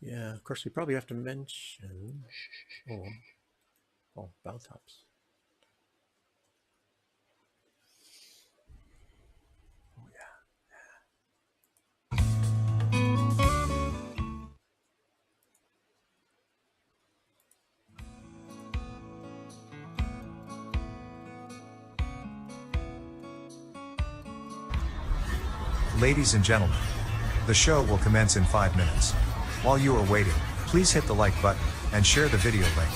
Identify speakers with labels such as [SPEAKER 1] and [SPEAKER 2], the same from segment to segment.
[SPEAKER 1] Yeah, of course we probably have to mention. Oh, bow tops. Oh yeah.
[SPEAKER 2] Ladies and gentlemen, the show will commence in 5 minutes. While you are waiting, please hit the like button and share the video link.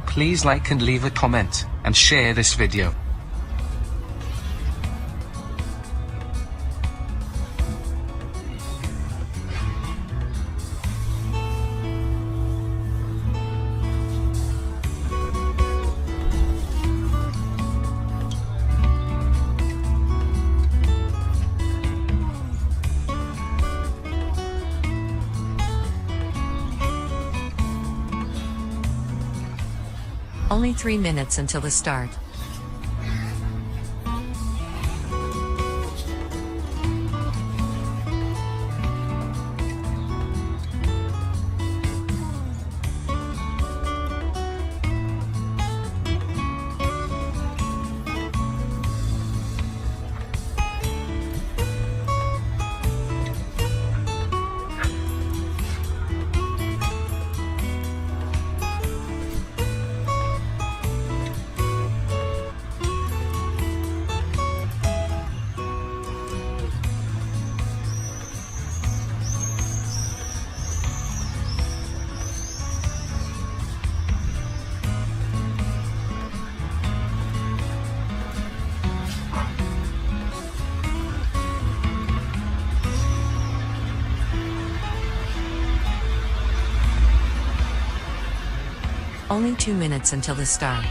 [SPEAKER 3] Please like and leave a comment, and share this video.
[SPEAKER 4] Only 3 minutes until the start. Only 2 minutes until the start.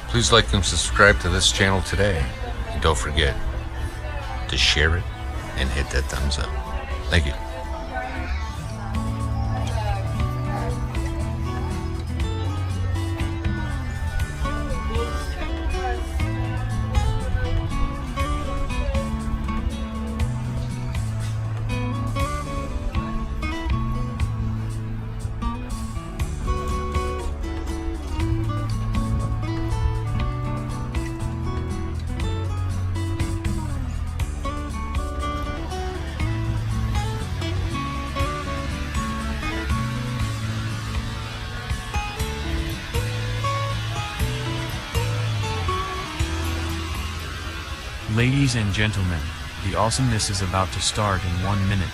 [SPEAKER 5] Please like and subscribe to this channel today. And don't forget to share it and hit that thumbs up. Thank you.
[SPEAKER 6] Ladies and gentlemen, the awesomeness is about to start in 1 minute.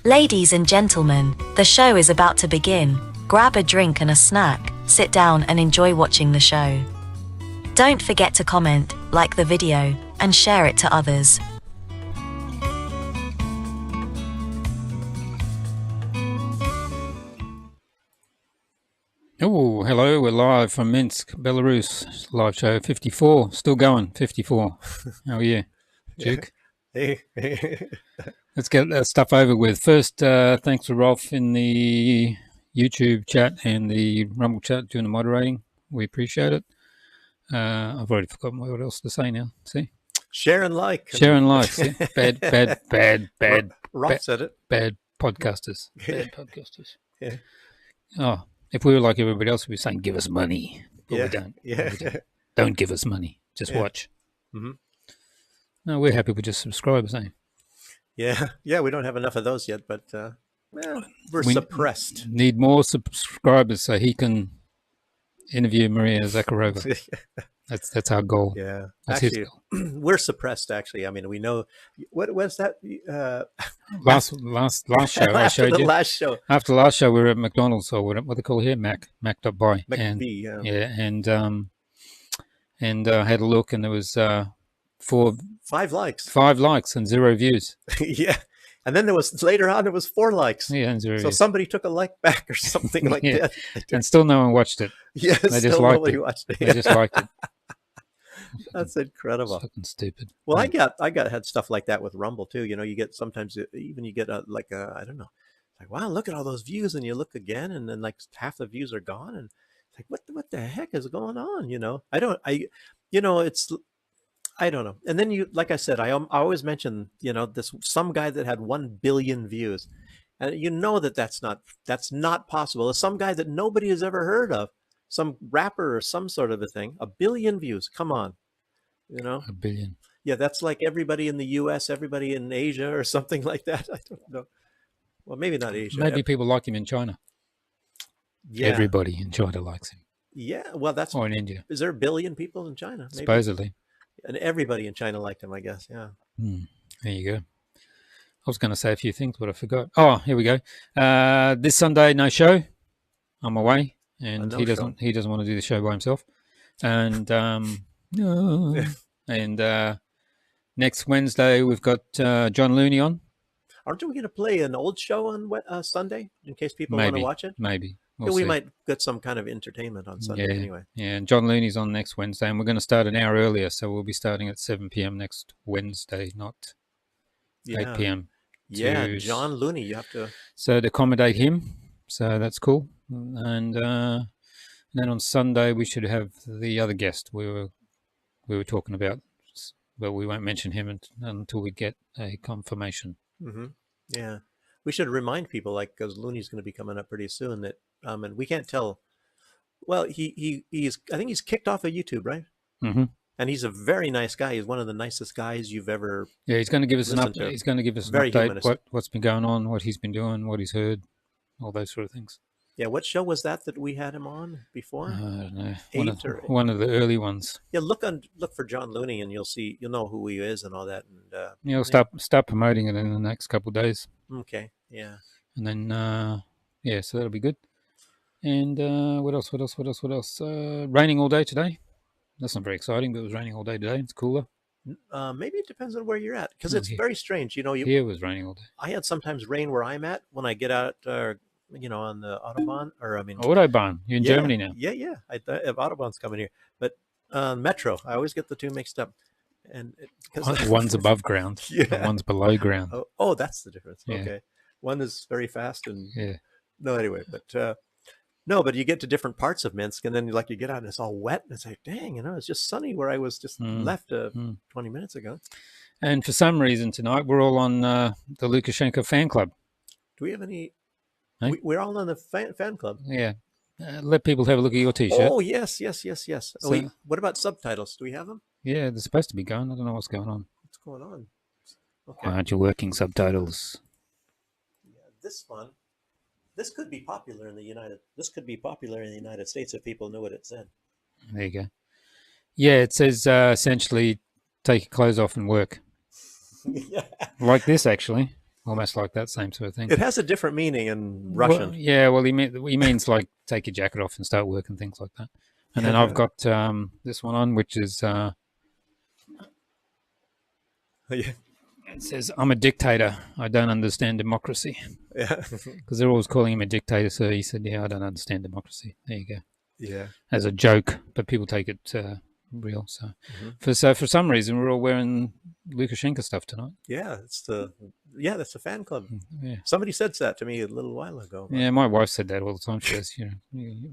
[SPEAKER 7] Ladies and gentlemen, the show is about to begin. Grab a drink and a snack, sit down and enjoy watching the show. Don't forget to comment, like the video, and share it to others.
[SPEAKER 8] Oh, hello, we're live from Minsk, Belarus, live show 54, still going, 54. How are you, Duke?
[SPEAKER 1] Hey.
[SPEAKER 8] Let's get that stuff over with. First, thanks to Rolf in the YouTube chat and the Rumble chat doing the moderating. We appreciate it. I've already forgotten what else to say now. See?
[SPEAKER 1] Share and like.
[SPEAKER 8] Share and like. See? Bad.
[SPEAKER 1] Rolf said it.
[SPEAKER 8] Bad podcasters. Bad podcasters.
[SPEAKER 1] Yeah.
[SPEAKER 8] Oh, if we were like everybody else, we'd be saying, give us money. But we don't.
[SPEAKER 1] Yeah.
[SPEAKER 8] We don't. Don't give us money. Just watch.
[SPEAKER 1] Mm-hmm.
[SPEAKER 8] No, we're happy with just subscribers, eh?
[SPEAKER 1] Yeah, we don't have enough of those yet, but we're
[SPEAKER 8] We
[SPEAKER 1] suppressed.
[SPEAKER 8] Need more subscribers so he can interview Maria Zakharova. That's our goal.
[SPEAKER 1] Yeah,
[SPEAKER 8] That's his
[SPEAKER 1] actually,
[SPEAKER 8] goal.
[SPEAKER 1] we're suppressed. Actually, I mean, we know what was that
[SPEAKER 8] Last show I
[SPEAKER 1] after
[SPEAKER 8] showed
[SPEAKER 1] the
[SPEAKER 8] you.
[SPEAKER 1] last show.
[SPEAKER 8] After the last show, we were at McDonald's, or what they call here, Mac.by.
[SPEAKER 1] McBee,
[SPEAKER 8] and I had a look, and there was 5 likes and 0 views.
[SPEAKER 1] Yeah, and then there was later on, it was 4 likes.
[SPEAKER 8] Yeah, and 0
[SPEAKER 1] So
[SPEAKER 8] views.
[SPEAKER 1] somebody took a like back or something like
[SPEAKER 8] Yeah.
[SPEAKER 1] that.
[SPEAKER 8] And still no one watched it.
[SPEAKER 1] Yes,
[SPEAKER 8] They just
[SPEAKER 1] still
[SPEAKER 8] liked
[SPEAKER 1] nobody
[SPEAKER 8] it.
[SPEAKER 1] watched it.
[SPEAKER 8] They just liked it.
[SPEAKER 1] That's incredible.
[SPEAKER 8] Fucking stupid.
[SPEAKER 1] Well,
[SPEAKER 8] Yeah.
[SPEAKER 1] I had stuff like that with Rumble too. You know, you get sometimes even you get I don't know, like, wow, look at all those views, and you look again, and then like half the views are gone, and it's like, what the heck is going on? You know, I don't know. And then like I said, I always mention, some guy that had 1 billion views, and that's not possible. It's some guy that nobody has ever heard of, some rapper or some sort of a thing. 1 billion views. Come on.
[SPEAKER 8] 1 billion.
[SPEAKER 1] Yeah, that's like everybody in the US, everybody in Asia or something like that. I don't know. Well, maybe not Asia.
[SPEAKER 8] Maybe people like him in China.
[SPEAKER 1] Yeah.
[SPEAKER 8] Everybody in China likes him.
[SPEAKER 1] Yeah, well,
[SPEAKER 8] Or in India.
[SPEAKER 1] is there 1 billion people in China? Maybe.
[SPEAKER 8] Supposedly.
[SPEAKER 1] And everybody in China liked him, I guess. Yeah.
[SPEAKER 8] There you go. I was going to say a few things, but I forgot. Oh, here we go. This Sunday, no show. I'm away, and
[SPEAKER 1] no
[SPEAKER 8] he doesn't want to do the show by himself. And and next Wednesday we've got John Looney on.
[SPEAKER 1] Aren't we going to play an old show on Sunday in case people want to watch it?
[SPEAKER 8] Maybe.
[SPEAKER 1] We
[SPEAKER 8] We'll see.
[SPEAKER 1] might get some kind of entertainment on Sunday anyway.
[SPEAKER 8] Yeah, and John Looney's on next Wednesday, and we're going to start an hour earlier, so we'll be starting at 7 p.m. next Wednesday, not 8 p.m.
[SPEAKER 1] Yeah, John Looney, you have to...
[SPEAKER 8] So to accommodate him, so that's cool. And then on Sunday we should have the other guest we were talking about, but we won't mention him until we get a confirmation.
[SPEAKER 1] Mm-hmm. Yeah, we should remind people, because Looney's going to be coming up pretty soon, that and we can't tell. Well, he's I think he's kicked off of YouTube, right?
[SPEAKER 8] Mm-hmm.
[SPEAKER 1] And he's a very nice guy. He's one of the nicest guys you've ever.
[SPEAKER 8] Yeah, he's going to give us an
[SPEAKER 1] listened
[SPEAKER 8] update.
[SPEAKER 1] to.
[SPEAKER 8] He's going to give us an
[SPEAKER 1] Very
[SPEAKER 8] update
[SPEAKER 1] humanist.
[SPEAKER 8] what's been going on, what he's been doing, what he's heard, all those sort of things.
[SPEAKER 1] Yeah, what show was that we had him on before?
[SPEAKER 8] I don't know.
[SPEAKER 1] 8
[SPEAKER 8] One of the early ones.
[SPEAKER 1] Yeah, look for John Looney, and you'll know who he is and all that. And
[SPEAKER 8] Yeah, we'll start promoting it in the next couple of days.
[SPEAKER 1] Okay, yeah.
[SPEAKER 8] And then so that'll be good. And what else? Raining all day today. That's not very exciting, but it was raining all day today. It's cooler.
[SPEAKER 1] Maybe it depends on where you're at, because it's
[SPEAKER 8] here.
[SPEAKER 1] very strange. Here
[SPEAKER 8] it was raining all day.
[SPEAKER 1] I had sometimes rain where I'm at when I get out, on the Autobahn,
[SPEAKER 8] Autobahn. You're in Germany now.
[SPEAKER 1] Yeah. I have Autobahn's coming here, but Metro. I always get the two mixed up, and
[SPEAKER 8] One's above ground,
[SPEAKER 1] Yeah.
[SPEAKER 8] and one's below ground.
[SPEAKER 1] Oh, that's the difference.
[SPEAKER 8] Yeah.
[SPEAKER 1] Okay, one is very fast, and
[SPEAKER 8] Yeah.
[SPEAKER 1] no, anyway, but but you get to different parts of Minsk, and then you get out and it's all wet, and it's like, dang, it's just sunny where I was just left 20 minutes ago.
[SPEAKER 8] And for some reason tonight we're all on the Lukashenko fan club.
[SPEAKER 1] Do we have any?
[SPEAKER 8] Hey?
[SPEAKER 1] We're all on the fan club.
[SPEAKER 8] Yeah. Let people have a look at your T-shirt.
[SPEAKER 1] Oh, yes.
[SPEAKER 8] So-
[SPEAKER 1] What about subtitles? Do we have them?
[SPEAKER 8] Yeah, they're supposed to be going. I don't know what's going on.
[SPEAKER 1] What's going on? Okay.
[SPEAKER 8] Why aren't you working subtitles?
[SPEAKER 1] Yeah, this one. This could be popular in the United States if people knew what it said.
[SPEAKER 8] There you go. Yeah, it says essentially take your clothes off and work.
[SPEAKER 1] Yeah.
[SPEAKER 8] Like this, actually. almost like that same sort of thing.
[SPEAKER 1] It has a different meaning in Russian.
[SPEAKER 8] Well, yeah, well, he means like take your jacket off and start work and things like that. And then I've got this one on, which is
[SPEAKER 1] Yeah.
[SPEAKER 8] it says, "I'm a dictator. I don't understand democracy."
[SPEAKER 1] Yeah.
[SPEAKER 8] Because they're always calling him a dictator, so he said, "Yeah, I don't understand democracy." There you go.
[SPEAKER 1] Yeah.
[SPEAKER 8] As a joke, but people take it real. So,
[SPEAKER 1] Mm-hmm.
[SPEAKER 8] for some reason, we're all wearing Lukashenko stuff tonight.
[SPEAKER 1] Yeah. That's the fan club.
[SPEAKER 8] Yeah.
[SPEAKER 1] Somebody said that to me a little while ago.
[SPEAKER 8] Yeah, my wife said that all the time. She goes, why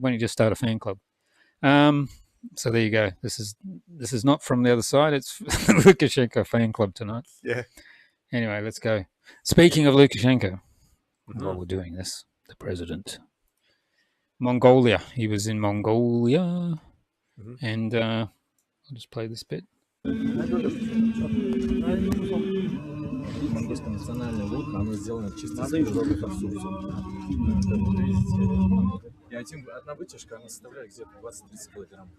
[SPEAKER 8] don't you just start a fan club? So there you go. This is not from the other side. It's the Lukashenko fan club tonight.
[SPEAKER 1] Yeah.
[SPEAKER 8] Anyway, let's go. Speaking of Lukashenko, while we're doing this, the president, Mongolia. He was in Mongolia, and I'll just play this bit.
[SPEAKER 9] Монгольская национальная лодка, она сделана чисто из природных ресурсов. И одна вытяжка, она составляет где-то 20-30 килограмм.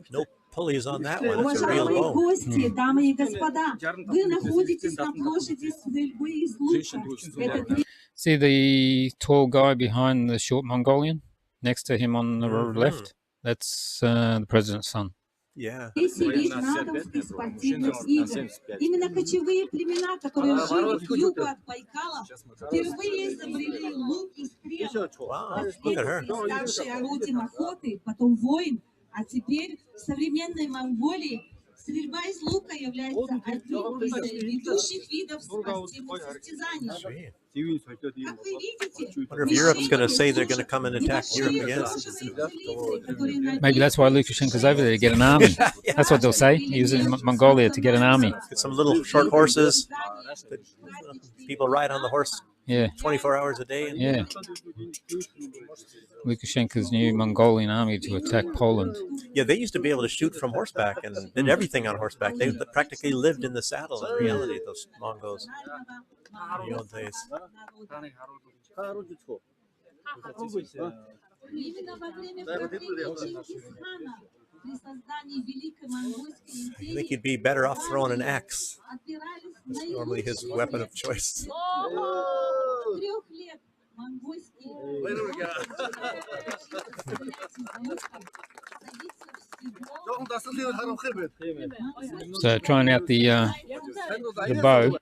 [SPEAKER 1] No pulleys on that one. It's a real boat.
[SPEAKER 10] Гости, дамы и господа, вы находитесь на площади стрельбы из лука.
[SPEAKER 8] See the tall guy behind the short Mongolian? Next to him on the left? That's the president's son.
[SPEAKER 1] Yeah.
[SPEAKER 10] Весь натовских спортивных игр. Именно кочевые племена, которые жили к югу от Байкала, впервые изобрели лук и стрелы.
[SPEAKER 1] Wow. Look at her.
[SPEAKER 10] Ставшие орудием охоты, потом войн, а теперь в современной Монголии стрельба из лука является одним из ведущих видов спортивных состязаний. Как вы видите,
[SPEAKER 1] I wonder if Europe's going to say they're going to come and attack Europe again.
[SPEAKER 8] Maybe that's why Lukashenko's over there to get an army. That's what they'll say. He was in Mongolia to get an army.
[SPEAKER 1] Get some little short horses. People ride on the horse
[SPEAKER 8] Yeah,
[SPEAKER 1] 24 hours a day.
[SPEAKER 8] yeah. Lukashenko's new Mongolian army to attack Poland.
[SPEAKER 1] Yeah, they used to be able to shoot from horseback and did everything on horseback. They practically lived in the saddle in reality, those Mongols, in the old days.
[SPEAKER 10] Именно во время правления Чингисхана при создании Великой Монгольской
[SPEAKER 1] I think
[SPEAKER 10] империи
[SPEAKER 1] he'd be better off throwing an axe.
[SPEAKER 10] отбирались
[SPEAKER 1] It's normally his weapon of choice.
[SPEAKER 10] 3 лет монгольские
[SPEAKER 8] So trying out the bow,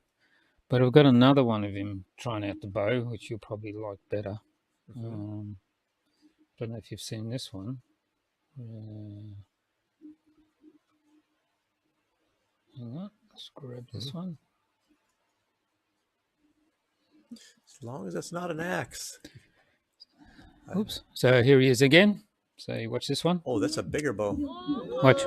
[SPEAKER 8] but I've got another one of him trying out the bow, which you'll probably like better. Don't know if you've seen this one. Hang on, let's grab this one.
[SPEAKER 1] As long as it's not an axe.
[SPEAKER 8] Oops. So here he is again. So you watch this one.
[SPEAKER 1] Oh, that's a bigger bow.
[SPEAKER 8] Watch.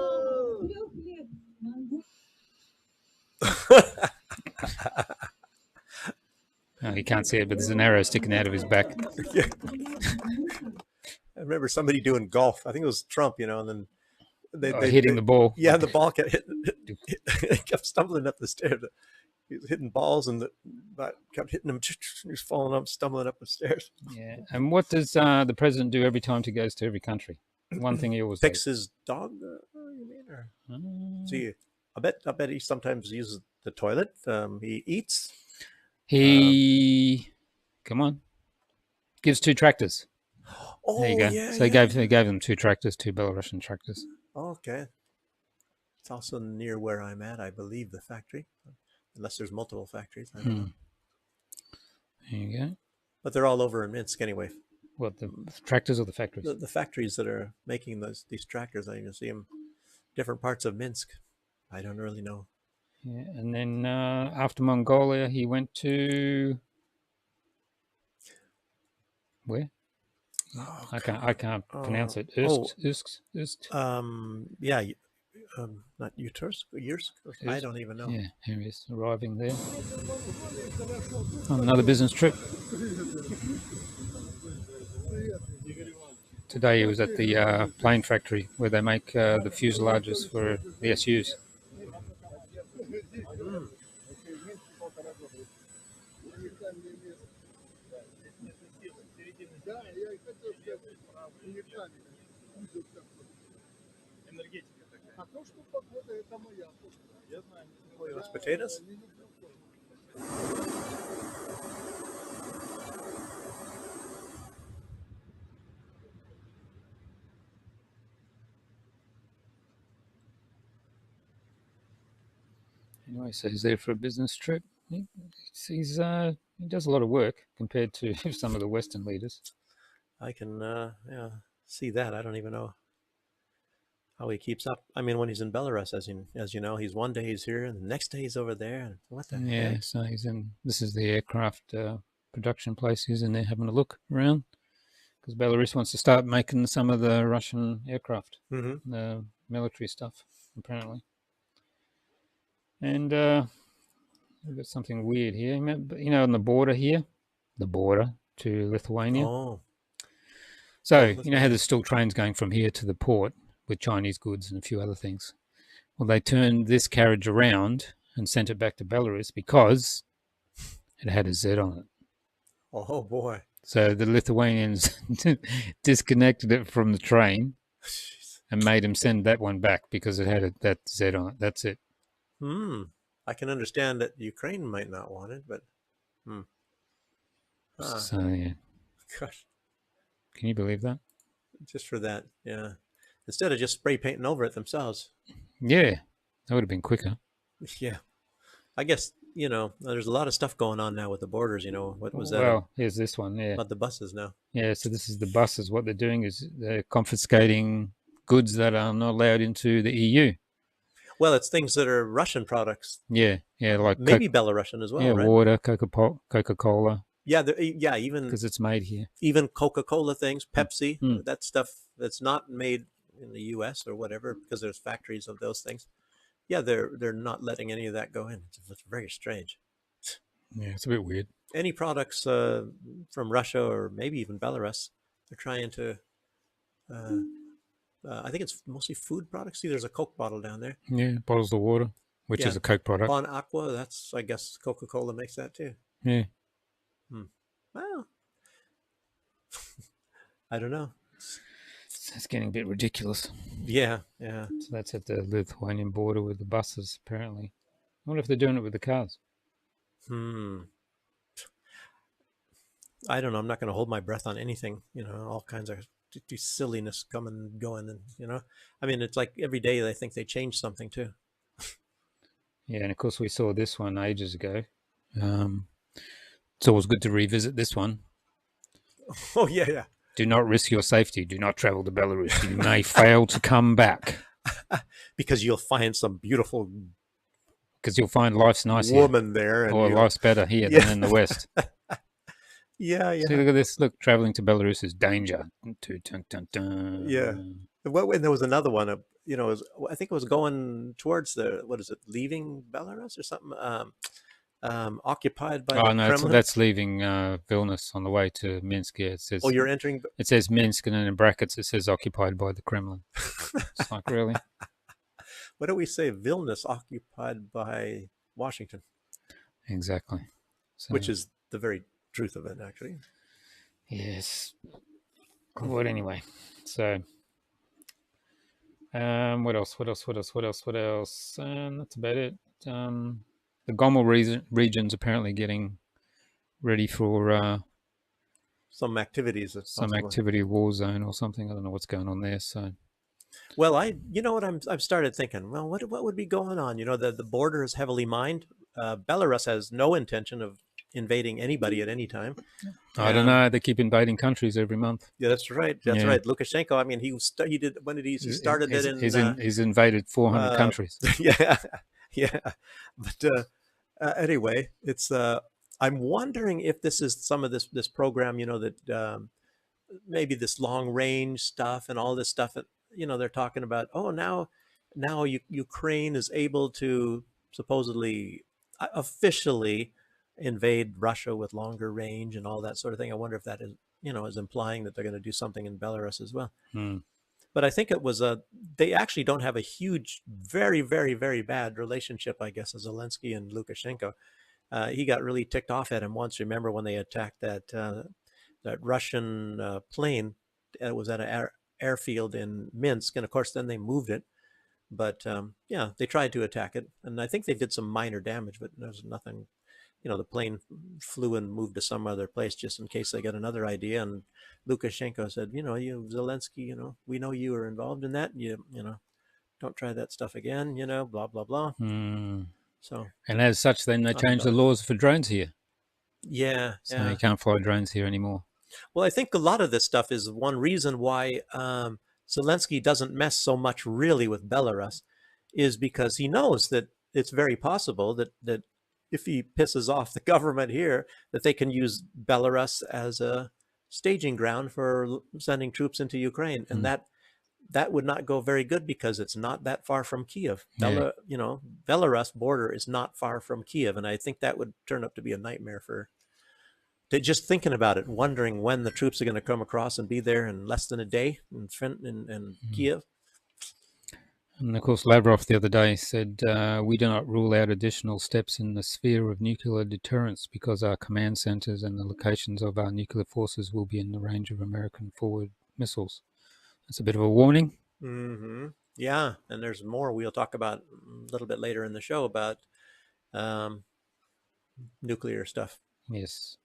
[SPEAKER 8] Oh, you can't see it, but there's an arrow sticking out of his back.
[SPEAKER 1] Yeah. I remember somebody doing golf. I think it was Trump, and then they
[SPEAKER 8] Hitting the ball.
[SPEAKER 1] Yeah, the ball kept kept stumbling up the stairs. He was hitting balls and kept hitting him. He was falling up, stumbling up the stairs.
[SPEAKER 8] Yeah. And what does the president do every time he goes to every country? One thing he always
[SPEAKER 1] Picks
[SPEAKER 8] does.
[SPEAKER 1] his dog. You mean? Or... See, I bet he sometimes uses the toilet. He eats.
[SPEAKER 8] He come on, gives 2 tractors.
[SPEAKER 1] Oh,
[SPEAKER 8] There you go.
[SPEAKER 1] yeah.
[SPEAKER 8] So he gave them 2 tractors, 2 Belarusian tractors.
[SPEAKER 1] Okay. It's also near where I'm at, I believe, the factory. Unless there's multiple factories. I don't know.
[SPEAKER 8] There you go.
[SPEAKER 1] But they're all over in Minsk anyway.
[SPEAKER 8] What, the tractors or the factories?
[SPEAKER 1] The factories that are making these tractors, I can see them different parts of Minsk. I don't really know.
[SPEAKER 8] Yeah, and then after Mongolia, he went to where?
[SPEAKER 1] Oh,
[SPEAKER 8] I can't pronounce it. Irsk.
[SPEAKER 1] Yeah, not Utursk, Yursk. I don't even know.
[SPEAKER 8] Yeah, here he is arriving there on another business trip. Today he was at the plane factory where they make the fuselages for the SUs.
[SPEAKER 1] Those potatoes?
[SPEAKER 8] Anyway, so he's there for a business trip. He does a lot of work compared to some of the Western leaders.
[SPEAKER 1] I can see that. I don't even know how he keeps up. I mean, when he's in Belarus, as you know, he's one day he's here, and the next day he's over there. And what the
[SPEAKER 8] Yeah,
[SPEAKER 1] heck?
[SPEAKER 8] so he's in. This is the aircraft production place. He's in there having a look around because Belarus wants to start making some of the Russian aircraft, the military stuff, apparently. And we've got something weird here. You know, on the border here, the border to Lithuania.
[SPEAKER 1] Oh.
[SPEAKER 8] So, you know how there's still trains going from here to the port with Chinese goods and a few other things. Well, they turned this carriage around and sent it back to Belarus because it had a Z on it.
[SPEAKER 1] Oh, boy.
[SPEAKER 8] So the Lithuanians disconnected it from the train and made them send that one back because it had that Z on it. That's it.
[SPEAKER 1] I can understand that Ukraine might not want it, but
[SPEAKER 8] So, yeah.
[SPEAKER 1] Gosh,
[SPEAKER 8] Can you believe that?
[SPEAKER 1] just for that, yeah. Instead of just spray painting over it themselves.
[SPEAKER 8] Yeah, that would have been quicker.
[SPEAKER 1] Yeah. I guess, you know, there's a lot of stuff going on now with the borders, you know. What was that?
[SPEAKER 8] Well, here's this one, yeah.
[SPEAKER 1] About the buses now.
[SPEAKER 8] Yeah, so this is the buses. What they're doing is they're confiscating goods that are not allowed into the EU.
[SPEAKER 1] Well, it's things that are Russian products.
[SPEAKER 8] Yeah, like
[SPEAKER 1] maybe Belarusian as well,
[SPEAKER 8] yeah,
[SPEAKER 1] right?
[SPEAKER 8] water, Coca-Cola.
[SPEAKER 1] Yeah, even
[SPEAKER 8] because it's made here.
[SPEAKER 1] Even Coca-Cola things, Pepsi, that stuff that's not made in the U.S. or whatever, because there's factories of those things. Yeah, they're not letting any of that go in. It's very strange.
[SPEAKER 8] Yeah, it's a bit weird.
[SPEAKER 1] Any products from Russia or maybe even Belarus, they're trying to. I think it's mostly food products. See, there's a Coke bottle down there.
[SPEAKER 8] Yeah, bottles of water, which is a Coke product.
[SPEAKER 1] Bon Aqua, that's, I guess, Coca-Cola makes that too.
[SPEAKER 8] Yeah.
[SPEAKER 1] Well, I don't know.
[SPEAKER 8] It's getting a bit ridiculous.
[SPEAKER 1] Yeah.
[SPEAKER 8] So that's at the Lithuanian border with the buses, apparently. I wonder if they're doing it with the cars.
[SPEAKER 1] I don't know. I'm not going to hold my breath on anything. You know, all kinds of silliness coming and going, and you know, I mean, it's like every day they think they change something too.
[SPEAKER 8] Yeah, and of course we saw this one ages ago. It's always good to revisit this one.
[SPEAKER 1] Oh yeah.
[SPEAKER 8] Do not risk your safety. Do not travel to Belarus. You may fail to come back
[SPEAKER 1] because you'll find some beautiful.
[SPEAKER 8] Because you'll find life's nice
[SPEAKER 1] woman there, and
[SPEAKER 8] or life's better here than in the West.
[SPEAKER 1] Yeah.
[SPEAKER 8] See, look at this. Look, traveling to Belarus is danger. Dun, dun, dun.
[SPEAKER 1] Yeah. When there was another one, you know, I think it was going towards leaving Belarus or something, occupied by the Kremlin?
[SPEAKER 8] That's leaving Vilnius on the way to Minsk. Yeah, it says.
[SPEAKER 1] Oh, you're entering.
[SPEAKER 8] It says Minsk, and then in brackets it says occupied by the Kremlin. It's like, really?
[SPEAKER 1] What do we say? Vilnius occupied by Washington.
[SPEAKER 8] Exactly. So,
[SPEAKER 1] which is the very truth of it, actually.
[SPEAKER 8] Yes. But anyway, so what else? That's about it. The Gomel region's apparently getting ready for
[SPEAKER 1] some activities.
[SPEAKER 8] Some activity war zone or something. I don't know what's going on there. So,
[SPEAKER 1] well, you know what I've started thinking. Well, what would be going on? You know, the border is heavily mined. Belarus has no intention of invading anybody at any time.
[SPEAKER 8] I don't know. They keep invading countries every month.
[SPEAKER 1] Yeah, that's right. That's right. Lukashenko. I mean, he did. When did he started it in?
[SPEAKER 8] He's invaded 400 countries.
[SPEAKER 1] Yeah. But anyway, it's. I'm wondering if this is some of this program. You know, that maybe this long range stuff and all this stuff. You know, they're talking about. Oh, now Ukraine is able to supposedly officially invade Russia with longer range and all that sort of thing. I wonder if that is implying that they're going to do something in Belarus as well. But I think it was they actually don't have a huge, very, very, very bad relationship, I guess, as Zelensky and Lukashenko. He got really ticked off at him once. Remember when they attacked that Russian plane? It was at an airfield in Minsk, and of course then they moved it. But they tried to attack it, and I think they did some minor damage, but there's nothing the plane flew and moved to some other place just in case they got another idea. And Lukashenko said, you Zelensky, we know you were involved in that. Don't try that stuff again, blah, blah, blah. So,
[SPEAKER 8] and as such, then they changed the laws for drones here.
[SPEAKER 1] Yeah.
[SPEAKER 8] So you can't fly drones here anymore.
[SPEAKER 1] Well, I think a lot of this stuff is one reason why Zelensky doesn't mess so much really with Belarus, is because he knows that it's very possible that if he pisses off the government here, that they can use Belarus as a staging ground for sending troops into Ukraine. And that would not go very good because it's not that far from Kiev. Belarus border is not far from Kiev. And I think that would turn up to be a nightmare just thinking about it, wondering when the troops are going to come across and be there in less than a day in Kiev.
[SPEAKER 8] And of course, Lavrov the other day said, we do not rule out additional steps in the sphere of nuclear deterrence because our command centers and the locations of our nuclear forces will be in the range of American forward missiles. That's a bit of a warning.
[SPEAKER 1] Yeah, and there's more we'll talk about a little bit later in the show about nuclear stuff.
[SPEAKER 8] Yes.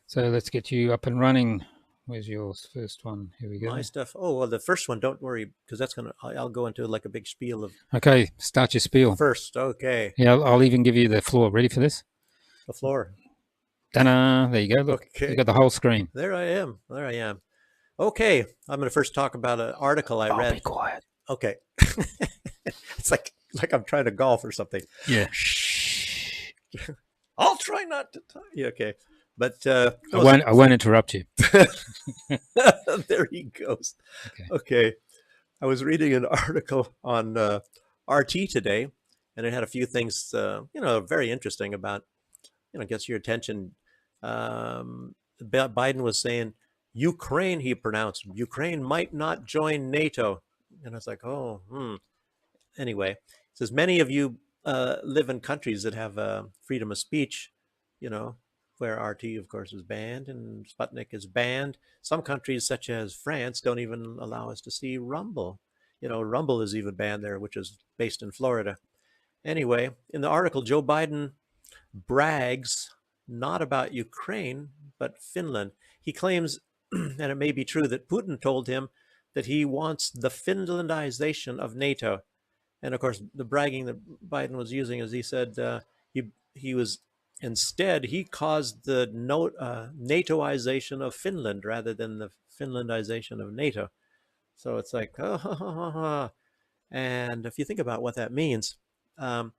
[SPEAKER 8] So let's get you up and running. Where's your first one? Here we go.
[SPEAKER 1] My stuff. Oh, well, the first one, don't worry, because I'll go into like a big spiel of.
[SPEAKER 8] Okay, start your spiel.
[SPEAKER 1] First, okay.
[SPEAKER 8] Yeah, I'll even give you the floor. Ready for this?
[SPEAKER 1] The floor.
[SPEAKER 8] Ta-da! There you go. Look, you got the whole screen.
[SPEAKER 1] There I am. Okay, I'm going to first talk about an article I read.
[SPEAKER 8] Be quiet.
[SPEAKER 1] Okay. It's like I'm trying to golf or something.
[SPEAKER 8] Yeah.
[SPEAKER 1] I'll try not to talk. Yeah, okay. But
[SPEAKER 8] I won't interrupt you.
[SPEAKER 1] There he goes. Okay. I was reading an article on RT today, and it had a few things, very interesting about, gets your attention. Biden was saying, Ukraine, he pronounced, Ukraine might not join NATO. And I was like, Anyway, it says, many of you live in countries that have freedom of speech, where RT, of course, is banned and Sputnik is banned. Some countries, such as France, don't even allow us to see Rumble. Rumble is even banned there, which is based in Florida. Anyway, in the article, Joe Biden brags not about Ukraine, but Finland. He claims, and it may be true, that Putin told him that he wants the Finlandization of NATO. And of course, the bragging that Biden was using is he said he caused the NATOization of Finland rather than the Finlandization of NATO. So it's like, and if you think about what that means,
[SPEAKER 8] what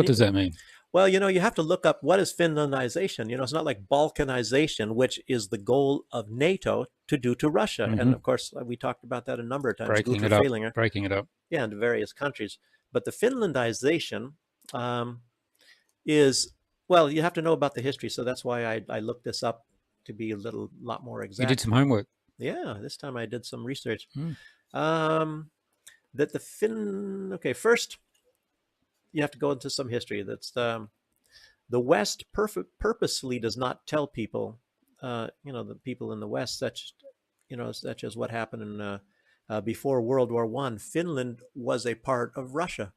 [SPEAKER 8] does that mean?
[SPEAKER 1] Well, you have to look up what is Finlandization. It's not like Balkanization, which is the goal of NATO to do to Russia. And of course, we talked about that a number of times.
[SPEAKER 8] Breaking it up.
[SPEAKER 1] Yeah, into various countries. But the Finlandization is, well, you have to know about the history. So that's why I looked this up to be a lot more exact.
[SPEAKER 8] You did some homework.
[SPEAKER 1] Yeah, this time I did some research. First, you have to go into some history. That's the West purposely does not tell people, the people in the West, such as what happened in before World War I. Finland was a part of Russia.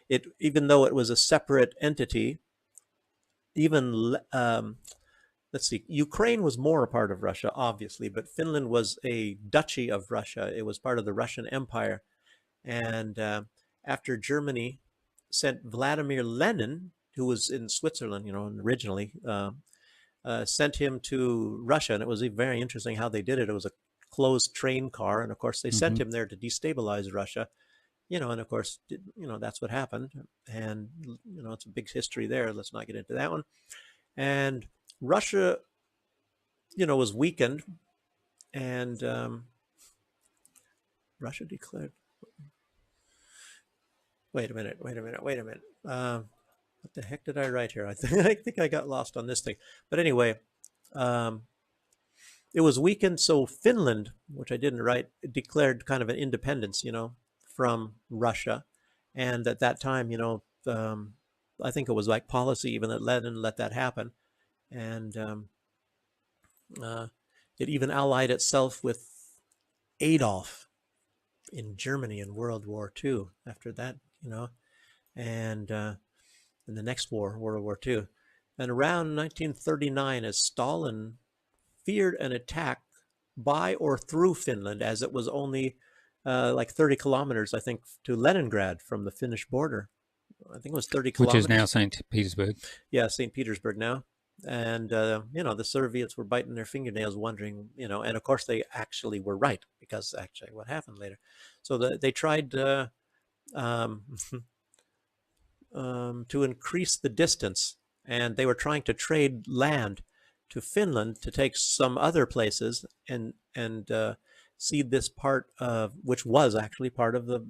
[SPEAKER 1] Even though it was a separate entity. Ukraine was more a part of Russia, obviously, but Finland was a duchy of Russia. It was part of the Russian Empire, and after Germany sent Vladimir Lenin, who was in Switzerland, originally, sent him to Russia. And it was very interesting how they did it. It was a closed train car. And of course, they sent him there to destabilize Russia, and of course, that's what happened. And, it's a big history there. Let's not get into that one. And Russia, was weakened, and Russia declared. Wait a minute. What the heck did I write here? I think I got lost on this thing. But anyway, it was weakened. So Finland, which I didn't write, declared kind of an independence, from Russia. And at that time, I think it was like policy even that Lenin let that happen. And it even allied itself with Adolf in Germany in World War II after that, and in the next war, World War II. And around 1939, as Stalin feared an attack by or through Finland, as it was only like 30 kilometers, I think, to Leningrad from the Finnish border. I think it was 30 kilometers.
[SPEAKER 8] Which is now St. Petersburg.
[SPEAKER 1] Yeah, St. Petersburg now. And, the Soviets were biting their fingernails wondering, and of course they actually were right, because actually what happened later. So they tried to increase the distance, and they were trying to trade land to Finland to take some other places and cede this part of, which was actually part of the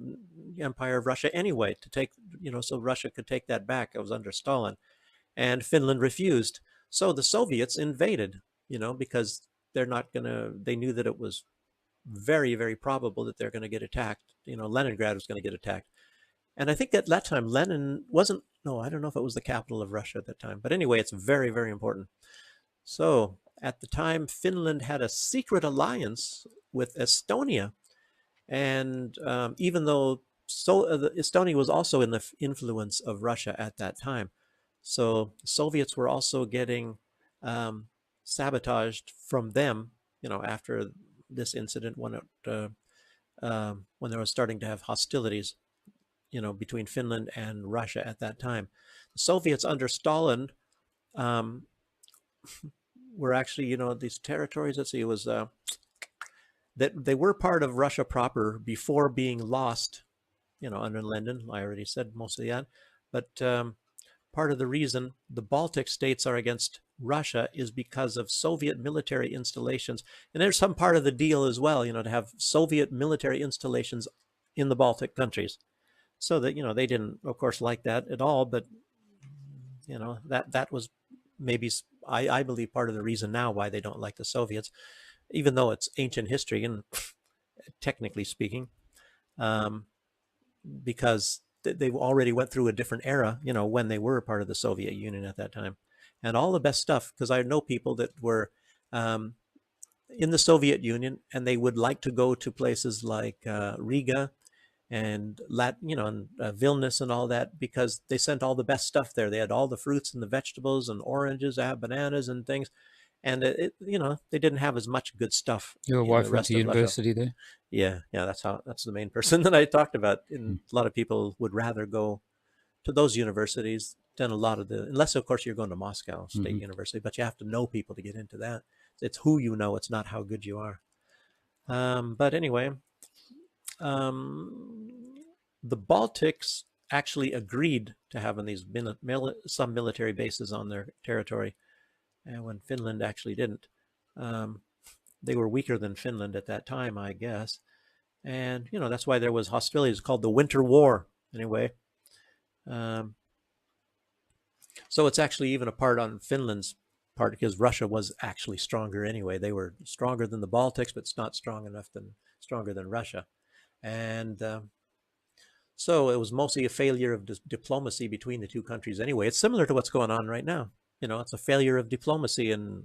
[SPEAKER 1] Empire of Russia anyway, to take, so Russia could take that back. It was under Stalin, and Finland refused. So the Soviets invaded, because they knew that it was very, very probable that they're going to get attacked. Leningrad was going to get attacked. And I think at that time, Lenin wasn't, no, I don't know if it was the capital of Russia at that time. But anyway, it's very, very important. So at the time, Finland had a secret alliance with Estonia. And even though Estonia was also in the influence of Russia at that time. So the Soviets were also getting sabotaged from them, after this incident when they were starting to have hostilities, between Finland and Russia at that time. The Soviets under Stalin were actually, these territories, let's see, it was that they were part of Russia proper before being lost, under Lenin. I already said most of that. But part of the reason the Baltic states are against Russia is because of Soviet military installations. And there's some part of the deal as well, to have Soviet military installations in the Baltic countries. So that, they didn't, of course, like that at all. But, that was maybe, I believe, part of the reason now why they don't like the Soviets, even though it's ancient history, and technically speaking, because they already went through a different era, when they were a part of the Soviet Union at that time. And all the best stuff, because I know people that were in the Soviet Union, and they would like to go to places like Riga and Vilnius and all that, because they sent all the best stuff there. They had all the fruits and the vegetables and oranges, bananas and things. And they didn't have as much good stuff.
[SPEAKER 8] Your wife went to university there?
[SPEAKER 1] Yeah, that's the main person that I talked about. And a lot of people would rather go to those universities than a lot of unless of course you're going to Moscow State University, but you have to know people to get into that. It's who you know, it's not how good you are. But anyway, the Baltics actually agreed to having these some military bases on their territory, and when Finland actually didn't. They were weaker than Finland at that time, I guess. And, that's why there was hostilities called the Winter War, anyway. So it's actually even a part on Finland's part, because Russia was actually stronger anyway. They were stronger than the Baltics, but it's not stronger than Russia. And so it was mostly a failure of diplomacy between the two countries anyway. It's similar to what's going on right now. It's a failure of diplomacy, and,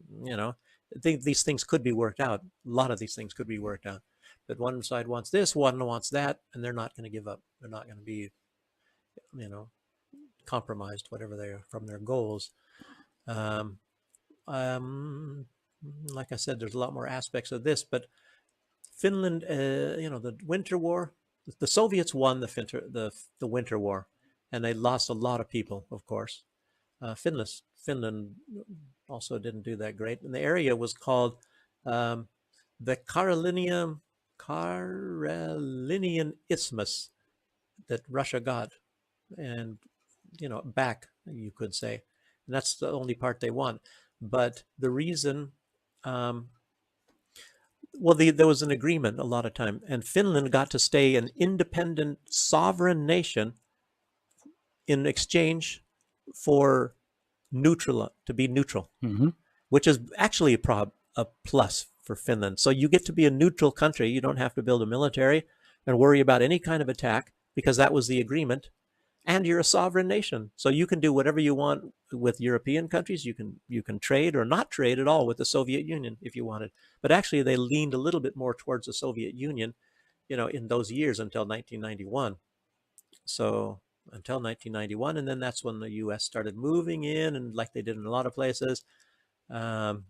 [SPEAKER 1] these things could be worked out. A lot of these things could be worked out. But one side wants this, one wants that, and they're not going to give up. They're not going to be, compromised, whatever they are, from their goals. Like I said, there's a lot more aspects of this, but Finland, the Winter War, the Soviets won the Winter War, and they lost a lot of people, of course. Finland also didn't do that great. And the area was called the Karelinian Isthmus that Russia got, and back, you could say. And that's the only part they won. But the reason, there was an agreement a lot of time, and Finland got to stay an independent, sovereign nation in exchange for to be neutral, which is actually a plus for Finland. So you get to be a neutral country. You don't have to build a military and worry about any kind of attack, because that was the agreement. And you're a sovereign nation, so you can do whatever you want with European countries. You can trade or not trade at all with the Soviet Union if you wanted. But actually, they leaned a little bit more towards the Soviet Union, in those years until 1991. So until 1991, and then that's when the U.S. started moving in, and like they did in a lot of places. And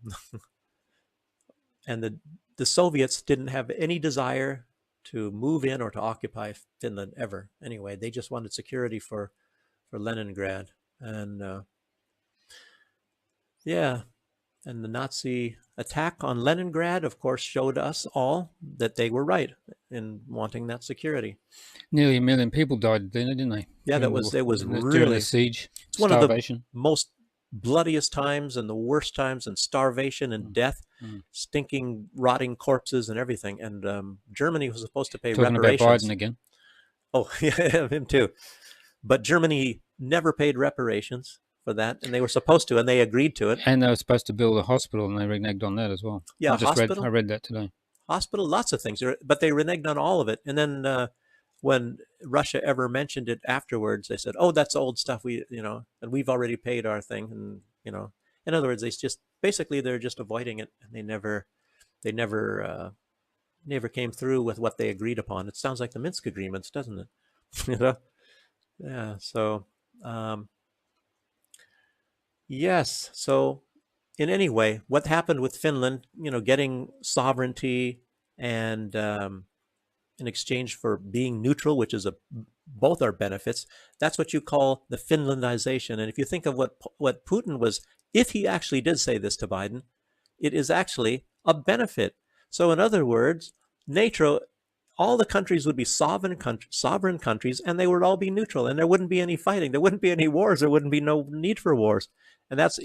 [SPEAKER 1] the Soviets didn't have any desire to move in or to occupy Finland ever. Anyway, they just wanted security for Leningrad, and yeah, and the Nazi attack on Leningrad, of course, showed us all that they were right in wanting that security.
[SPEAKER 8] Nearly 1 million people died then, didn't they?
[SPEAKER 1] Yeah, it was
[SPEAKER 8] during
[SPEAKER 1] really
[SPEAKER 8] the siege.
[SPEAKER 1] It's one
[SPEAKER 8] starvation.
[SPEAKER 1] of the most bloodiest times and the worst times, and starvation and death, stinking, rotting corpses and everything. And Germany was supposed to pay reparations.
[SPEAKER 8] Talking about Biden again.
[SPEAKER 1] Oh, yeah, him too. But Germany never paid reparations for that, and they were supposed to, and they agreed to it.
[SPEAKER 8] And they were supposed to build a hospital, and they reneged on that as well.
[SPEAKER 1] Yeah,
[SPEAKER 8] I read that today.
[SPEAKER 1] Hospital, lots of things, but they reneged on all of it. And then when Russia ever mentioned it afterwards, they said, "Oh, that's old stuff. And we've already paid our thing." And in other words, they're just avoiding it, and they never came through with what they agreed upon. It sounds like the Minsk agreements, doesn't it? Yeah. So, yes. So, in any way, what happened with Finland, getting sovereignty and in exchange for being neutral, which is both our benefits, that's what you call the Finlandization. And if you think of what Putin was, if he actually did say this to Biden, it is actually a benefit. So in other words, NATO, all the countries would be sovereign countries, and they would all be neutral, and there wouldn't be any fighting. There wouldn't be any wars. There wouldn't be no need for wars. And that's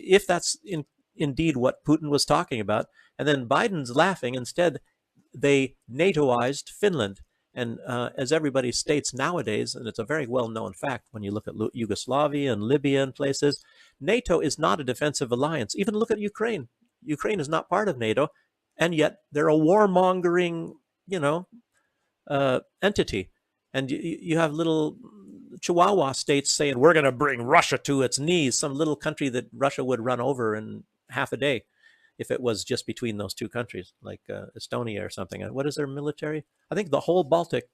[SPEAKER 1] indeed what Putin was talking about. And then Biden's laughing. Instead, they NATOized Finland. And as everybody states nowadays, and it's a very well-known fact when you look at Yugoslavia and Libya and places, NATO is not a defensive alliance. Even look at Ukraine. Ukraine is not part of NATO, and yet they're a warmongering, entity. And you have little Chihuahua states saying, we're going to bring Russia to its knees, some little country that Russia would run over in half a day if it was just between those two countries, like Estonia or something. What is their military? I think the whole Baltic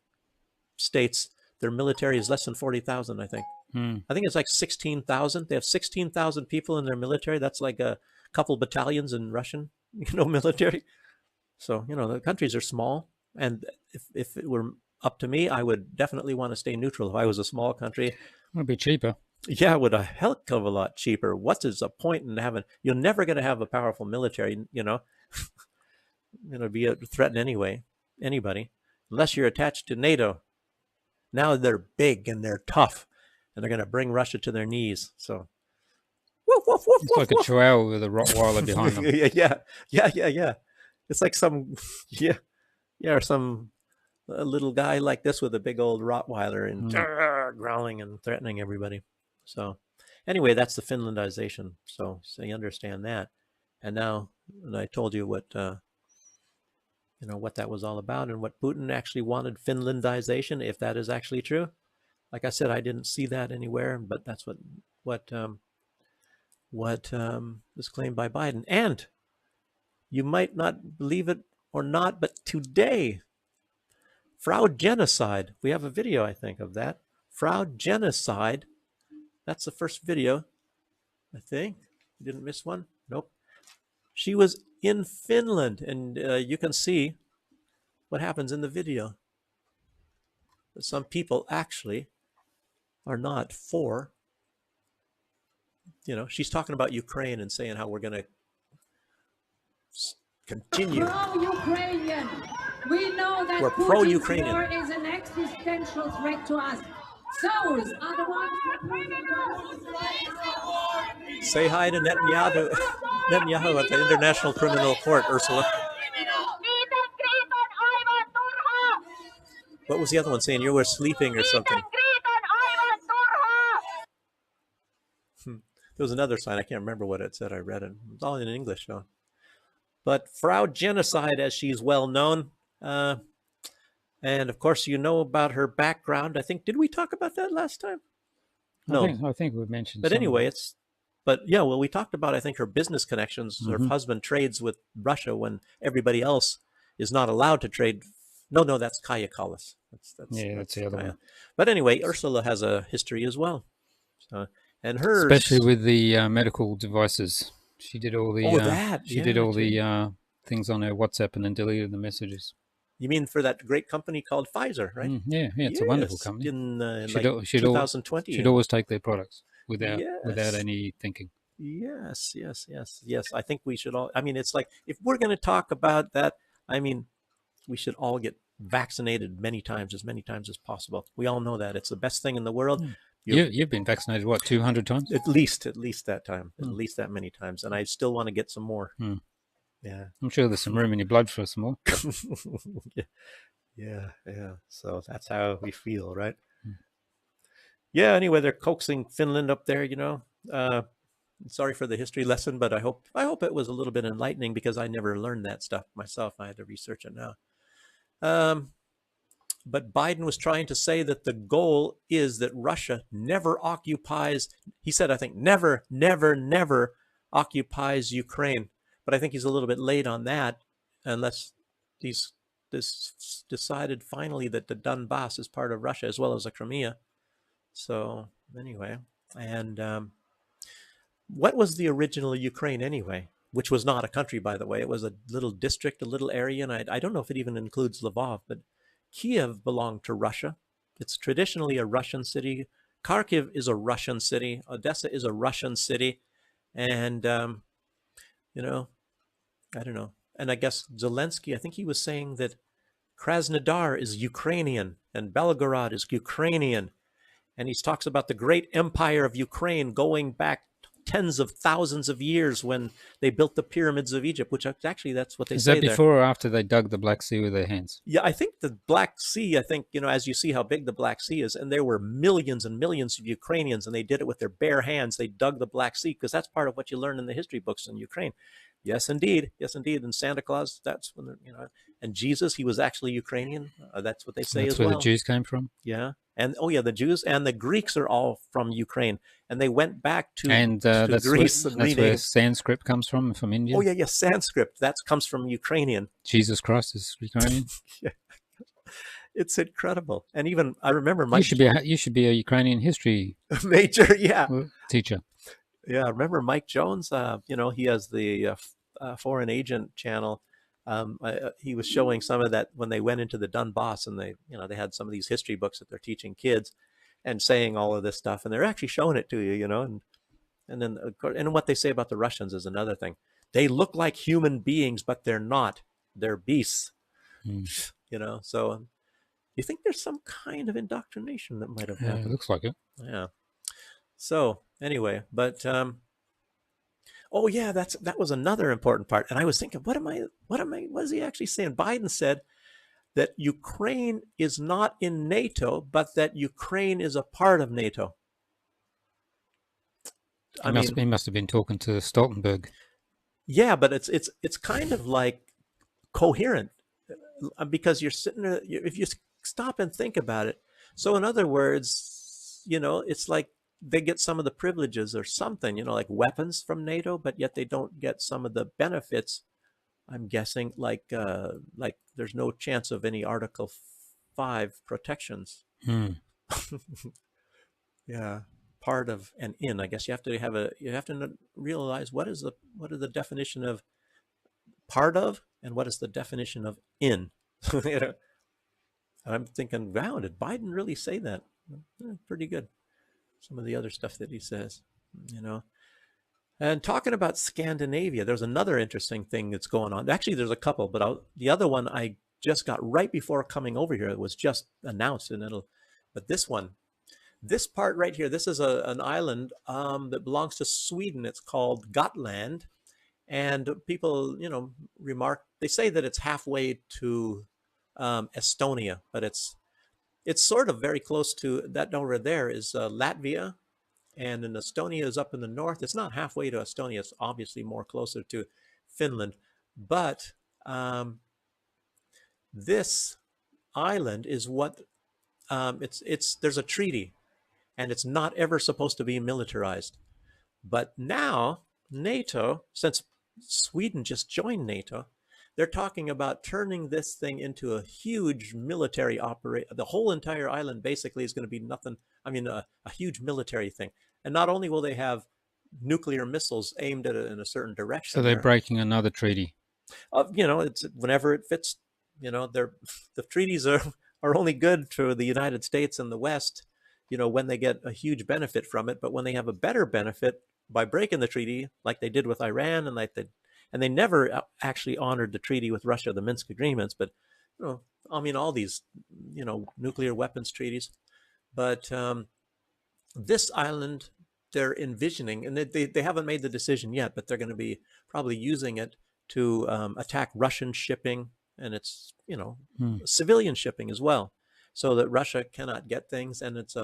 [SPEAKER 1] states, their military is less than 40,000, I think. I think it's like 16,000. They have 16,000 people in their military. That's like a couple battalions in Russian, military. So, the countries are small. And if it were up to me, I would definitely want to stay neutral if I was a small country.
[SPEAKER 8] It would be cheaper.
[SPEAKER 1] Yeah, it would a heck of a lot cheaper. What is the point in having? You're never going to have a powerful military, be a threat anyway, anybody, unless you're attached to NATO. Now they're big and they're tough, and they're going to bring Russia to their knees. So, woof, woof, woof,
[SPEAKER 8] it's
[SPEAKER 1] woof,
[SPEAKER 8] like
[SPEAKER 1] woof.
[SPEAKER 8] A chihuahua with a Rottweiler behind them.
[SPEAKER 1] Yeah. It's like some, or some little guy like this with a big old Rottweiler and growling and threatening everybody. So anyway, that's the Finlandization. So you understand that. And now, and I told you what, what that was all about, and what Putin actually wanted Finlandization, if that is actually true. Like I said, I didn't see that anywhere, but that's what was claimed by Biden. And you might not believe it or not, but today, Frau Genocide, we have a video, I think, of that. Frau Genocide, that's the first video, I think. You didn't miss one? Nope. She was in Finland, and you can see what happens in the video. But some people actually are not for, she's talking about Ukraine and saying how we're going to continue.
[SPEAKER 10] Pro-Ukrainian. We know that
[SPEAKER 1] We're
[SPEAKER 10] Putin's
[SPEAKER 1] pro-Ukrainian.
[SPEAKER 10] war is an existential threat to us. Those are the ones who...
[SPEAKER 1] Say hi to Netanyahu at the International Criminal Court, Ursula. What was the other one saying? You were sleeping or something. There was another sign. I can't remember what it said. I read it. It's all in English, though. But Frau Genocide, as she's well known, and of course you know about her background. I think, did we talk about that last time? No,
[SPEAKER 8] I think we mentioned.
[SPEAKER 1] But anyway, we talked about, I think, her business connections. Her husband trades with Russia when everybody else is not allowed to trade No, that's Kaya Kallas.
[SPEAKER 8] That's the other
[SPEAKER 1] Kaya.
[SPEAKER 8] one.
[SPEAKER 1] But anyway, Ursula has a history as well. So, and hers,
[SPEAKER 8] especially with the medical devices. She did all the the things on her WhatsApp and then deleted the messages.
[SPEAKER 1] You mean for that great company called Pfizer, right?
[SPEAKER 8] Yeah, it's a wonderful company.
[SPEAKER 1] In
[SPEAKER 8] she'd
[SPEAKER 1] 2020.
[SPEAKER 8] She'd always take their products without any thinking.
[SPEAKER 1] Yes. I think we should all. I mean, it's like if we're going to talk about that, I mean, we should all get vaccinated as many times as possible. We all know that it's the best thing in the world.
[SPEAKER 8] You've been vaccinated, what, 200 times?
[SPEAKER 1] At least that time, at least that many times, and I still want to get some more. Yeah,
[SPEAKER 8] I'm sure there's some room in your blood for some more.
[SPEAKER 1] yeah. So that's how we feel, right? Yeah. Anyway, they're coaxing Finland up there. Sorry for the history lesson, but I hope it was a little bit enlightening because I never learned that stuff myself. I had to research it now. But Biden was trying to say that the goal is that Russia never occupies, he said, I think, never occupies Ukraine. But I think he's a little bit late on that, unless this decided finally that the Donbass is part of Russia as well as the Crimea. So anyway, and what was the original Ukraine anyway? Which was not a country, by the way. It was a little district, a little area, and I don't know if it even includes Lvov, but Kiev belonged to Russia. It's traditionally a Russian city. Kharkiv is a Russian city. Odessa is a Russian city. And, I don't know. And I guess Zelensky, I think he was saying that Krasnodar is Ukrainian and Belgorod is Ukrainian. And he talks about the great empire of Ukraine going back tens of thousands of years when they built the pyramids of Egypt, which actually that's what they say there.
[SPEAKER 8] Is that before or after they dug the Black Sea with their hands?
[SPEAKER 1] Yeah, I think the Black Sea, as you see how big the Black Sea is, and there were millions and millions of Ukrainians, and they did it with their bare hands. They dug the Black Sea, because that's part of what you learn in the history books in Ukraine. Yes, indeed. And Santa Claus, that's when, and Jesus, he was actually Ukrainian. That's what they say as well.
[SPEAKER 8] That's where the Jews came from?
[SPEAKER 1] Yeah. And the Jews and the Greeks are all from Ukraine, and they went back to
[SPEAKER 8] that's
[SPEAKER 1] Greece.
[SPEAKER 8] That's where Sanskrit comes from India.
[SPEAKER 1] Oh yeah, Sanskrit. That comes from Ukrainian.
[SPEAKER 8] Jesus Christ is Ukrainian.
[SPEAKER 1] Yeah. It's incredible. And even I remember
[SPEAKER 8] you should be a Ukrainian history
[SPEAKER 1] major. Yeah,
[SPEAKER 8] teacher.
[SPEAKER 1] Yeah, I remember Mike Jones. He has the Foreign Agent channel. He was showing some of that when they went into the Donbass, and they had some of these history books that they're teaching kids and saying all of this stuff, and they're actually showing it to you, and then of course, and what they say about the Russians is another thing. They look like human beings, but they're not. They're beasts. So you think there's some kind of indoctrination that might have happened?
[SPEAKER 8] It looks like it.
[SPEAKER 1] Yeah. So anyway, but oh yeah, that was another important part. And I was thinking, what is he actually saying? Biden said that Ukraine is not in NATO, but that Ukraine is a part of NATO.
[SPEAKER 8] He must have been talking to Stoltenberg.
[SPEAKER 1] Yeah, but it's kind of like coherent, because you're sitting there, if you stop and think about it. So in other words, it's like they get some of the privileges or something, like weapons from NATO, but yet they don't get some of the benefits. I'm guessing like there's no chance of any Article 5 protections. Yeah, part of and in. I guess you have to realize what is the definition of part of and what is the definition of in. I'm thinking, wow, did Biden really say that? Pretty good. Some of the other stuff that he says, And talking about Scandinavia, there's another interesting thing that's going on. Actually, there's a couple, but the other one I just got right before coming over here. It was just announced, but this part right here, this is an island that belongs to Sweden. It's called Gotland, and people, they say that it's halfway to Estonia, but it's sort of very close to that. Over there is Latvia, and then Estonia is up in the north. It's not halfway to Estonia. It's obviously more closer to Finland. But this island is what there's a treaty, and it's not ever supposed to be militarized. But now NATO, since Sweden just joined NATO, they're talking about turning this thing into a huge military operation. The whole entire island basically is going to be nothing. I mean, a huge military thing. And not only will they have nuclear missiles aimed at in a certain direction.
[SPEAKER 8] So they're breaking another treaty.
[SPEAKER 1] It's whenever it fits. The treaties are only good for the United States and the West. When they get a huge benefit from it, but when they have a better benefit by breaking the treaty, like they did with Iran, and they never actually honored the treaty with Russia, the Minsk agreements, but all these nuclear weapons treaties. But this island, they're envisioning, and they haven't made the decision yet, but they're going to be probably using it to attack Russian shipping, and it's civilian shipping as well, so that Russia cannot get things. And it's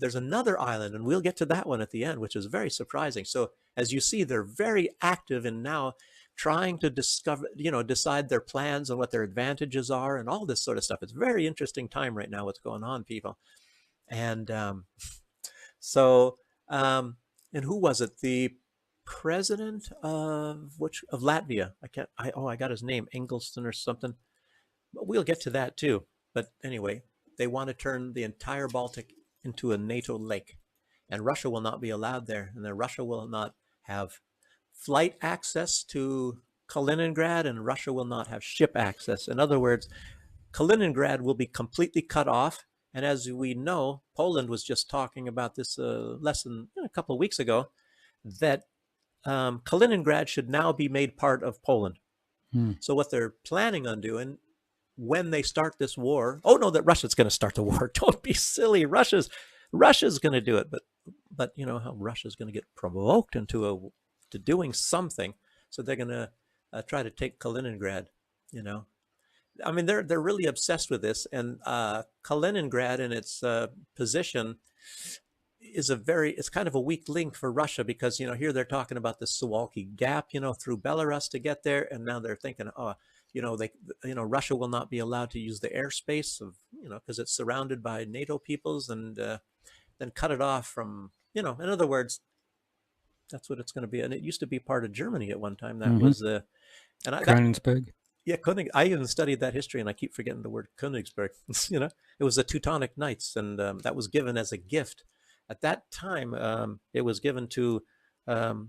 [SPEAKER 1] there's another island, and we'll get to that one at the end, which is very surprising. So as you see, they're very active in now trying to decide their plans and what their advantages are and all this sort of stuff. It's a very interesting time right now, what's going on, people. And and who was it? The president of Latvia. I got his name, Engelston or something. But we'll get to that too. But anyway, they want to turn the entire Baltic into a NATO lake, and Russia will not be allowed there, and then Russia will not have flight access to Kaliningrad, and Russia will not have ship access. In other words, Kaliningrad will be completely cut off. And as we know, Poland was just talking about this less than a couple of weeks ago, that Kaliningrad should now be made part of Poland. So what they're planning on doing when they start this war, that Russia's going to start the war. Don't be silly. Russia's going to do it. But you know how Russia's going to get provoked into doing something. So they're going to try to take Kaliningrad, I mean, they're really obsessed with this, and Kaliningrad in its position is it's kind of a weak link for Russia, because here they're talking about the Suwalki Gap, through Belarus to get there, and now they're thinking, Russia will not be allowed to use the airspace of, because it's surrounded by NATO peoples, and then cut it off from, in other words, that's what it's going to be. And it used to be part of Germany at one time. That was
[SPEAKER 8] Königsberg.
[SPEAKER 1] Yeah, I even studied that history, and I keep forgetting the word Königsberg. It was the Teutonic Knights, and that was given as a gift. At that time, it was given to an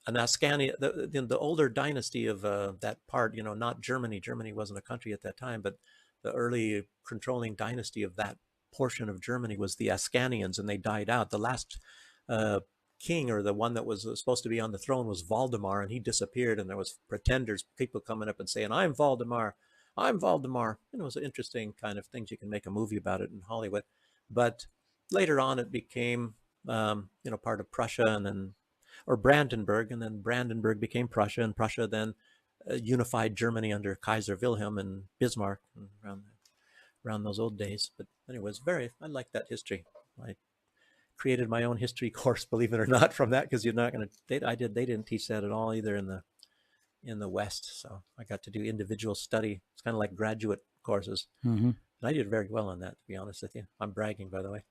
[SPEAKER 1] Ascani, the older dynasty of that part, not Germany. Germany wasn't a country at that time, but the early controlling dynasty of that portion of Germany was the Ascanians, and they died out. The last king, or the one that was supposed to be on the throne, was Valdemar, and he disappeared, and there was pretenders, people coming up and saying, I'm Valdemar. It was an interesting kind of things. You can make a movie about it in Hollywood. But later on it became part of Prussia, or Brandenburg, and then Brandenburg became Prussia, and Prussia then unified Germany under Kaiser Wilhelm and Bismarck around those old days. But anyways, I like that history. I created my own history course, believe it or not, from that, because you're not going to. They didn't teach that at all either in the West. So I got to do individual study. It's kind of like graduate courses. And I did very well on that, to be honest with you. I'm bragging, by the way.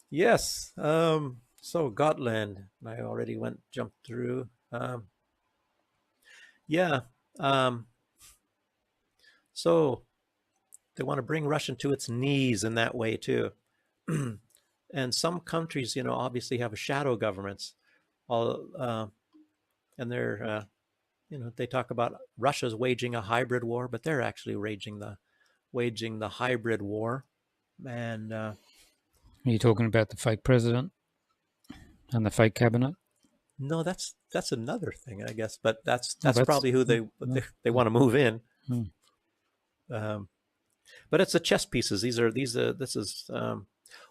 [SPEAKER 1] Yes. So Gotland, I already jumped through. So they want to bring Russia to its knees in that way too. And some countries, obviously have shadow governments, and they're, they talk about Russia's waging a hybrid war, but they're actually waging the hybrid war. And
[SPEAKER 8] are you talking about the fake president and the fake cabinet?
[SPEAKER 1] No, that's another thing, I guess. But that's probably who they want to move in. But it's the chess pieces. This is.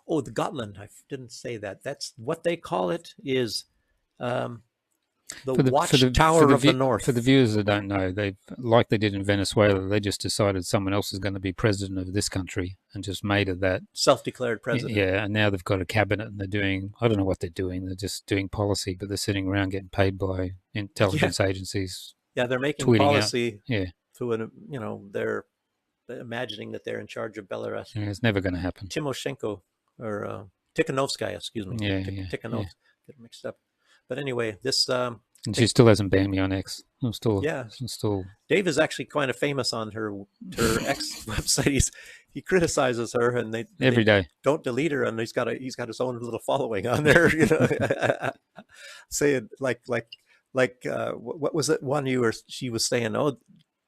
[SPEAKER 1] The Gotland. I didn't say that. That's what they call it. Is the watchtower of the north.
[SPEAKER 8] For the viewers that don't know, like they did in Venezuela, they just decided someone else is going to be president of this country and just made it that.
[SPEAKER 1] Self-declared president.
[SPEAKER 8] Yeah, and now they've got a cabinet, and they're doing, I don't know what they're doing. They're just doing policy, but they're sitting around getting paid by intelligence agencies.
[SPEAKER 1] Yeah, they're making policy.
[SPEAKER 8] Yeah.
[SPEAKER 1] They're imagining that they're in charge of Belarus.
[SPEAKER 8] Yeah, it's never going to happen.
[SPEAKER 1] Timoshenko. Or Tikhanovskaya, excuse me.
[SPEAKER 8] Yeah,
[SPEAKER 1] Tikhanovskaya, get mixed up. But anyway, this
[SPEAKER 8] And she still hasn't banned me on X. I'm still,
[SPEAKER 1] Yeah.
[SPEAKER 8] I'm still.
[SPEAKER 1] Dave is actually kind of famous on her X website. He criticizes her, and
[SPEAKER 8] Every day.
[SPEAKER 1] don't delete her, and he's got his own little following on there, you know, saying like what was it one she was saying, oh,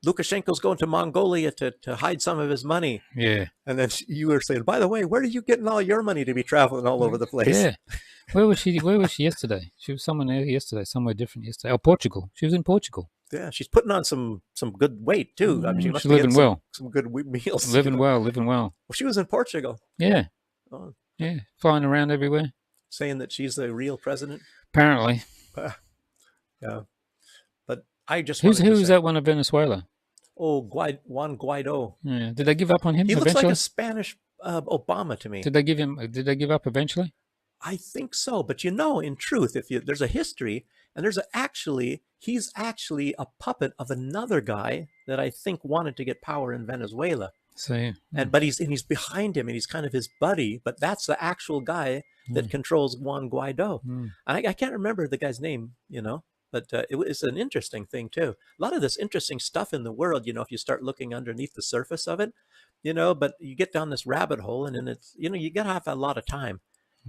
[SPEAKER 1] Lukashenko's going to Mongolia to hide some of his money.
[SPEAKER 8] Yeah.
[SPEAKER 1] And then you were saying, by the way, where are you getting all your money to be traveling all over the place?
[SPEAKER 8] Yeah. Where was she yesterday? She was somewhere yesterday, somewhere different yesterday. Oh, Portugal. She was in Portugal.
[SPEAKER 1] Yeah, she's putting on some good weight too. I mean, she must
[SPEAKER 8] She's
[SPEAKER 1] be
[SPEAKER 8] living
[SPEAKER 1] getting
[SPEAKER 8] well.
[SPEAKER 1] some good meals.
[SPEAKER 8] Living
[SPEAKER 1] you know?
[SPEAKER 8] well, living well.
[SPEAKER 1] Well, she was in Portugal.
[SPEAKER 8] Yeah.
[SPEAKER 1] Oh,
[SPEAKER 8] Yeah. Flying around everywhere.
[SPEAKER 1] saying that she's the real president.
[SPEAKER 8] Apparently.
[SPEAKER 1] Yeah. But I just
[SPEAKER 8] who's that one of Venezuela?
[SPEAKER 1] Oh, Juan Guaido.
[SPEAKER 8] Yeah. Did they give up on him?
[SPEAKER 1] He looks
[SPEAKER 8] eventually?
[SPEAKER 1] like a Spanish Obama to me.
[SPEAKER 8] Did they give up eventually?
[SPEAKER 1] I think so, but you know, in truth, there's a history, and he's actually a puppet of another guy that I think wanted to get power in Venezuela.
[SPEAKER 8] So,
[SPEAKER 1] but he's behind him, and he's kind of his buddy. But that's the actual guy that controls Juan Guaido. And I can't remember the guy's name, you know. But it was an interesting thing too. A lot of this interesting stuff in the world, you know, if you start looking underneath the surface of it, you know. But you get down this rabbit hole, and then it's, you know, you gotta have a lot of time.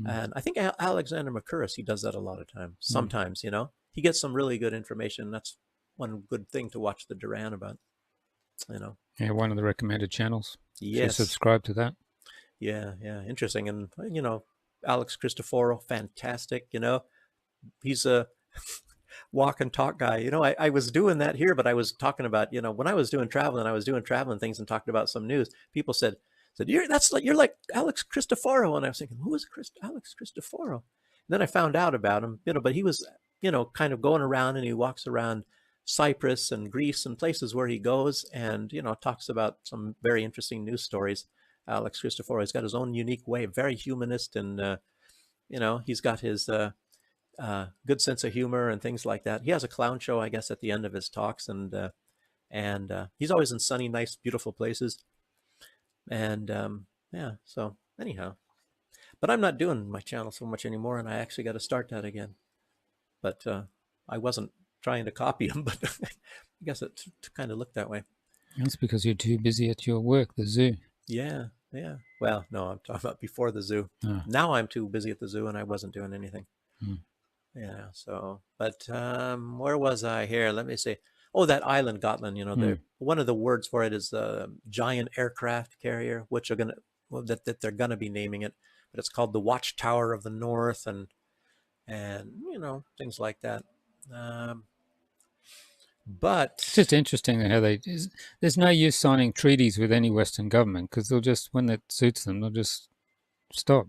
[SPEAKER 1] And I think Alexander Makuris, he does that a lot of times. Sometimes, you know, he gets some really good information. That's one good thing to watch the Duran about, you know.
[SPEAKER 8] Yeah, one of the recommended channels.
[SPEAKER 1] Yes.
[SPEAKER 8] So subscribe to that.
[SPEAKER 1] Yeah, interesting. And, you know, Alex Cristoforo, fantastic, you know. He's a walk and talk guy. You know, I was doing that here, but I was talking about, you know, when I was doing traveling things and talking about some news, people said, you're like Alex Cristoforo. And I was thinking, who is Alex Cristoforo? And then I found out about him, you know, but he was, you know, kind of going around, and he walks around Cyprus and Greece and places where he goes, and, you know, talks about some very interesting news stories. Alex Cristoforo, he's got his own unique way, very humanist, and, you know, he's got his good sense of humor and things like that. He has a clown show, I guess, at the end of his talks, and he's always in sunny, nice, beautiful places. And yeah, so anyhow, but I'm not doing my channel so much anymore, and I actually got to start that again. But I wasn't trying to copy him, but I guess it kind of looked that way.
[SPEAKER 8] That's because you're too busy at your work, the zoo.
[SPEAKER 1] Yeah. Well, no, I'm talking about before the zoo. Now I'm too busy at the zoo, and I wasn't doing anything. Yeah, so, but where was I here? Let me see. Oh, that island, Gotland, you know, one of the words for it is giant aircraft carrier, which are that they're gonna be naming it, but it's called the Watchtower of the North, and you know, things like that. But
[SPEAKER 8] it's just interesting how there's no use signing treaties with any Western government, because they'll just, when that suits them, they'll just stop.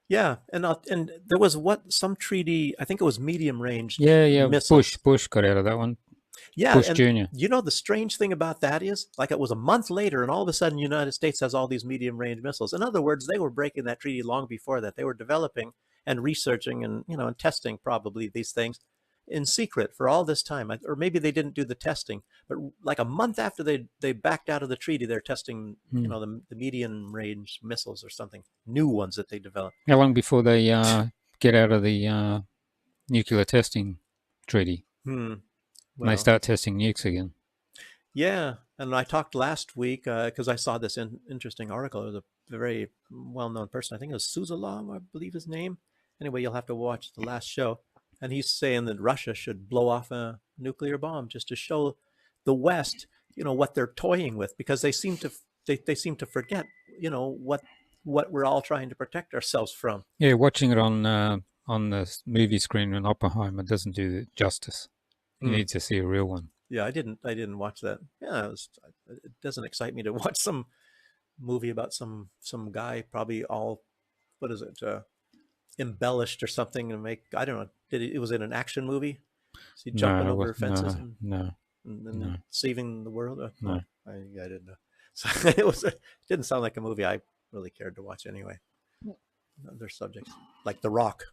[SPEAKER 1] Yeah, and there was some treaty, I think it was medium range.
[SPEAKER 8] Yeah.
[SPEAKER 1] Missiles.
[SPEAKER 8] Bush got out of that one.
[SPEAKER 1] Yeah,
[SPEAKER 8] Bush
[SPEAKER 1] and
[SPEAKER 8] Jr.
[SPEAKER 1] You know, the strange thing about that is, like, it was a month later, and all of a sudden, the United States has all these medium range missiles. In other words, they were breaking that treaty long before that. They were developing and researching and, you know, and testing probably these things in secret for all this time. Or maybe they didn't do the testing, but like a month after they backed out of the treaty, they're testing, you know, the medium range missiles or something, new ones that they developed.
[SPEAKER 8] How long before they get out of the nuclear testing treaty? When they start testing nukes again.
[SPEAKER 1] Yeah, and I talked last week because I saw this interesting article. It was a very well-known person. I think it was Suzalov, I believe his name. Anyway, you'll have to watch the last show. And he's saying that Russia should blow off a nuclear bomb just to show the West, you know, what they're toying with, because they seem to forget, you know, what we're all trying to protect ourselves from.
[SPEAKER 8] Yeah, watching it on the movie screen in Oppenheimer doesn't do it justice. You need to see a real one.
[SPEAKER 1] Yeah, I didn't watch that. Yeah, it doesn't excite me to watch some movie about some guy, probably all, what is it, embellished or something to make, I don't know. It was in an action movie? Is he jumping over fences and saving the world?
[SPEAKER 8] No.
[SPEAKER 1] I didn't know. So it didn't sound like a movie I really cared to watch anyway. Other subjects like The Rock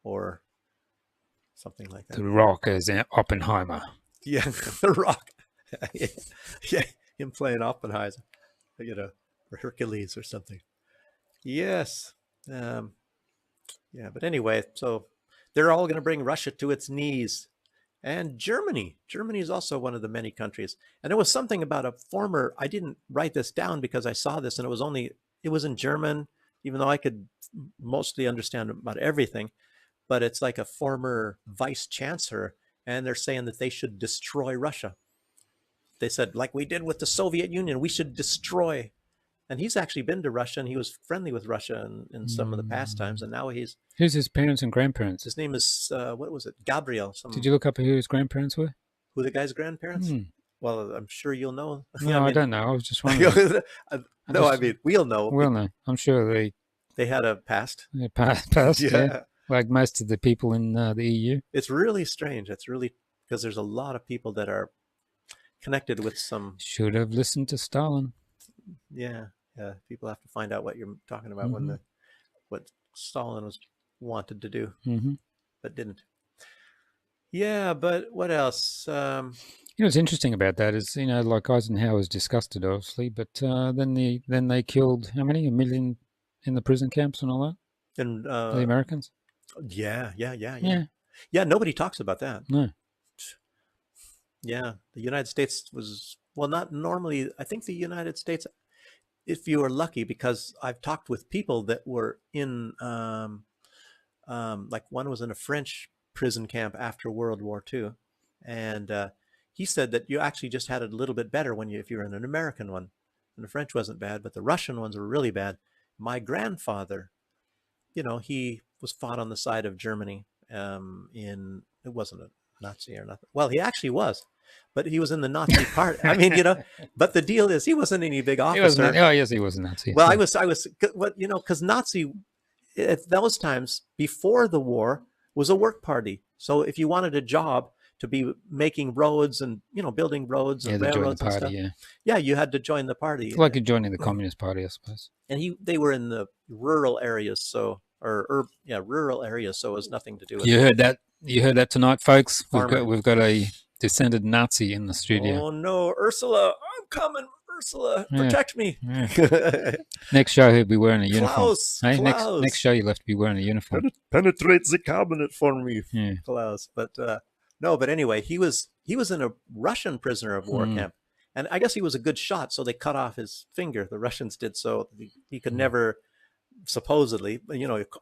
[SPEAKER 1] or something like that.
[SPEAKER 8] The Rock as Oppenheimer.
[SPEAKER 1] Yeah, The Rock. Yeah, him playing Oppenheimer, you know, or Hercules or something. Yes. Yeah, but anyway, so they're all going to bring Russia to its knees. And Germany. Germany is also one of the many countries. And there was something about a former, I didn't write this down because I saw this and it was in German, even though I could mostly understand about everything. But it's like a former vice chancellor, and they're saying that they should destroy Russia. They said, like we did with the Soviet Union, we should destroy. And he's actually been to Russia, and he was friendly with Russia in some of the past times. And now he's...
[SPEAKER 8] Who's his parents and grandparents?
[SPEAKER 1] His name is, what was it? Gabriel.
[SPEAKER 8] Did you look up who his grandparents were?
[SPEAKER 1] Who the guy's grandparents? Well, I'm sure you'll know.
[SPEAKER 8] No, I don't know. I was just wondering.
[SPEAKER 1] I mean, we'll know.
[SPEAKER 8] We'll know. I'm sure
[SPEAKER 1] they had a past.
[SPEAKER 8] Past, yeah. Like most of the people in the EU.
[SPEAKER 1] It's really strange. It's really, because there's a lot of people that are connected with some...
[SPEAKER 8] Should have listened to Stalin.
[SPEAKER 1] Yeah. People have to find out what you're talking about when what Stalin was wanted to do, but didn't. Yeah, but what else?
[SPEAKER 8] What's interesting about that is, like Eisenhower's disgusted, obviously, but then they killed how many? 1 million in the prison camps and all that.
[SPEAKER 1] And
[SPEAKER 8] the Americans.
[SPEAKER 1] Yeah. Nobody talks about that.
[SPEAKER 8] No.
[SPEAKER 1] Yeah, the United States was not normally. I think the United States, if you were lucky, because I've talked with people that were in, like one was in a French prison camp after World War II, and he said that you actually just had it a little bit better if you were in an American one, and the French wasn't bad, but the Russian ones were really bad. My grandfather, he was fought on the side of Germany. It wasn't a Nazi or nothing. Well, he actually was. But he was in the Nazi part. I mean, but the deal is he wasn't any big officer.
[SPEAKER 8] Yes, he was a Nazi.
[SPEAKER 1] Well, I was, because Nazi at those times before the war was a work party. So if you wanted a job to be making roads and, building roads and railroads and stuff. Yeah, you had to join the party.
[SPEAKER 8] It's like joining the Communist Party, I suppose.
[SPEAKER 1] And they were in the rural areas, rural areas, so it was nothing to do with
[SPEAKER 8] You heard that tonight, folks. We've got a descended Nazi in the studio.
[SPEAKER 1] Oh no, Ursula, I'm coming. Ursula, protect me.
[SPEAKER 8] Yeah. Next show he'll be wearing a uniform.
[SPEAKER 1] Klaus.
[SPEAKER 8] Next show you'll have to be wearing a uniform.
[SPEAKER 1] Penetrate the cabinet for me, Klaus. But no, but anyway, he was in a Russian prisoner of war camp, and I guess he was a good shot, so they cut off his finger. The Russians did, so he could never, supposedly,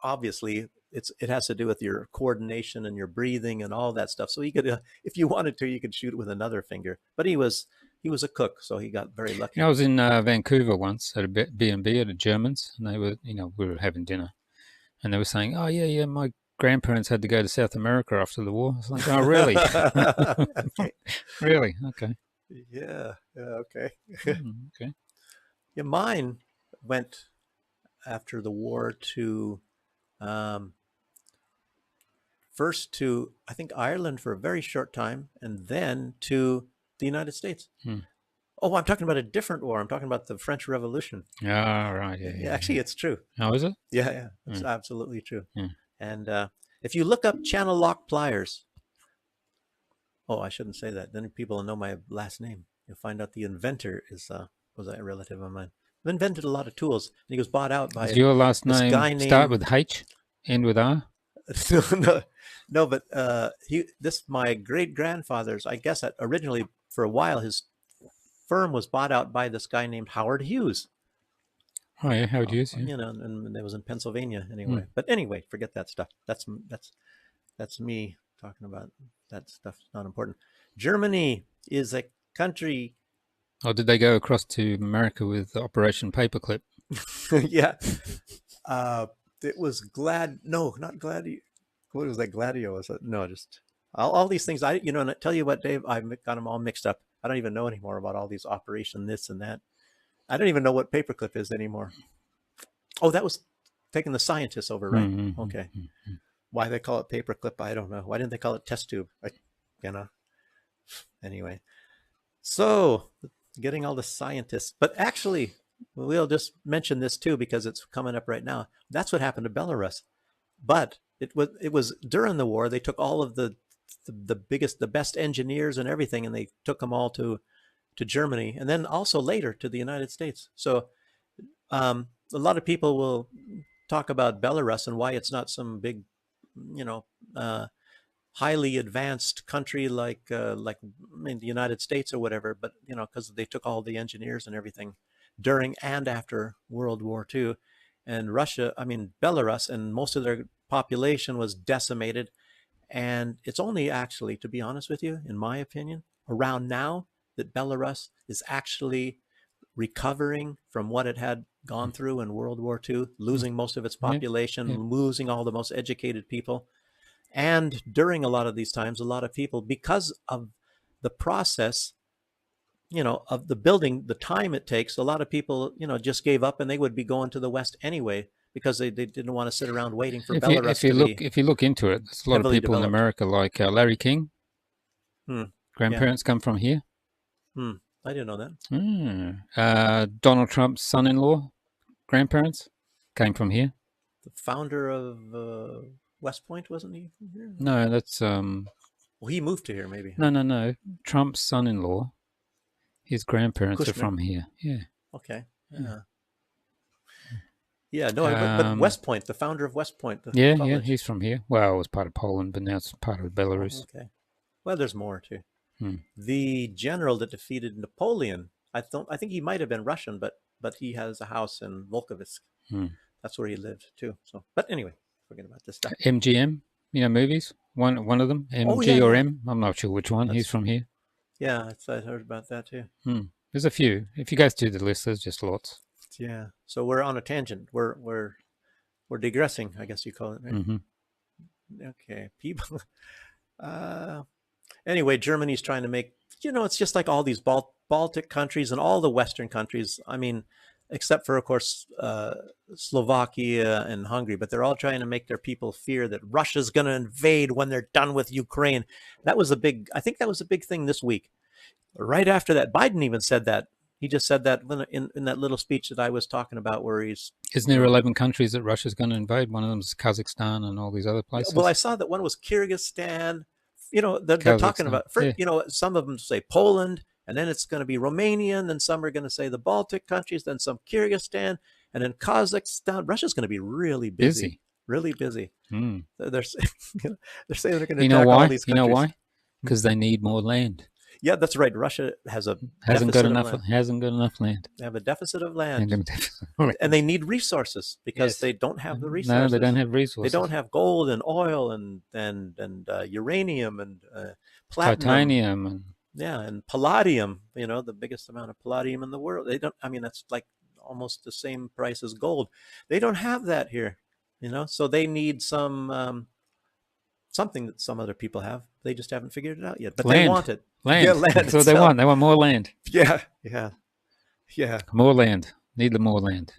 [SPEAKER 1] obviously. It has to do with your coordination and your breathing and all that stuff. So he could, if you wanted to, you could shoot with another finger. But he was a cook, so he got very lucky.
[SPEAKER 8] I was in Vancouver once at a B&B at a Germans, and they were, we were having dinner, and they were saying, "Oh yeah, my grandparents had to go to South America after the war." I was like, "Oh really? Really? Okay."
[SPEAKER 1] Yeah. Okay.
[SPEAKER 8] Okay.
[SPEAKER 1] Yeah, mine went after the war to. First to, I think, Ireland for a very short time, and then to the United States. Oh, I'm talking about a different war. I'm talking about the French Revolution.
[SPEAKER 8] Oh, right. Yeah.
[SPEAKER 1] Actually, it's true.
[SPEAKER 8] Oh, is it?
[SPEAKER 1] Yeah. It's absolutely true. And if you look up Channel Lock Pliers, I shouldn't say that. Then people will know my last name. You'll find out the inventor was a relative of mine. He invented a lot of tools, and he was bought out by
[SPEAKER 8] your last name
[SPEAKER 1] guy
[SPEAKER 8] start with H, end with R?
[SPEAKER 1] No, but my great grandfather's, I guess originally for a while his firm was bought out by this guy named Howard Hughes.
[SPEAKER 8] Oh yeah, Howard Hughes. Yeah.
[SPEAKER 1] And it was in Pennsylvania anyway. But anyway, forget that stuff. That's me talking about that stuff. It's not important. Germany is a country.
[SPEAKER 8] Oh, did they go across to America with Operation Paperclip?
[SPEAKER 1] Yeah. It was not Gladio. What was that? Gladio? Was it? No, just all these things. And I tell you what, Dave, I've got them all mixed up. I don't even know anymore about all these Operation this and that. I don't even know what Paperclip is anymore. Oh, that was taking the scientists over, right? Okay. Why they call it Paperclip, I don't know. Why didn't they call it test tube? Anyway. So, getting all the scientists. But actually, we'll just mention this too because it's coming up right now. That's what happened to Belarus. But it was during the war. They took all of the best engineers and everything, and they took them all to Germany, and then also later to the United States. So a lot of people will talk about Belarus and why it's not some big, highly advanced country like I mean, the United States or whatever, but because they took all the engineers and everything during and after World War II, and Belarus, and most of their population was decimated. And it's only actually, to be honest with you, in my opinion, around now that Belarus is actually recovering from what it had gone through in World War II, losing most of its population, losing all the most educated people. And during a lot of these times, a lot of people, because of the process, of the building, the time it takes, a lot of people, just gave up, and they would be going to the West anyway, because they didn't want to sit around waiting for Belarus
[SPEAKER 8] if you look into it, there's a lot of people in America, like Larry King. Grandparents come from here.
[SPEAKER 1] I didn't know that.
[SPEAKER 8] Donald Trump's son-in-law, grandparents came from here.
[SPEAKER 1] The founder of West Point, wasn't he from here?
[SPEAKER 8] No, that's
[SPEAKER 1] well, he moved to here, maybe.
[SPEAKER 8] No. Trump's son-in-law, his grandparents
[SPEAKER 1] Kushner.
[SPEAKER 8] are from here. Yeah.
[SPEAKER 1] Okay. Yeah. No, but West Point, the founder of West Point.
[SPEAKER 8] Yeah, he's from here. Well, it was part of Poland, but now it's part of Belarus.
[SPEAKER 1] Okay. Well, there's more too. The general that defeated Napoleon, I think he might have been Russian, but he has a house in Volkovsk. That's where he lived too. So, but anyway, forget about this stuff.
[SPEAKER 8] MGM, movies. One of them, MG or M. I'm not sure which one. He's from here.
[SPEAKER 1] Yeah, I heard about that too.
[SPEAKER 8] There's a few. If you go through the list, there's just lots.
[SPEAKER 1] Yeah. So we're on a tangent. We're digressing, I guess you call it, right? Okay. People. Anyway, Germany's trying to make, it's just like all these Baltic countries and all the Western countries. I mean, except for, of course, Slovakia and Hungary, but they're all trying to make their people fear that Russia's going to invade when they're done with Ukraine. I think that was a big thing this week. Right after that, Biden even said that. He just said that in that little speech that I was talking about, where he's...
[SPEAKER 8] Isn't there 11 countries that Russia's going to invade? One of them is Kazakhstan and all these other places.
[SPEAKER 1] Well, I saw that one was Kyrgyzstan. They're talking about, some of them say Poland, and then it's going to be Romania, and then some are going to say the Baltic countries, then some Kyrgyzstan, and then Kazakhstan. Russia's going to be really busy. Really busy. They're saying they're going to attack all these countries.
[SPEAKER 8] You know why? Because they need more land.
[SPEAKER 1] Yeah, that's right. Russia hasn't got
[SPEAKER 8] enough land.
[SPEAKER 1] They have a deficit of land, and they need resources because they don't have the resources.
[SPEAKER 8] No, they don't have resources.
[SPEAKER 1] They don't have gold and oil and uranium and platinum,
[SPEAKER 8] titanium,
[SPEAKER 1] and palladium. The biggest amount of palladium in the world. They don't. I mean, that's like almost the same price as gold. They don't have that here. So they need something that some other people have. They just haven't figured it out yet, but they want it.
[SPEAKER 8] Land.
[SPEAKER 1] Yeah, land.
[SPEAKER 8] That's what they want. They want more land.
[SPEAKER 1] Yeah.
[SPEAKER 8] More land. Need more land.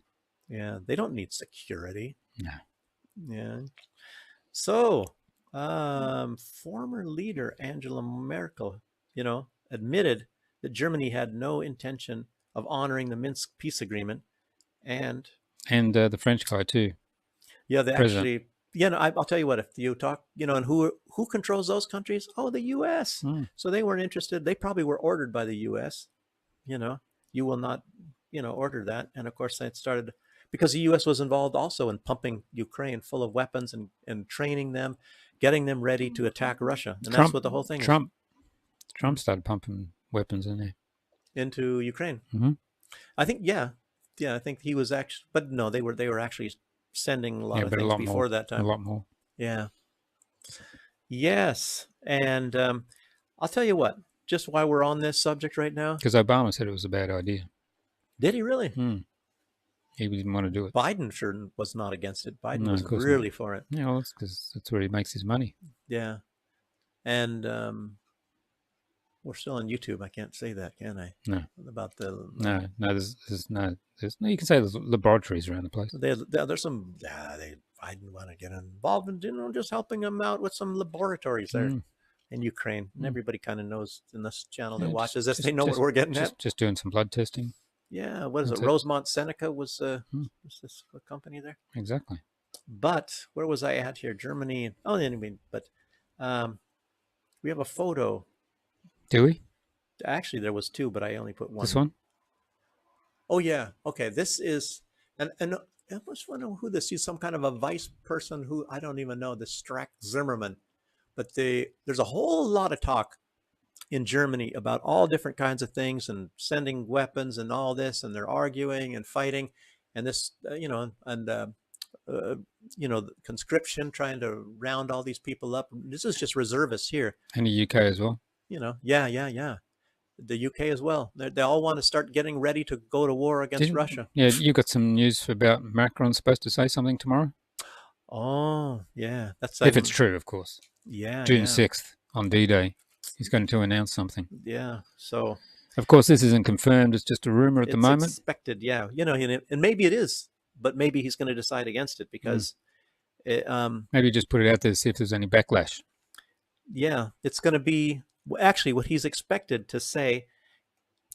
[SPEAKER 1] Yeah. They don't need security.
[SPEAKER 8] No.
[SPEAKER 1] Yeah. So, former leader Angela Merkel, admitted that Germany had no intention of honoring the Minsk peace agreement, and
[SPEAKER 8] the French guy too.
[SPEAKER 1] Yeah, they actually. Yeah, no, I'll tell you what. If you talk, and who controls those countries? Oh, the U.S. So they weren't interested. They probably were ordered by the U.S. You will not, order that. And of course, that started because the U.S. was involved also in pumping Ukraine full of weapons and training them, getting them ready to attack Russia. And that's what the whole thing is.
[SPEAKER 8] Trump started pumping weapons in there
[SPEAKER 1] into Ukraine. I think, I think he was actually, but no, they were actually sending a lot of things before that time.
[SPEAKER 8] A lot more.
[SPEAKER 1] Yeah. Yes. And I'll tell you what, just why we're on this subject right now.
[SPEAKER 8] Because Obama said it was a bad idea.
[SPEAKER 1] Did he really?
[SPEAKER 8] He didn't want to do it.
[SPEAKER 1] Biden sure was not against it. Biden was really for it.
[SPEAKER 8] Yeah, well, it's because that's where he makes his money.
[SPEAKER 1] Yeah. And we're still on YouTube. I can't say that, can I?
[SPEAKER 8] No.
[SPEAKER 1] About the...
[SPEAKER 8] No, there's no... you can say there's laboratories around the place.
[SPEAKER 1] There's some... Biden want to get involved in, just helping them out with some laboratories there in Ukraine. And everybody kind of knows in this channel that watches this, they know what we're getting at.
[SPEAKER 8] Just doing some blood testing.
[SPEAKER 1] Yeah, what is it? Rosemont Seneca was this a company there?
[SPEAKER 8] Exactly.
[SPEAKER 1] But where was I at here? Germany. Oh, anyway, but we have a photo.
[SPEAKER 8] Do we?
[SPEAKER 1] Actually, there was two, but I only put one.
[SPEAKER 8] This one?
[SPEAKER 1] Oh, yeah. Okay, this is, and I must wonder who this is. Some kind of a vice person who I don't even know. This Strack Zimmerman But there's a whole lot of talk in Germany about all different kinds of things and sending weapons and all this, and they're arguing and fighting, and this, the conscription, trying to round all these people up. This is just reservists here.
[SPEAKER 8] And the UK as well.
[SPEAKER 1] Yeah. The UK as well. They all want to start getting ready to go to war against Russia.
[SPEAKER 8] Yeah, you got some news about Macron supposed to say something tomorrow?
[SPEAKER 1] Oh, yeah. That's
[SPEAKER 8] if it's true, of course.
[SPEAKER 1] Yeah.
[SPEAKER 8] June 6th on D-Day. He's going to announce something.
[SPEAKER 1] Yeah. So,
[SPEAKER 8] of course, this isn't confirmed. It's just a rumor at the moment.
[SPEAKER 1] It's expected, yeah. And maybe it is, but maybe he's going to decide against it because...
[SPEAKER 8] maybe just put it out there to see if there's any backlash.
[SPEAKER 1] Yeah. It's going to be... Actually, what he's expected to say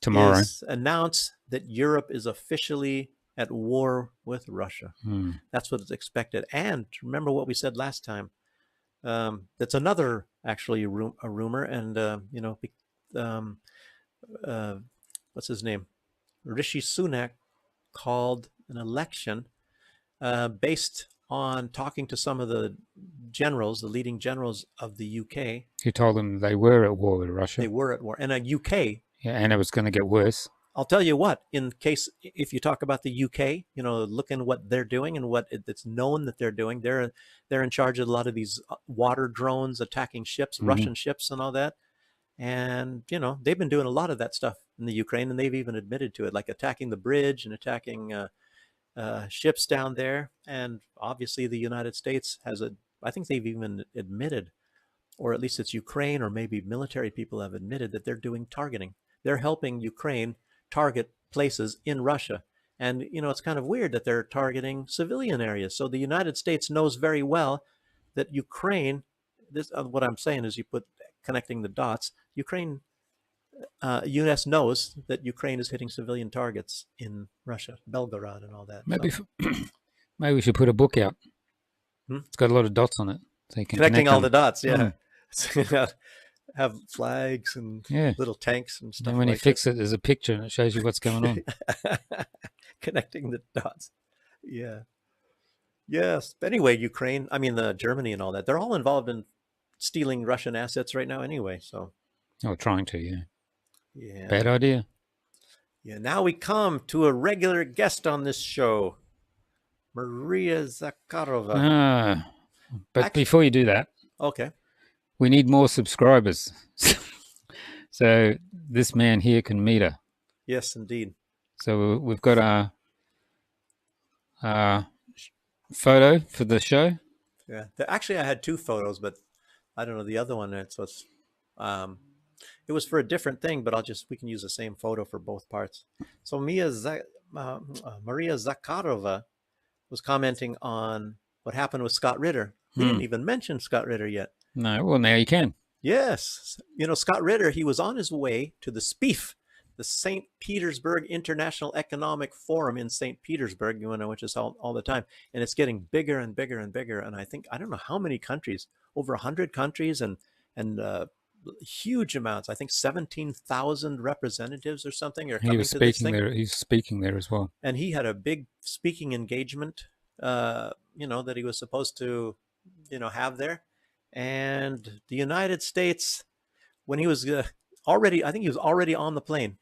[SPEAKER 8] tomorrow
[SPEAKER 1] is announce that Europe is officially at war with Russia. That's what is expected. And remember what we said last time. That's another actually a rumor. And what's his name? Rishi Sunak called an election based on talking to some of the generals, the leading generals of the UK.
[SPEAKER 8] He told them they were at war with Russia.
[SPEAKER 1] They were at war. And UK.
[SPEAKER 8] Yeah, and it was going to get worse.
[SPEAKER 1] I'll tell you what, if you talk about the UK, look in what they're doing and what it's known that they're doing. They're in charge of a lot of these water drones attacking ships, Russian ships and all that. And, they've been doing a lot of that stuff in the Ukraine, and they've even admitted to it, like attacking the bridge and attacking ships down there. And obviously the United States I think they've even admitted, or at least it's Ukraine or maybe military people have admitted that they're doing targeting. They're helping Ukraine target places in Russia. And, it's kind of weird that they're targeting civilian areas. So the United States knows very well that Ukraine, what I'm saying is connecting the dots, U.S. knows that Ukraine is hitting civilian targets in Russia, Belgorod and all that.
[SPEAKER 8] Maybe we should put a book out. It's got a lot of dots on it. So you can
[SPEAKER 1] connecting all the dots, yeah. Have flags and little tanks and stuff.
[SPEAKER 8] And when you fix it, there's a picture and it shows you what's going on.
[SPEAKER 1] Connecting the dots. Yeah. Yes. But anyway, Germany and all that, they're all involved in stealing Russian assets right now anyway. So.
[SPEAKER 8] Oh, trying to, yeah.
[SPEAKER 1] Yeah.
[SPEAKER 8] Bad idea.
[SPEAKER 1] Yeah. Now we come to a regular guest on this show, Maria Zakharova.
[SPEAKER 8] But before you do that.
[SPEAKER 1] Okay.
[SPEAKER 8] We need more subscribers. So this man here can meet her.
[SPEAKER 1] Yes, indeed.
[SPEAKER 8] So we've got our photo for the show.
[SPEAKER 1] Yeah. Actually, I had two photos, but I don't know the other one. It was for a different thing, but we can use the same photo for both parts. So Maria Zakharova was commenting on what happened with Scott Ritter. We didn't even mention Scott Ritter yet.
[SPEAKER 8] No, well, now you can.
[SPEAKER 1] Yes. Scott Ritter, he was on his way to the SPIEF, the St. Petersburg International Economic Forum in St. Petersburg, which is all the time. And it's getting bigger and bigger and bigger. And I don't know how many countries, over 100 countries and huge amounts. I think 17,000 representatives or something are coming to this thing.
[SPEAKER 8] He's speaking there as well.
[SPEAKER 1] And he had a big speaking engagement, that he was supposed to, have there. And the United States, when he was already on the plane,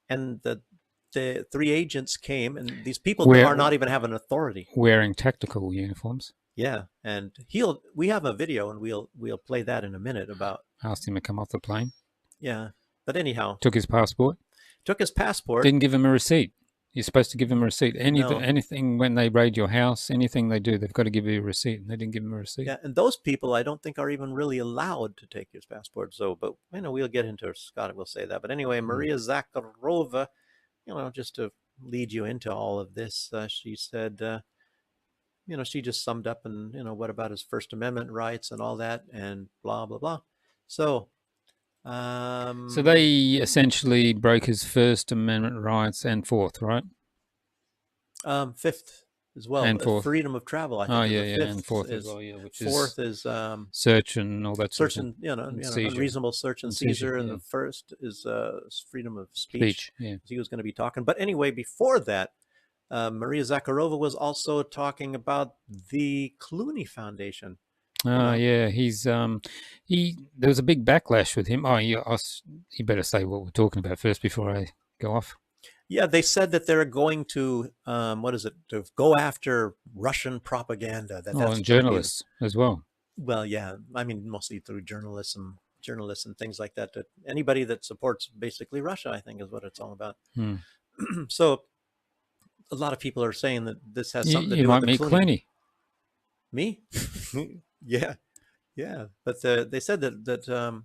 [SPEAKER 1] and the three agents came, and these people are not even have an authority.
[SPEAKER 8] Wearing tactical uniforms.
[SPEAKER 1] Yeah, and we have a video, and we'll play that in a minute about.
[SPEAKER 8] Asked him to come off the plane.
[SPEAKER 1] Yeah, but anyhow.
[SPEAKER 8] Took his passport.
[SPEAKER 1] Didn't
[SPEAKER 8] give him a receipt. You're supposed to give them a receipt. Anything when they raid your house, anything they do, they've got to give you a receipt. And they didn't give him a receipt.
[SPEAKER 1] Yeah, and those people I don't think are even really allowed to take his passport. So, but we'll get into Scott. We'll say that. But anyway, Maria Zakharova, just to lead you into all of this, she said, she just summed up and what about his First Amendment rights and all that and blah blah blah. So.
[SPEAKER 8] So they essentially broke his First Amendment rights and Fourth, right?
[SPEAKER 1] Fifth as well.
[SPEAKER 8] And Fourth.
[SPEAKER 1] Freedom of travel, I think.
[SPEAKER 8] And Fourth as well, yeah.
[SPEAKER 1] Fourth is
[SPEAKER 8] search and all that.
[SPEAKER 1] Search and unreasonable search and seizure, and the first is freedom of speech.
[SPEAKER 8] Yeah.
[SPEAKER 1] He was going to be talking, but anyway, before that, Maria Zakharova was also talking about the Clooney Foundation.
[SPEAKER 8] Yeah, there was a big backlash with him. You better say what we're talking about first before I go off.
[SPEAKER 1] Yeah, they said that they're going to to go after Russian propaganda.
[SPEAKER 8] And journalists as well.
[SPEAKER 1] Well, yeah, I mean, mostly through journalists and things like that. That anybody that supports basically Russia, I think, is what it's all about. So, a lot of people are saying that this has something to do with the
[SPEAKER 8] Clooney. You might meet
[SPEAKER 1] Clooney. Me? yeah. But they said that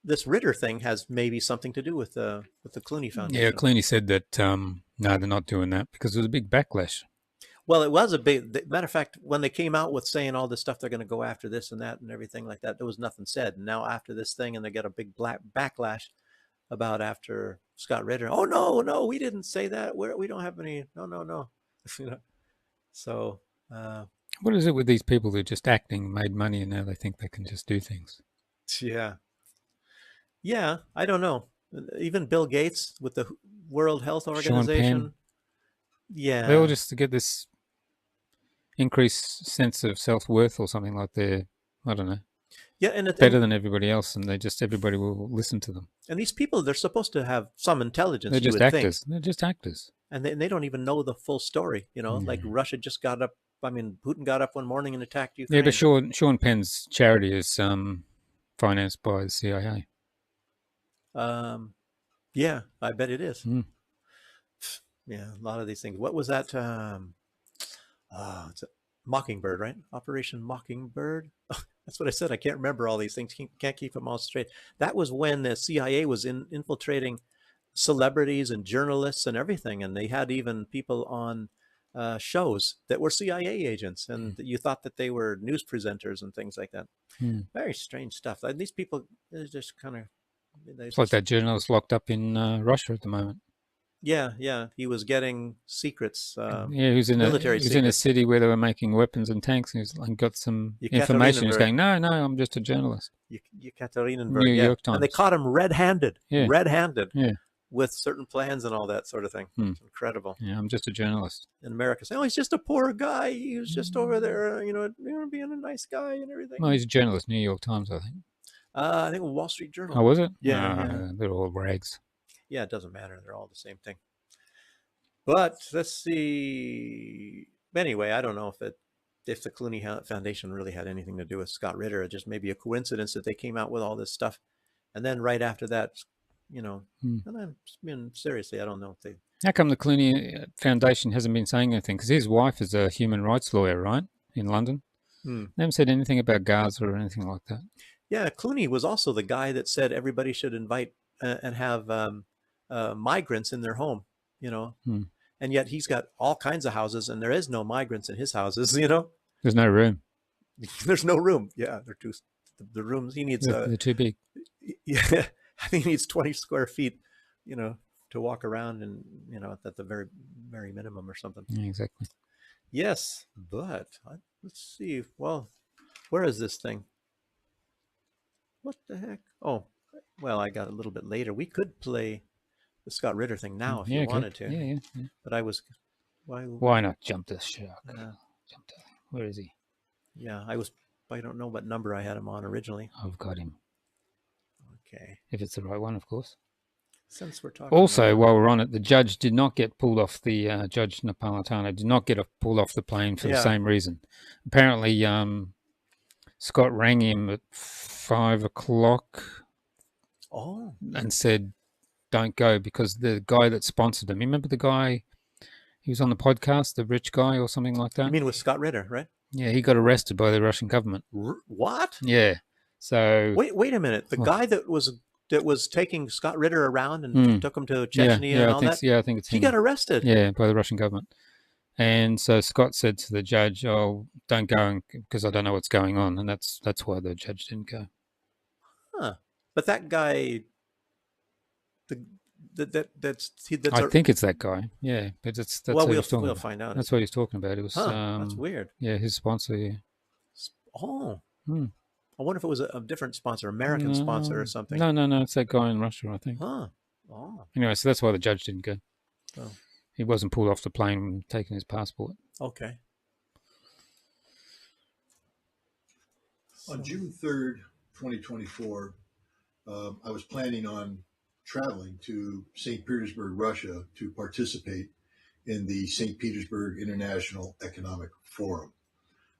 [SPEAKER 1] this Ritter thing has maybe something to do with the Clooney Foundation.
[SPEAKER 8] Yeah, Clooney said that no, they're not doing that because there was a big backlash.
[SPEAKER 1] Well, it was a big matter of fact, when they came out with saying all this stuff, they're going to go after this and that and everything like that, there was nothing said. And now after this thing, and they get a big backlash about after Scott Ritter. Oh, no, we didn't say that. We don't have any. No. So.
[SPEAKER 8] What is it with these people who are just acting, made money, and now they think they can just do things?
[SPEAKER 1] Yeah, I don't know. Even Bill Gates with the World Health Organization. Yeah.
[SPEAKER 8] They all just to get this increased sense of self-worth or something like they're, I don't know.
[SPEAKER 1] Yeah, and
[SPEAKER 8] better than everybody else, and everybody will listen to them.
[SPEAKER 1] And these people, they're supposed to have some intelligence.
[SPEAKER 8] They're just actors. They're just actors.
[SPEAKER 1] And they don't even know the full story, like Russia just got up. I mean, Putin got up one morning and attacked Ukraine.
[SPEAKER 8] Yeah, but Sean Penn's charity is financed by the CIA.
[SPEAKER 1] Yeah, I bet it is. Yeah, a lot of these things. What was that? It's Mockingbird, right? Operation Mockingbird. That's what I said. I can't remember all these things. Can't keep them all straight. That was when the CIA was infiltrating celebrities and journalists and everything, and they had even people on shows that were CIA agents, and you thought that they were news presenters and things like that. Very strange stuff. And these people, they're just kind of...
[SPEAKER 8] It's like that journalist locked up in Russia at the moment.
[SPEAKER 1] Yeah. He was getting secrets.
[SPEAKER 8] He was in a city where they were making weapons and tanks, and got some information. He was going, no, I'm just a journalist.
[SPEAKER 1] Yekaterinburg,
[SPEAKER 8] New York Times.
[SPEAKER 1] And they caught him red-handed.
[SPEAKER 8] Yeah.
[SPEAKER 1] With certain plans and all that sort of thing. It's incredible.
[SPEAKER 8] Yeah, I'm just a journalist.
[SPEAKER 1] In America, saying, he's just a poor guy. He was just over there, being a nice guy and everything.
[SPEAKER 8] No, he's a journalist. New York Times, I think.
[SPEAKER 1] I think Wall Street Journal.
[SPEAKER 8] Oh, was it?
[SPEAKER 1] Yeah.
[SPEAKER 8] They're all rags.
[SPEAKER 1] Yeah, it doesn't matter. They're all the same thing. But let's see. Anyway, I don't know if the Clooney Foundation really had anything to do with Scott Ritter. It just may be a coincidence that they came out with all this stuff, and then right after that, and seriously, I don't know if they...
[SPEAKER 8] How come the Clooney Foundation hasn't been saying anything? Because his wife is a human rights lawyer, right, in London. They haven't said anything about Gaza or anything like that.
[SPEAKER 1] Yeah, Clooney was also the guy that said everybody should invite and have migrants in their home, and yet he's got all kinds of houses, and there is no migrants in his houses,
[SPEAKER 8] There's no room.
[SPEAKER 1] There's no room. Yeah, they're too... The rooms he needs...
[SPEAKER 8] They're too big.
[SPEAKER 1] Yeah. I think he needs 20 square feet, to walk around and, at the very, very minimum or something.
[SPEAKER 8] Yeah, exactly.
[SPEAKER 1] Yes, but let's see. Well, where is this thing? What the heck? Oh, well, I got a little bit later. We could play the Scott Ritter thing now if you wanted to.
[SPEAKER 8] Yeah.
[SPEAKER 1] But I was...
[SPEAKER 8] Why not jump the shark? Where is he?
[SPEAKER 1] Yeah, I don't know what number I had him on originally.
[SPEAKER 8] I've got him.
[SPEAKER 1] Okay.
[SPEAKER 8] If it's the right one, of course.
[SPEAKER 1] Since we're talking
[SPEAKER 8] also, while we're on it, the judge did not get pulled off the Judge Napolitano did not get pulled off the plane for the same reason. Apparently, Scott rang him at 5 o'clock.
[SPEAKER 1] Oh.
[SPEAKER 8] And said, "Don't go," because the guy that sponsored him. Remember the guy? He was on the podcast, the rich guy or something like that.
[SPEAKER 1] You mean with Scott Ritter, right?
[SPEAKER 8] Yeah, he got arrested by the Russian government.
[SPEAKER 1] What?
[SPEAKER 8] Yeah. So
[SPEAKER 1] wait a minute. The guy that was taking Scott Ritter around and took him to Chechnya and all that.
[SPEAKER 8] Yeah, I think it's him.
[SPEAKER 1] He got arrested.
[SPEAKER 8] Yeah, by the Russian government. And so Scott said to the judge, "Oh, don't go because I don't know what's going on," and that's why the judge didn't go.
[SPEAKER 1] Huh? But that guy, that's
[SPEAKER 8] I think it's that guy. Yeah, but that's
[SPEAKER 1] well,
[SPEAKER 8] we'll
[SPEAKER 1] find out.
[SPEAKER 8] That's what he's talking about. It was
[SPEAKER 1] that's weird.
[SPEAKER 8] Yeah, his sponsor. Yeah.
[SPEAKER 1] Oh. I wonder if it was a different sponsor, American sponsor or something.
[SPEAKER 8] No, it's that guy in Russia, I think.
[SPEAKER 1] Huh. Oh.
[SPEAKER 8] Anyway, so that's why the judge didn't go.
[SPEAKER 1] Oh.
[SPEAKER 8] He wasn't pulled off the plane taking his passport.
[SPEAKER 1] Okay.
[SPEAKER 11] On June 3rd, 2024, I was planning on traveling to St. Petersburg, Russia to participate in the St. Petersburg International Economic Forum.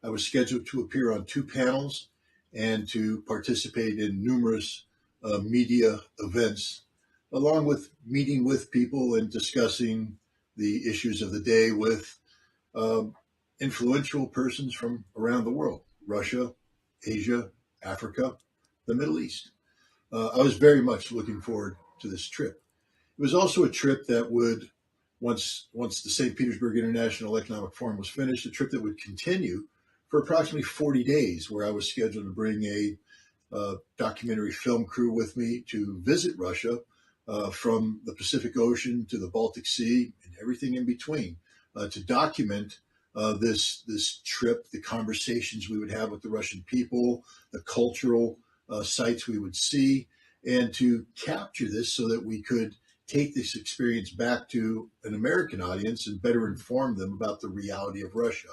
[SPEAKER 11] I was scheduled to appear on 2 panels and to participate in numerous media events, along with meeting with people and discussing the issues of the day with influential persons from around the world, Russia, Asia, Africa, the Middle East. I was very much looking forward to this trip. It was also a trip that would, once the St. Petersburg International Economic Forum was finished, a trip that would continue for approximately 40 days, where I was scheduled to bring a documentary film crew with me to visit Russia from the Pacific Ocean to the Baltic Sea and everything in between, to document this trip, the conversations we would have with the Russian people, the cultural sites we would see, and to capture this so that we could take this experience back to an American audience and better inform them about the reality of Russia.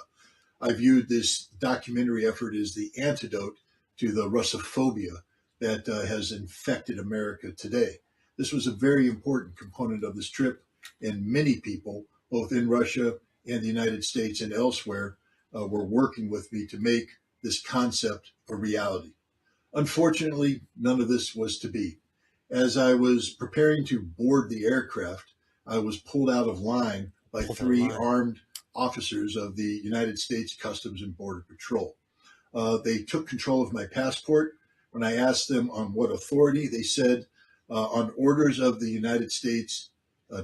[SPEAKER 11] I viewed this documentary effort as the antidote to the Russophobia that has infected America today. This was a very important component of this trip, and many people, both in Russia and the United States and elsewhere, were working with me to make this concept a reality. Unfortunately, none of this was to be. As I was preparing to board the aircraft, I was pulled out of line by 3 armed officers of the United States Customs and Border Patrol. They took control of my passport. When I asked them on what authority, they said on orders of the United States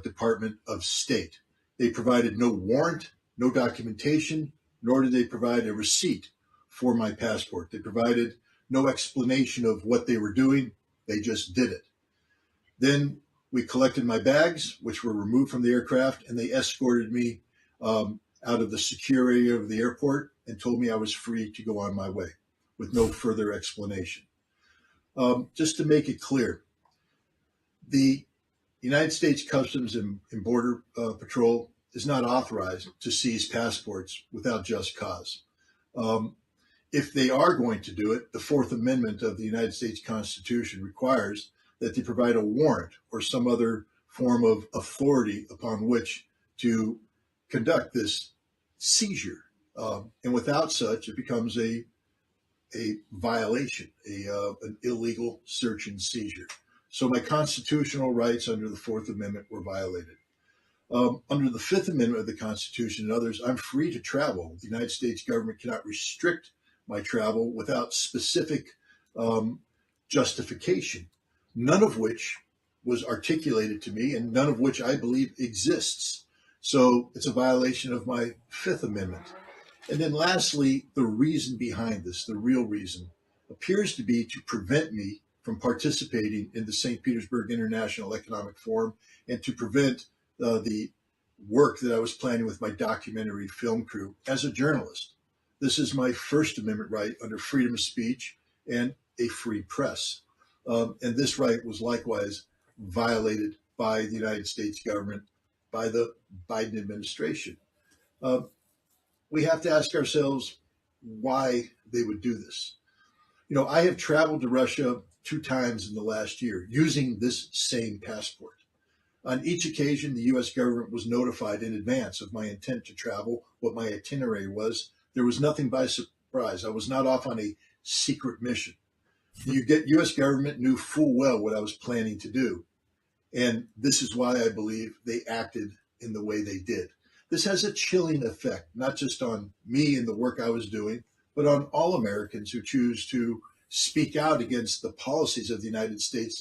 [SPEAKER 11] Department of State. They provided no warrant, no documentation, nor did they provide a receipt for my passport. They provided no explanation of what they were doing. They just did it. Then we collected my bags, which were removed from the aircraft, and they escorted me out of the secure area of the airport and told me I was free to go on my way with no further explanation. Just to make it clear, the United States Customs and Border Patrol is not authorized to seize passports without just cause. If they are going to do it, the 4th Amendment of the United States Constitution requires that they provide a warrant or some other form of authority upon which to conduct this seizure. And without such, it becomes a violation, an illegal search and seizure. So my constitutional rights under the 4th Amendment were violated. Under the 5th Amendment of the Constitution and others, I'm free to travel. The United States government cannot restrict my travel without specific justification, none of which was articulated to me and none of which I believe exists. So it's a violation of my 5th Amendment. And then lastly, the reason behind this, the real reason, appears to be to prevent me from participating in the St. Petersburg International Economic Forum and to prevent the work that I was planning with my documentary film crew as a journalist. This is my First Amendment right under freedom of speech and a free press. And this right was likewise violated by the United States government, by the Biden administration. We have to ask ourselves why they would do this. You know, I have traveled to Russia 2 times in the last year using this same passport. On each occasion, the U.S. government was notified in advance of my intent to travel, what my itinerary was. There was nothing by surprise. I was not off on a secret mission. The U.S. government knew full well what I was planning to do. And this is why I believe they acted in the way they did. This has a chilling effect, not just on me and the work I was doing, but on all Americans who choose to speak out against the policies of the United States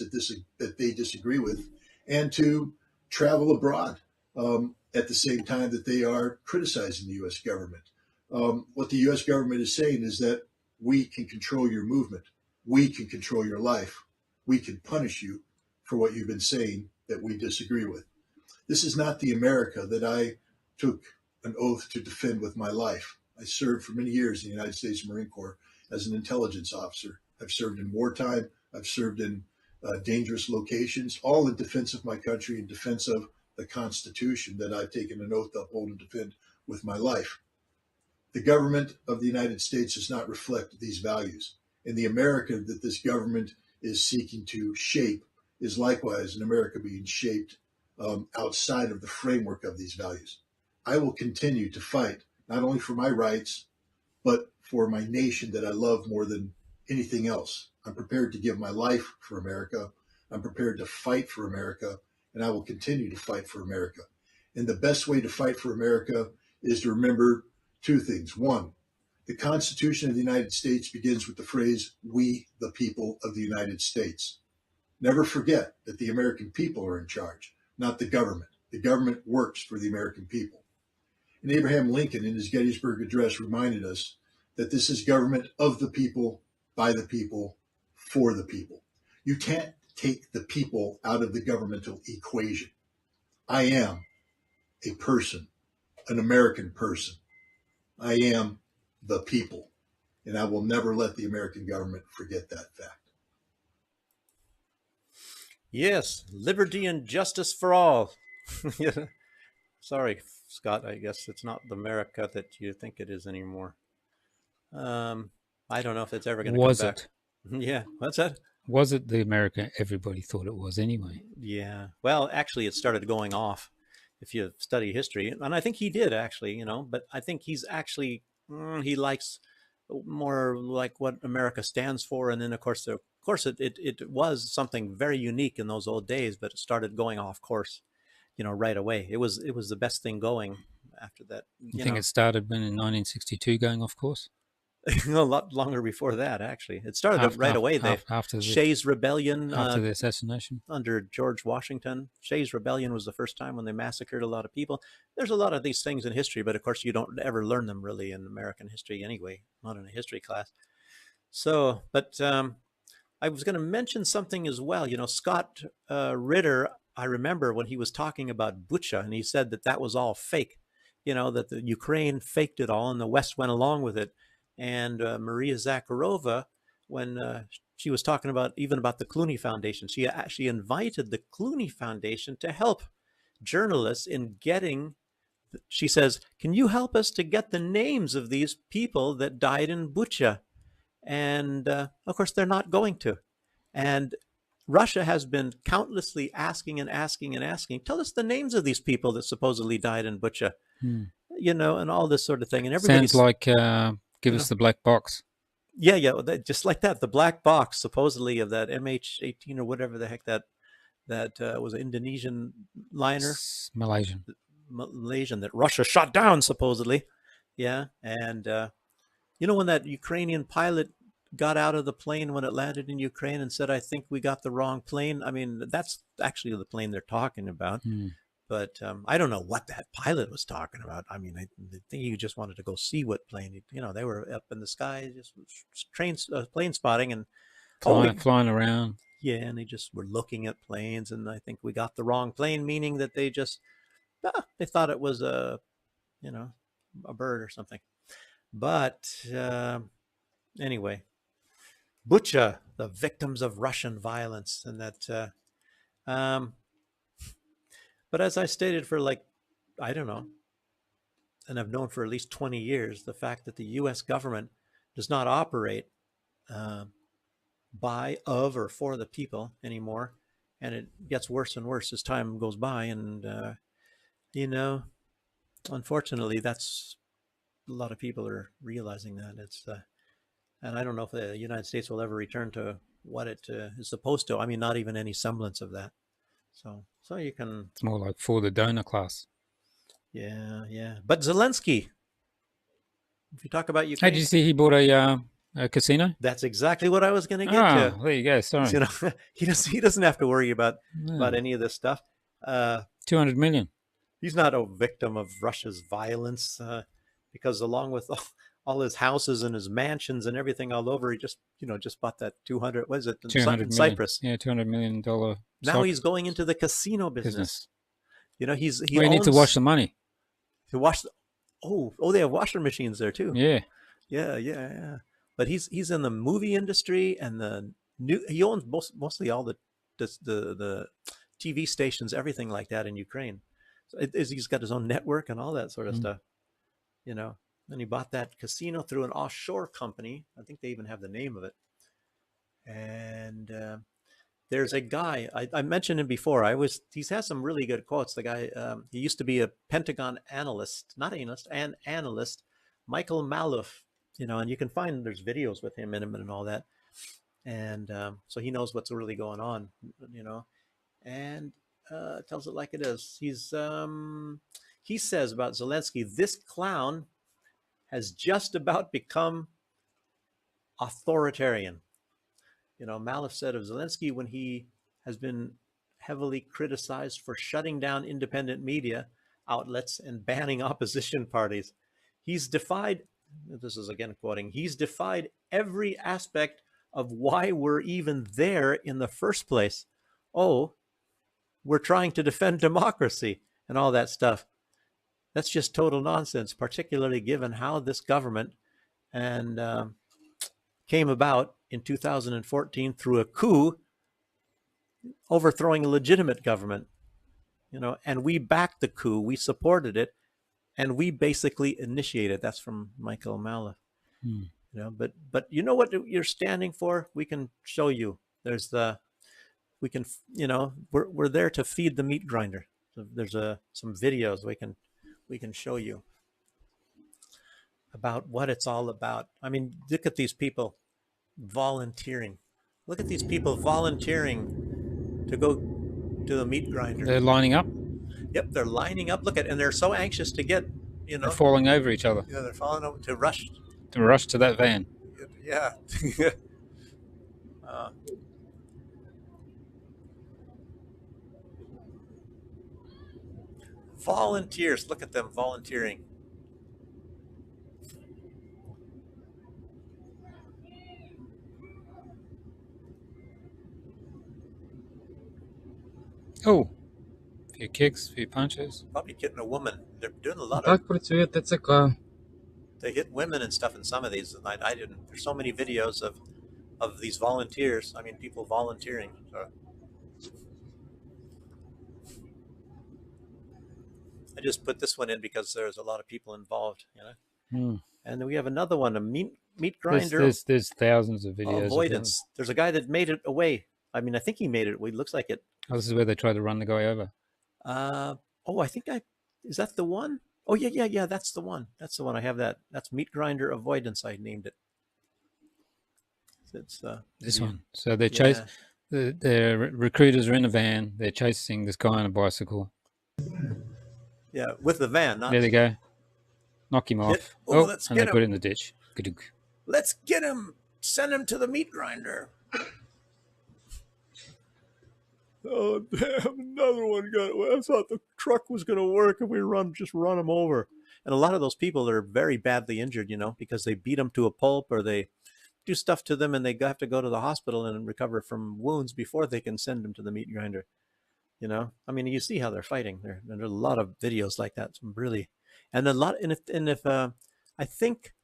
[SPEAKER 11] that they disagree with, and to travel abroad at the same time that they are criticizing the U.S. government. What the U.S. government is saying is that we can control your movement. We can control your life. We can punish you for what you've been saying that we disagree with. This is not the America that I took an oath to defend with my life. I served for many years in the United States Marine Corps as an intelligence officer. I've served in wartime. I've served in dangerous locations, all in defense of my country, in defense of the Constitution that I've taken an oath to uphold and defend with my life. The government of the United States does not reflect these values. And the America that this government is seeking to shape is likewise an America being shaped outside of the framework of these values. I will continue to fight not only for my rights, but for my nation that I love more than anything else. I'm prepared to give my life for America. I'm prepared to fight for America, and I will continue to fight for America. And the best way to fight for America is to remember two things. One, the Constitution of the United States begins with the phrase, "We, the people of the United States." Never forget that the American people are in charge, not the government. The government works for the American people. And Abraham Lincoln, in his Gettysburg Address, reminded us that this is government of the people, by the people, for the people. You can't take the people out of the governmental equation. I am a person, an American person. I am the people, and I will never let the American government forget that fact.
[SPEAKER 1] Yes, liberty and justice for all. Yeah. Sorry, Scott, I guess it's not the America that you think it is anymore. I don't know if it's ever going to come back. Was it? Yeah, what's that?
[SPEAKER 8] Was it the America everybody thought it was anyway?
[SPEAKER 1] Yeah, well, actually, it started going off if you study history. And I think he did, actually, you know, but I think he's actually, he likes more like what America stands for. And then, of course, it was something very unique in those old days, but it started going off course, you know, right away. It was the best thing going after that.
[SPEAKER 8] You think it started when in 1962 going off course?
[SPEAKER 1] A lot longer before that, actually. It started right away.
[SPEAKER 8] After
[SPEAKER 1] Shays Rebellion.
[SPEAKER 8] After the assassination?
[SPEAKER 1] Under George Washington. Shays Rebellion was the first time when they massacred a lot of people. There's a lot of these things in history, but of course you don't ever learn them really in American history anyway, not in a history class. So, but I was going to mention something as well. You know, Scott Ritter, I remember when he was talking about Bucha, and he said that was all fake, you know, that the Ukraine faked it all and the West went along with it. And Maria Zakharova, when she was talking about the Clooney Foundation, she actually invited the Clooney Foundation to help journalists in getting, she says, can you help us to get the names of these people that died in Bucha? And of course, they're not going to. And Russia has been countlessly asking and asking and asking, tell us the names of these people that supposedly died in Bucha, you know, and all this sort of thing. And everybody's
[SPEAKER 8] sounds like... Give us the black box.
[SPEAKER 1] Yeah, just like that. The black box, supposedly, of that MH17 or whatever the heck that was an Indonesian liner. Malaysian that Russia shot down, supposedly. Yeah, and you know, when that Ukrainian pilot got out of the plane when it landed in Ukraine and said, I think we got the wrong plane. I mean, that's actually the plane they're talking about. But I don't know what that pilot was talking about. I mean, I think he just wanted to go see what plane. You know, they were up in the sky, just plane spotting and
[SPEAKER 8] flying around.
[SPEAKER 1] Yeah, and they just were looking at planes, and I think we got the wrong plane, meaning that they just they thought it was a bird or something. But anyway, Bucha, the victims of Russian violence, and that. But as I stated for I don't know, and I've known for at least 20 years, the fact that the U.S. government does not operate by, of, or for the people anymore, and it gets worse and worse as time goes by. And, you know, unfortunately, that's a lot of people are realizing that. It's, and I don't know if the United States will ever return to what it is supposed to. I mean, not even any semblance of that. So you can...
[SPEAKER 8] It's more like for the donor class.
[SPEAKER 1] Yeah, yeah. But Zelensky, if you talk about Ukraine...
[SPEAKER 8] Hey, did you see he bought a casino?
[SPEAKER 1] That's exactly what I was going to get to.
[SPEAKER 8] There you go, sorry.
[SPEAKER 1] You know, he doesn't have to worry about any of this stuff.
[SPEAKER 8] 200 million.
[SPEAKER 1] He's not a victim of Russia's violence because along with all his houses and his mansions and everything all over, he just bought that 200, what is it?
[SPEAKER 8] 200 million.
[SPEAKER 1] Cyprus.
[SPEAKER 8] Yeah, $200 million.
[SPEAKER 1] Now he's going into the casino business. You know, he
[SPEAKER 8] need to wash the money.
[SPEAKER 1] To wash they have washer machines there too.
[SPEAKER 8] Yeah.
[SPEAKER 1] But he's in the movie industry and he owns mostly all the TV stations, everything like that in Ukraine. So he's got his own network and all that sort of stuff. You know, and he bought that casino through an offshore company. I think they even have the name of it. And there's a guy, I mentioned him before. He has some really good quotes. The guy, he used to be a Pentagon analyst, not analyst, an analyst, Michael Maloof, and you can find there's videos with him in him and all that. And so he knows what's really going on, and tells it like it is. He says about Zelensky, this clown has just about become authoritarian. Maloof said of Zelensky when he has been heavily criticized for shutting down independent media outlets and banning opposition parties. He's defied, this is again quoting, he's defied every aspect of why we're even there in the first place. Oh, we're trying to defend democracy and all that stuff. That's just total nonsense, particularly given how this government and came about in 2014 through a coup, overthrowing a legitimate government, and we backed the coup, we supported it, and we basically initiated. That's from Michael Maloof. But you know what you're standing for? We can show you. We're there to feed the meat grinder. So there's some videos we can show you about what it's all about. I mean, look at these people volunteering. Look at these people volunteering to go to the meat grinder.
[SPEAKER 8] They're lining up.
[SPEAKER 1] Yep, they're lining up. Look at, and they're so anxious to get,
[SPEAKER 8] They're falling over each other.
[SPEAKER 1] Yeah, they're falling over to rush.
[SPEAKER 8] To rush to that van.
[SPEAKER 1] Yeah. Volunteers. Look at them volunteering.
[SPEAKER 8] Oh, a few kicks, a few punches.
[SPEAKER 1] Probably hitting a woman. They're doing a lot
[SPEAKER 12] Так працює ТЦК.
[SPEAKER 1] They hit women and stuff in some of these. I didn't. There's so many videos of these volunteers. I mean, people volunteering. So I just put this one in because there's a lot of people involved, And then we have another one, a meat grinder.
[SPEAKER 8] There's thousands of videos.
[SPEAKER 1] Avoidance. There's a guy that made it away. I mean, I think he made it. It looks like it.
[SPEAKER 8] Oh, this is where they tried to run the guy over.
[SPEAKER 1] Is that the one? Oh, yeah. That's the one. That's the one. I have that. That's meat grinder avoidance. I named it. It's
[SPEAKER 8] this one. So they chase. The recruiters are in a van. They're chasing this guy on a bicycle.
[SPEAKER 1] Yeah, with the van.
[SPEAKER 8] There they go. Knock him off. And they put it in the ditch.
[SPEAKER 1] Let's get him. Send him to the meat grinder. Oh, damn, another one got it. I thought the truck was going to work if we just run him over. And a lot of those people are very badly injured, because they beat them to a pulp or they do stuff to them and they have to go to the hospital and recover from wounds before they can send them to the meat grinder. I mean, you see how they're fighting. There's a lot of videos like that. Some really, and a lot. And if I think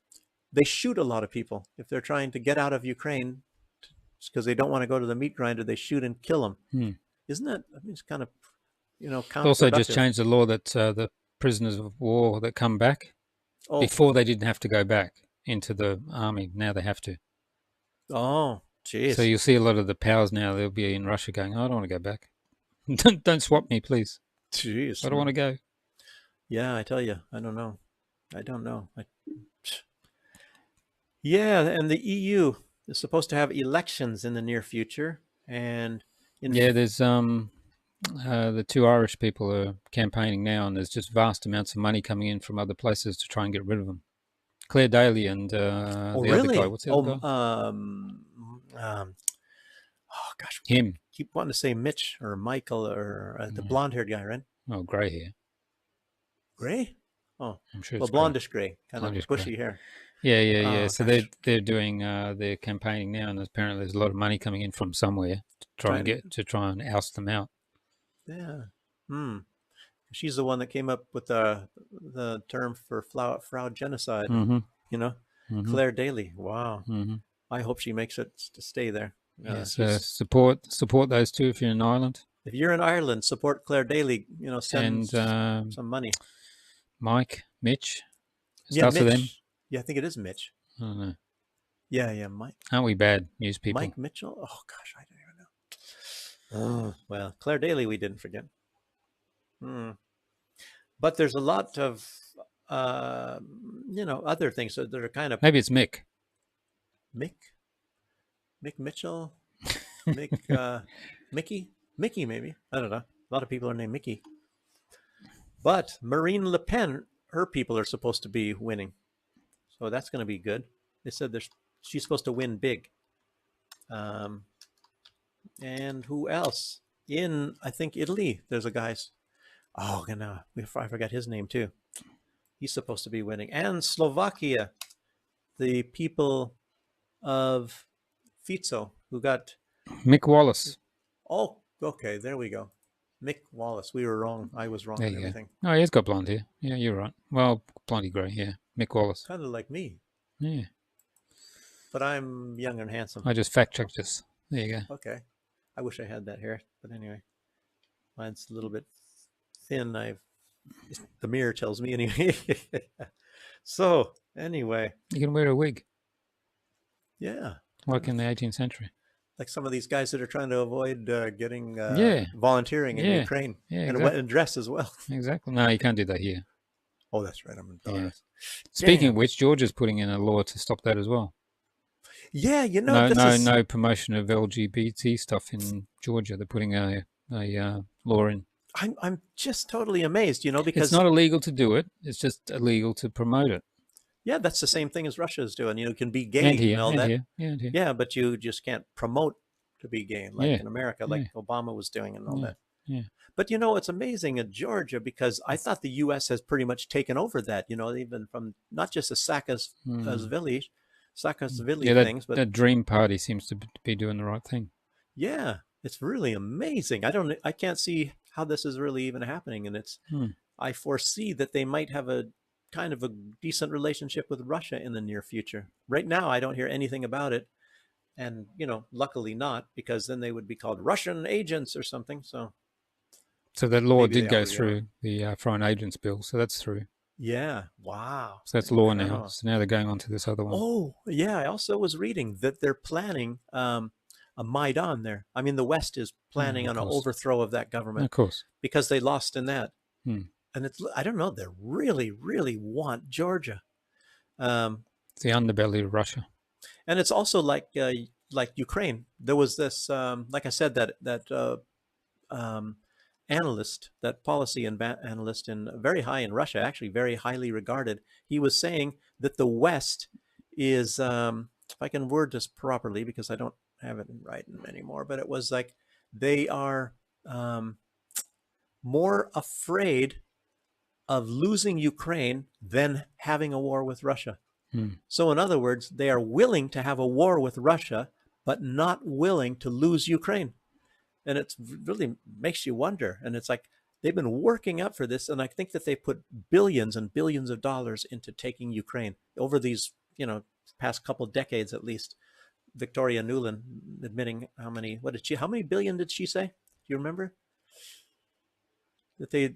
[SPEAKER 1] they shoot a lot of people if they're trying to get out of Ukraine because they don't want to go to the meat grinder. They shoot and kill them. Isn't that? I mean, it's kind of,
[SPEAKER 8] also just changed the law that the prisoners of war that come back, before they didn't have to go back into the army. Now they have to.
[SPEAKER 1] Oh, jeez.
[SPEAKER 8] So you'll see a lot of the powers now. They'll be in Russia going, I don't want to go back. Don't swap me, please.
[SPEAKER 1] Jeez.
[SPEAKER 8] I don't want to go.
[SPEAKER 1] Yeah, I tell you, I don't know. Yeah, and the EU is supposed to have elections in the near future, and
[SPEAKER 8] there's the two Irish people are campaigning now, and there's just vast amounts of money coming in from other places to try and get rid of them. Claire Daly and the other guy. What's the other guy?
[SPEAKER 1] Oh gosh,
[SPEAKER 8] him.
[SPEAKER 1] Keep wanting to say Mitch or Michael or the blonde-haired guy, right?
[SPEAKER 8] Oh, grey hair.
[SPEAKER 1] Gray? Oh,
[SPEAKER 8] I'm sure.
[SPEAKER 1] Well, blondish gray, kind of bushy hair.
[SPEAKER 8] Yeah. So they're doing they're campaigning now, and apparently there's a lot of money coming in from somewhere to try and oust them out.
[SPEAKER 1] Yeah. She's the one that came up with the term for Frau genocide. Claire Daly. Wow. I hope she makes it to stay there.
[SPEAKER 8] So support those two if you're in Ireland.
[SPEAKER 1] If you're in Ireland, support Claire Daly. Send some money.
[SPEAKER 8] Mitch. Starts with them.
[SPEAKER 1] Yeah, I think it is Mitch.
[SPEAKER 8] I don't know.
[SPEAKER 1] Yeah, Mike.
[SPEAKER 8] Aren't we bad news people?
[SPEAKER 1] Mike Mitchell. Oh gosh, I don't even know. Oh well, Claire Daly, we didn't forget. But there's a lot of other things that are kind of
[SPEAKER 8] Maybe it's Mick.
[SPEAKER 1] Mick Mitchell, Mickey, maybe. I don't know. A lot of people are named Mickey. But Marine Le Pen, her people are supposed to be winning, so that's going to be good. They said she's supposed to win big. And who else? In, I think, Italy, there's a guy. Oh, I forgot his name too. He's supposed to be winning. And Slovakia, the people of Fico, who got...
[SPEAKER 8] Mick Wallace.
[SPEAKER 1] Oh, okay, there we go. Mick Wallace. We were wrong. I was wrong on everything.
[SPEAKER 8] Oh, he's got blonde hair. Yeah, you're right. Well, blondie grey, yeah. Mick Wallace.
[SPEAKER 1] Kind of like me.
[SPEAKER 8] Yeah.
[SPEAKER 1] But I'm young and handsome.
[SPEAKER 8] I just fact-checked this. There you go.
[SPEAKER 1] Okay. I wish I had that hair. But anyway, mine's a little bit thin. The mirror tells me anyway. So, anyway.
[SPEAKER 8] You can wear a wig.
[SPEAKER 1] Yeah.
[SPEAKER 8] Like in the 18th century.
[SPEAKER 1] Like some of these guys that are trying to avoid getting volunteering in Ukraine.
[SPEAKER 8] Yeah,
[SPEAKER 1] and dress as well.
[SPEAKER 8] Exactly. No, you can't do that here.
[SPEAKER 1] Oh, that's right. I'm in Belarus.
[SPEAKER 8] Yeah. Speaking of which, Georgia's putting in a law to stop that as well.
[SPEAKER 1] Yeah,
[SPEAKER 8] no promotion of LGBT stuff in Georgia. They're putting a law in.
[SPEAKER 1] I'm just totally amazed, because
[SPEAKER 8] it's not illegal to do it. It's just illegal to promote it.
[SPEAKER 1] Yeah, that's the same thing as Russia is doing. You can be gay and all that.
[SPEAKER 8] Here.
[SPEAKER 1] Yeah, but you just can't promote to be gay like in America, like Obama was doing and all that.
[SPEAKER 8] Yeah.
[SPEAKER 1] But it's amazing in Georgia because I thought the U.S. has pretty much taken over that. Even from not just the Saakashvili things, but
[SPEAKER 8] that Dream Party seems to be doing the right thing.
[SPEAKER 1] Yeah, it's really amazing. I can't see how this is really even happening, and I foresee that they might have a kind of a decent relationship with Russia in the near future. Right now, I don't hear anything about it, and luckily not, because then they would be called Russian agents or something. So
[SPEAKER 8] that law did go through, the Foreign Agents Bill, so that's through.
[SPEAKER 1] Yeah. Wow.
[SPEAKER 8] So that's law now. So now they're going on to this other one.
[SPEAKER 1] Oh, yeah. I also was reading that they're planning a Maidan there. I mean, the West is planning on an overthrow of that government.
[SPEAKER 8] Of course.
[SPEAKER 1] Because they lost in that. And I don't know, they really, really want Georgia.
[SPEAKER 8] It's the underbelly of Russia.
[SPEAKER 1] And it's also like Ukraine. There was this, like I said, that analyst, that policy analyst, very high in Russia, actually very highly regarded. He was saying that the West is, if I can word this properly, because I don't have it in writing anymore, but it was like they are more afraid of losing Ukraine than having a war with Russia. So in other words, they are willing to have a war with Russia, but not willing to lose Ukraine. And it really makes you wonder. And it's like they've been working up for this. And I think that they put billions and billions of dollars into taking Ukraine over these, past couple of decades at least. Victoria Nuland admitting how many billion did she say? Do you remember? That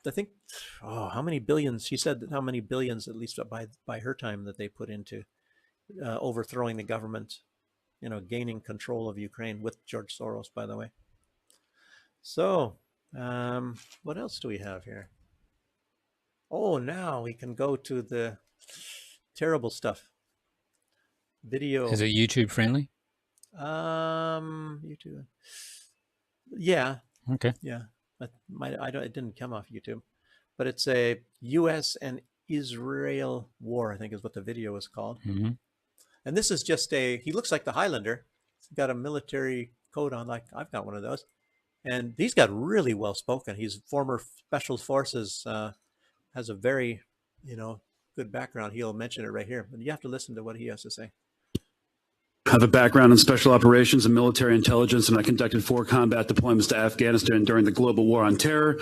[SPEAKER 1] I think, how many billions? She said that how many billions, at least by her time, that they put into overthrowing the government, gaining control of Ukraine with George Soros, by the way. So, what else do we have here? Oh, now we can go to the terrible stuff. Video.
[SPEAKER 8] Is it YouTube friendly?
[SPEAKER 1] YouTube. Yeah.
[SPEAKER 8] Okay.
[SPEAKER 1] Yeah. It didn't come off YouTube, but it's a U.S. and Israel war, I think is what the video is called.
[SPEAKER 8] Mm-hmm.
[SPEAKER 1] And this is just he looks like the Highlander. He's got a military coat on, like I've got one of those. And he's got really well spoken. He's former special forces, has a very, good background. He'll mention it right here, but you have to listen to what he has to say.
[SPEAKER 12] I have a background in special operations and military intelligence, and I conducted 4 combat deployments to Afghanistan during the global war on terror.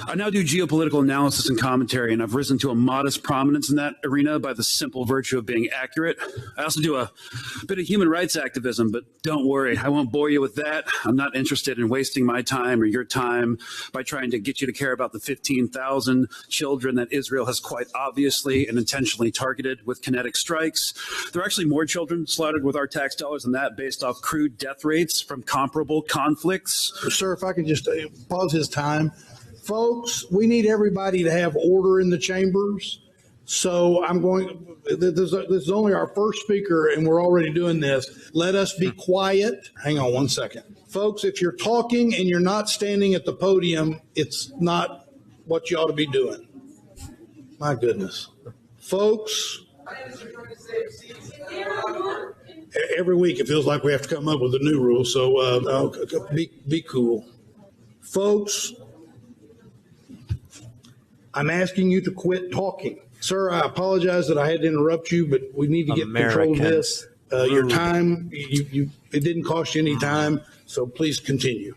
[SPEAKER 12] I now do geopolitical analysis and commentary, and I've risen to a modest prominence in that arena by the simple virtue of being accurate. I also do a bit of human rights activism, but don't worry, I won't bore you with that. I'm not interested in wasting my time or your time by trying to get you to care about the 15,000 children that Israel has quite obviously and intentionally targeted with kinetic strikes. There are actually more children slaughtered with our tax dollars than that, based off crude death rates from comparable conflicts.
[SPEAKER 13] Sir, if I could just pause his time. Folks, we need everybody to have order in the chambers. So I'm going, this is only our first speaker and we're already doing this. Let us be quiet. Hang on one second. Folks, if you're talking and you're not standing at the podium, it's not what you ought to be doing. My goodness. Folks, every week it feels like we have to come up with a new rule, so be cool. Folks, I'm asking you to quit talking. Sir, I apologize that I had to interrupt you, but we need to get control of this. Your time, it didn't cost you any time, so please continue.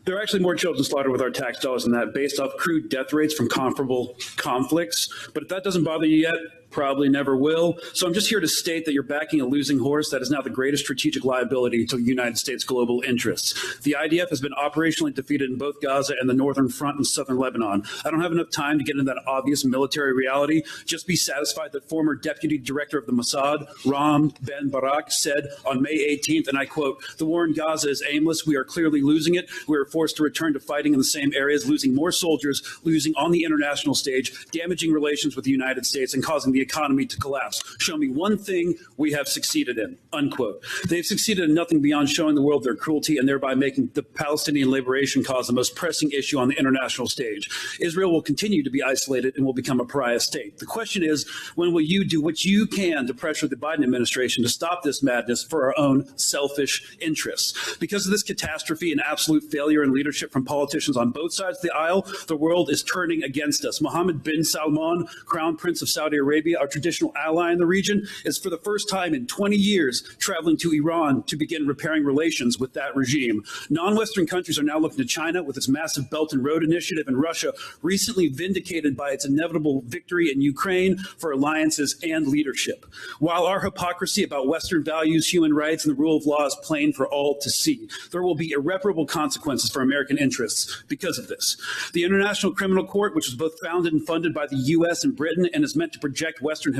[SPEAKER 12] There are actually more children slaughtered with our tax dollars than that, based off crude death rates from comparable conflicts. But if that doesn't bother you yet, probably never will. So I'm just here to state that you're backing a losing horse that is now the greatest strategic liability to the United States global interests. The IDF has been operationally defeated in both Gaza and the northern front in southern Lebanon. I don't have enough time to get into that obvious military reality. Just be satisfied that former deputy director of the Mossad, Ram Ben Barak, said on May 18th, and I quote, "The war in Gaza is aimless. We are clearly losing it. We are forced to return to fighting in the same areas, losing more soldiers, losing on the international stage, damaging relations with the United States, and causing the economy to collapse. Show me one thing we have succeeded in," unquote. They've succeeded in nothing beyond showing the world their cruelty and thereby making the Palestinian liberation cause the most pressing issue on the international stage. Israel will continue to be isolated and will become a pariah state. The question is, when will you do what you can to pressure the Biden administration to stop this madness for our own selfish interests? Because of this catastrophe and absolute failure in leadership from politicians on both sides of the aisle, the world is turning against us. Mohammed bin Salman, Crown Prince of Saudi Arabia, our traditional ally in the region, is for the first time in 20 years traveling to Iran to begin repairing relations with that regime. Non-Western countries are now looking to China with its massive Belt and Road Initiative, and Russia, recently vindicated by its inevitable victory in Ukraine, for alliances and leadership. While our hypocrisy about Western values, human rights, and the rule of law is plain for all to see, there will be irreparable consequences for American interests because of this. The International Criminal Court, which was both founded and funded by the U.S. and Britain and is meant to project Western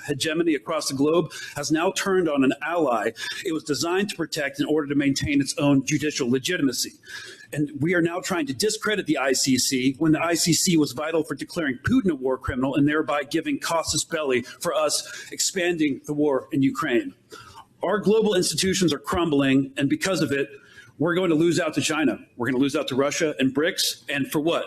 [SPEAKER 12] hegemony across the globe, has now turned on an ally it was designed to protect in order to maintain its own judicial legitimacy. And we are now trying to discredit the ICC when the ICC was vital for declaring Putin a war criminal and thereby giving casus belli for us expanding the war in Ukraine. Our global institutions are crumbling, and because of it, we're going to lose out to China. We're going to lose out to Russia and BRICS. And for what?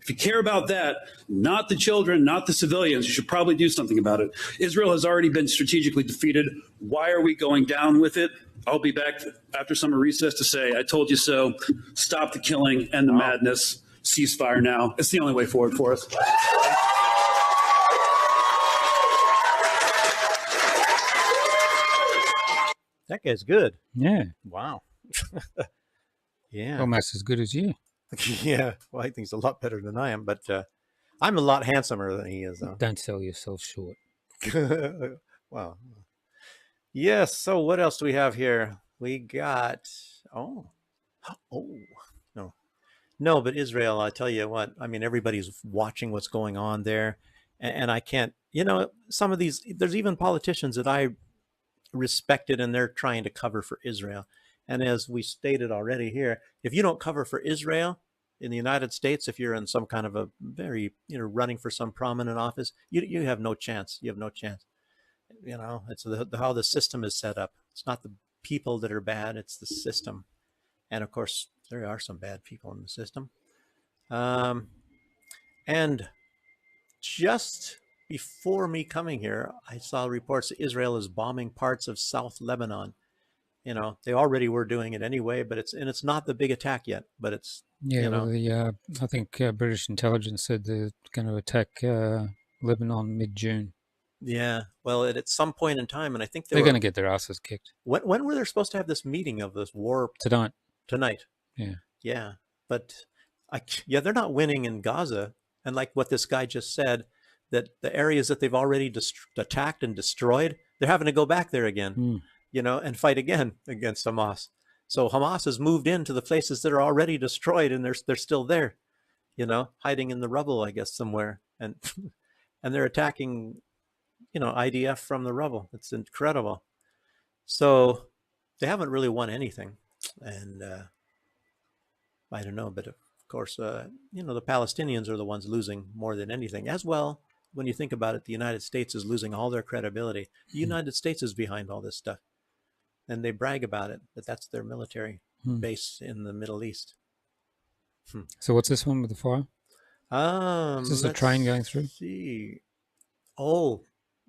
[SPEAKER 12] If you care about that, not the children, not the civilians, you should probably do something about it. Israel has already been strategically defeated. Why are we going down with it? I'll be back after summer recess to say, I told you so. Stop the killing and the madness. Ceasefire now. It's the only way forward for us.
[SPEAKER 1] That guy's good.
[SPEAKER 8] Yeah.
[SPEAKER 1] Wow. Yeah.
[SPEAKER 8] Almost as good as you.
[SPEAKER 1] Yeah. Well, I think he's a lot better than I am, but I'm a lot handsomer than he is, though.
[SPEAKER 8] Don't sell yourself short.
[SPEAKER 1] Wow. Yes. So what else do we have here? We got, no, but Israel, I tell you what, I mean, everybody's watching what's going on there. And I can't, some of these, there's even politicians that I respected and they're trying to cover for Israel. And as we stated already here, if you don't cover for Israel in the United States, if you're in some kind of a very, running for some prominent office, you have no chance. You have no chance. It's how the system is set up. It's not the people that are bad, it's the system. And of course, there are some bad people in the system. And just before me coming here, I saw reports that Israel is bombing parts of South Lebanon. They already were doing it anyway, but it's not the big attack yet, but it's,
[SPEAKER 8] well, I think British intelligence said they're going to attack Lebanon mid-June.
[SPEAKER 1] Yeah. Well, at some point in time, and I think
[SPEAKER 8] They're going to get their asses kicked.
[SPEAKER 1] When were they supposed to have this meeting of this war?
[SPEAKER 8] Tonight.
[SPEAKER 1] Tonight.
[SPEAKER 8] Yeah.
[SPEAKER 1] Yeah. But they're not winning in Gaza. And like what this guy just said, that the areas that they've already attacked and destroyed, they're having to go back there again, and fight again against Hamas. So Hamas has moved into the places that are already destroyed, and they're still there, hiding in the rubble, I guess, somewhere, and and they're attacking, IDF from the rubble. It's incredible. So they haven't really won anything, and I don't know, but of course, the Palestinians are the ones losing more than anything as well. When you think about it, the United States is losing all their credibility. The United States is behind all this stuff. And they brag about it, that that's their military base in the Middle East.
[SPEAKER 8] So what's this one with the fire? Is this a train going through?
[SPEAKER 1] See. Oh,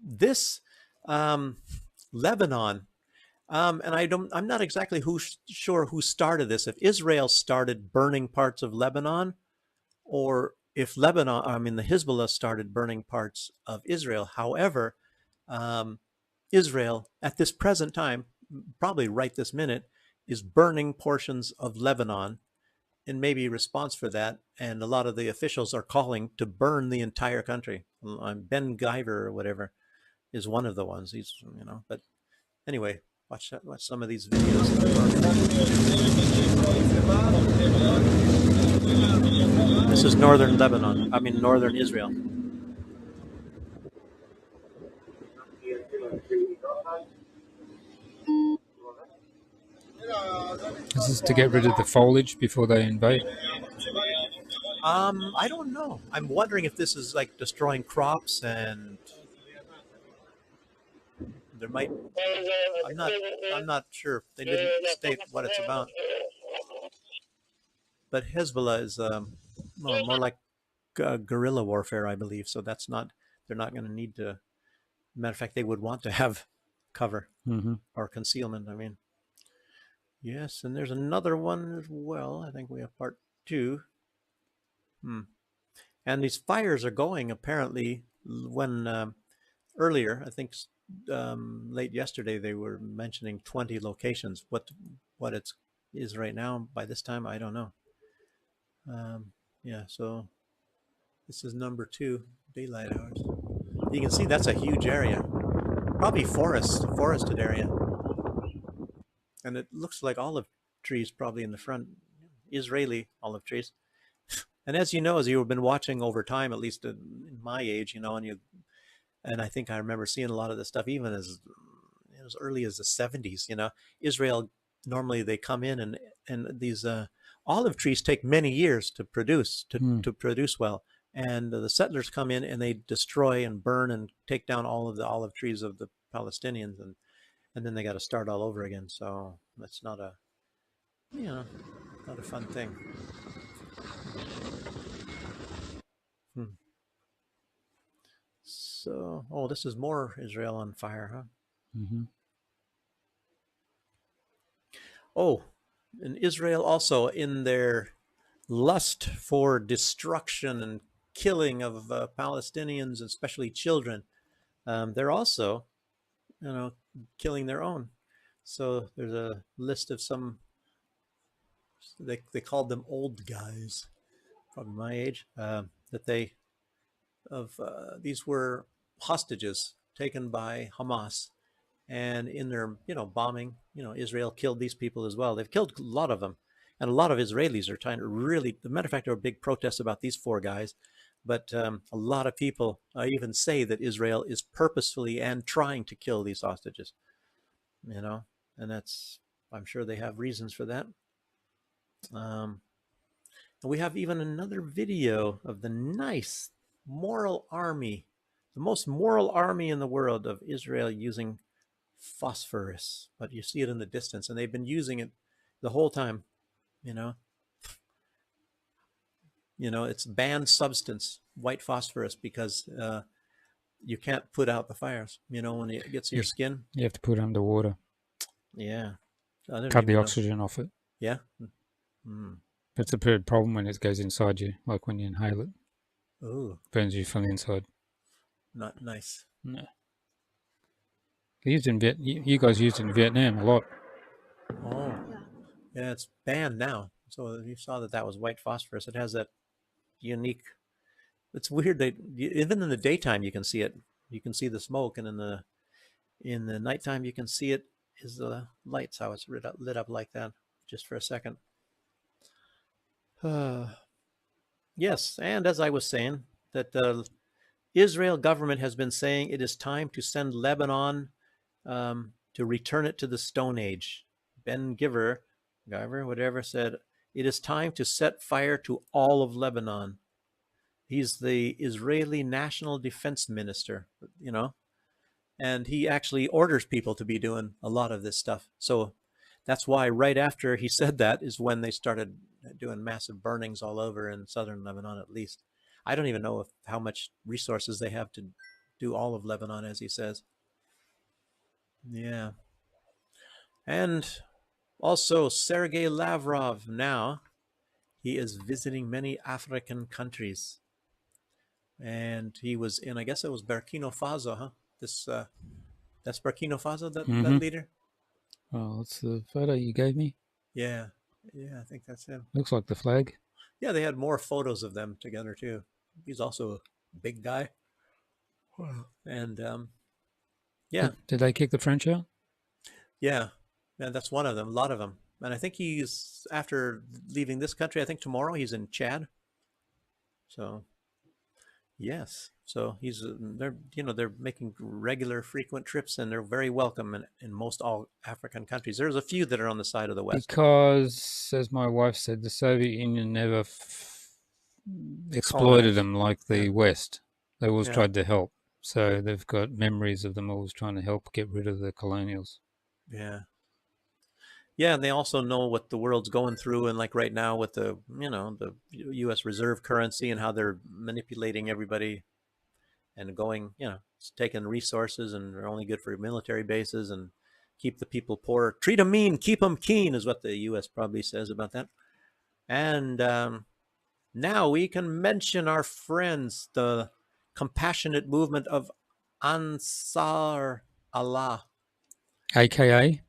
[SPEAKER 1] this Lebanon. And I'm not exactly sure who started this. If Israel started burning parts of Lebanon, or if the Hezbollah started burning parts of Israel. However, Israel at this present time, probably right this minute, is burning portions of Lebanon, and maybe response for that. And a lot of the officials are calling to burn the entire country. Ben Guyver or whatever is one of the ones. He's, but anyway, watch some of these videos. This is northern Lebanon. Northern Israel.
[SPEAKER 8] Is this to get rid of the foliage before they invade?
[SPEAKER 1] I don't know. I'm wondering if this is like destroying crops, and there might. I'm not sure. They didn't state what it's about. But Hezbollah is more like guerrilla warfare, I believe. So that's not. They're not going to need to. Matter of fact, they would want to have cover or concealment. Yes, and there's another one as well. I think we have part 2. And these fires are going apparently when earlier, I think late yesterday, they were mentioning 20 locations. What it is right now by this time, I don't know. Yeah, so this is number 2, daylight hours. You can see that's a huge area, probably forested area. And it looks like olive trees probably in the front, Israeli olive trees. And as you know, as you've been watching over time, at least in my age, and I think I remember seeing a lot of this stuff even as early as the 70s. Israel, normally they come in and these olive trees take many years to produce well. And the settlers come in and they destroy and burn and take down all of the olive trees of the Palestinians, and then they got to start all over again. So that's not a fun thing. So, this is more Israel on fire, huh? Oh, and Israel also, in their lust for destruction and killing of Palestinians, especially children, they're also, killing their own. So there's a list of some, they called them old guys, probably my age, these were hostages taken by Hamas, and in their, bombing, Israel killed these people as well. They've killed a lot of them, and a lot of Israelis are trying to really, as a matter of fact, there were big protests about these 4 guys. But a lot of people even say that Israel is purposefully and trying to kill these hostages, and that's, I'm sure they have reasons for that. And we have even another video of the nice moral army, the most moral army in the world of Israel using phosphorus. But you see it in the distance, and they've been using it the whole time, it's banned substance, white phosphorus, because you can't put out the fires, when it gets to your skin.
[SPEAKER 8] You have to put it underwater.
[SPEAKER 1] Yeah.
[SPEAKER 8] Cut the oxygen off it.
[SPEAKER 1] Yeah.
[SPEAKER 8] It's a big problem when it goes inside you, like when you inhale it.
[SPEAKER 1] Oh.
[SPEAKER 8] Burns you from the inside.
[SPEAKER 1] Not nice.
[SPEAKER 8] No. Used in you guys used it in Vietnam a lot.
[SPEAKER 1] Oh, yeah, it's banned now. So you saw that was white phosphorus. It has that unique. It's weird. Even in the daytime you can see it. You can see the smoke, and in the nighttime you can see it is the lights, how it's lit up like that just for a second. Yes, and as I was saying, that the Israel government has been saying it is time to send Lebanon to return it to the Stone Age. Ben Giver, whatever, said it is time to set fire to all of Lebanon. He's the Israeli National Defense Minister, and he actually orders people to be doing a lot of this stuff. So that's why right after he said that is when they started doing massive burnings all over in southern Lebanon, at least. I don't even know how much resources they have to do all of Lebanon, as he says. Yeah. And also Sergei Lavrov now, he is visiting many African countries. And he was in, I guess it was Burkina Faso, huh? That's Burkina Faso, that leader?
[SPEAKER 8] Oh, that's the photo you gave me.
[SPEAKER 1] Yeah, I think that's him.
[SPEAKER 8] Looks like the flag.
[SPEAKER 1] Yeah, they had more photos of them together too. He's also a big guy. And yeah.
[SPEAKER 8] Did they kick the French out?
[SPEAKER 1] Yeah, that's one of them, a lot of them. And I think he's, after leaving this country, I think tomorrow he's in Chad. So, yes. So they're making regular, frequent trips, and they're very welcome in most all African countries. There's a few that are on the side of the West.
[SPEAKER 8] Because, as my wife said, the Soviet Union never exploited them like the West. They always tried to help. So they've got memories of them always trying to help get rid of the colonials.
[SPEAKER 1] Yeah. Yeah, and they also know what the world's going through, and like right now with the U.S. reserve currency and how they're manipulating everybody and going, it's taking resources, and they're only good for military bases and keep the people poor. Treat them mean, keep them keen is what the U.S. probably says about that. And now we can mention our friends, the compassionate movement of Ansar Allah.
[SPEAKER 8] AKA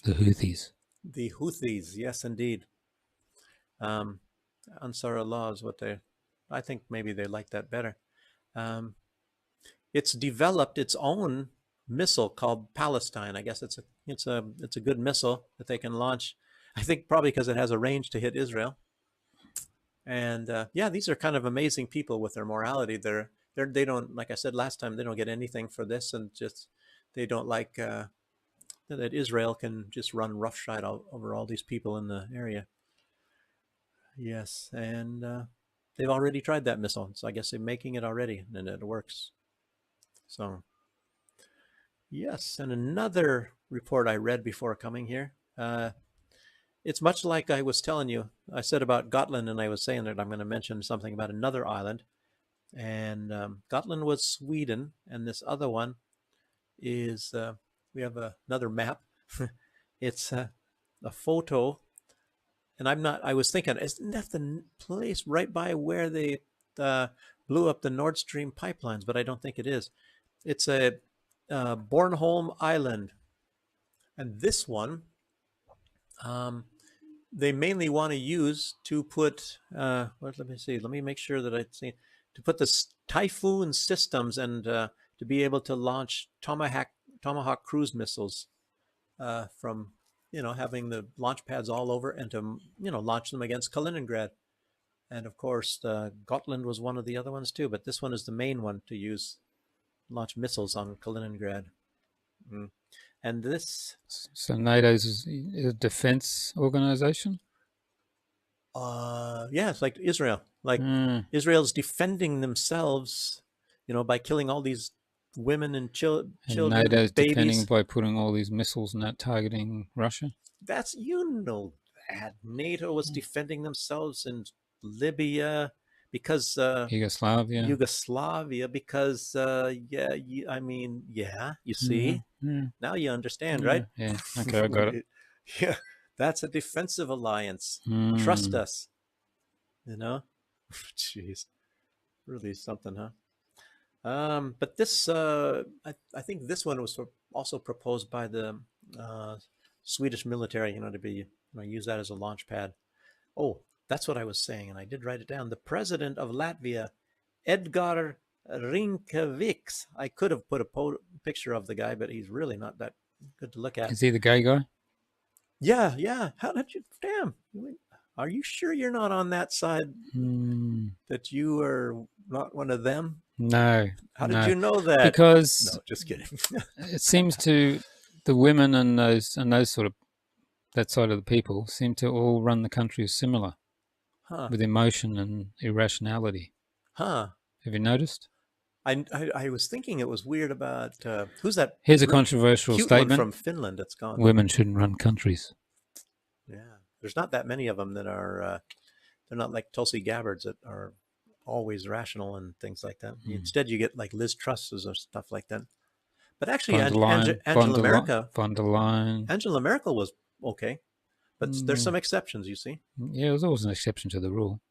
[SPEAKER 8] the Houthis.
[SPEAKER 1] The Houthis, yes, indeed. Ansar Allah is what I think maybe they like that better. It's developed its own missile called Palestine. I guess it's a good missile that they can launch. I think probably because it has a range to hit Israel. And these are kind of amazing people with their morality. They don't, like I said last time, they don't get anything for this, and just they don't like that Israel can just run roughshod over all these people in the area. Yes, and they've already tried that missile, so I guess they're making it already, and it works. So, yes, and another report I read before coming here. It's much like I was telling you. I said about Gotland, and I was saying that I'm going to mention something about another island. And Gotland was Sweden, and this other one is, we have another map. It's a photo. And I was thinking, isn't that the place right by where they blew up the Nord Stream pipelines? But I don't think it is. It's a Bornholm Island. And this one, they mainly want to use to put, let me see, let me make sure that I see, to put the Typhoon systems and to be able to launch Tomahawk cruise missiles from, having the launch pads all over, and to, launch them against Kaliningrad. And of course, Gotland was one of the other ones too, but this one is the main one to launch missiles on Kaliningrad. And this...
[SPEAKER 8] So NATO's a defense organization?
[SPEAKER 1] Yeah, it's like Israel. Like Israel's defending themselves, by killing all these women and children,
[SPEAKER 8] NATO's
[SPEAKER 1] babies.
[SPEAKER 8] defending by putting all these missiles not targeting Russia?
[SPEAKER 1] That's, that. NATO was defending themselves in Libya because... Yugoslavia, because, you see? Now you understand, right?
[SPEAKER 8] Yeah, okay, I got it.
[SPEAKER 1] Yeah, that's a defensive alliance. Trust us. Jeez. Really something, huh? But this, I think this one was also proposed by the Swedish military, to be, use that as a launch pad. Oh, that's what I was saying, and I did write it down. The president of Latvia, Edgar Rinkeviks. I could have put a picture of the guy, but he's really not that good to look at.
[SPEAKER 8] Is he the gay guy?
[SPEAKER 1] Yeah. How did you? Damn. Are you sure you're not on that side? That you are not one of them?
[SPEAKER 8] No.
[SPEAKER 1] How did you know that?
[SPEAKER 8] Because
[SPEAKER 1] no, just kidding.
[SPEAKER 8] It seems to the women and those sort of that side of the people seem to all run the country as similar, with emotion and irrationality.
[SPEAKER 1] Huh?
[SPEAKER 8] Have you noticed?
[SPEAKER 1] I was thinking it was weird about who's that?
[SPEAKER 8] Here's a controversial statement
[SPEAKER 1] from Finland that's gone.
[SPEAKER 8] Women shouldn't run countries.
[SPEAKER 1] Yeah, there's not that many of them that are. They're not like Tulsi Gabbards that are always rational and things like that. Instead, you get like Liz Trusses or stuff like that. But actually, Angela Merkel was okay, but there's some exceptions, you see.
[SPEAKER 8] Yeah, there's always an exception to the rule.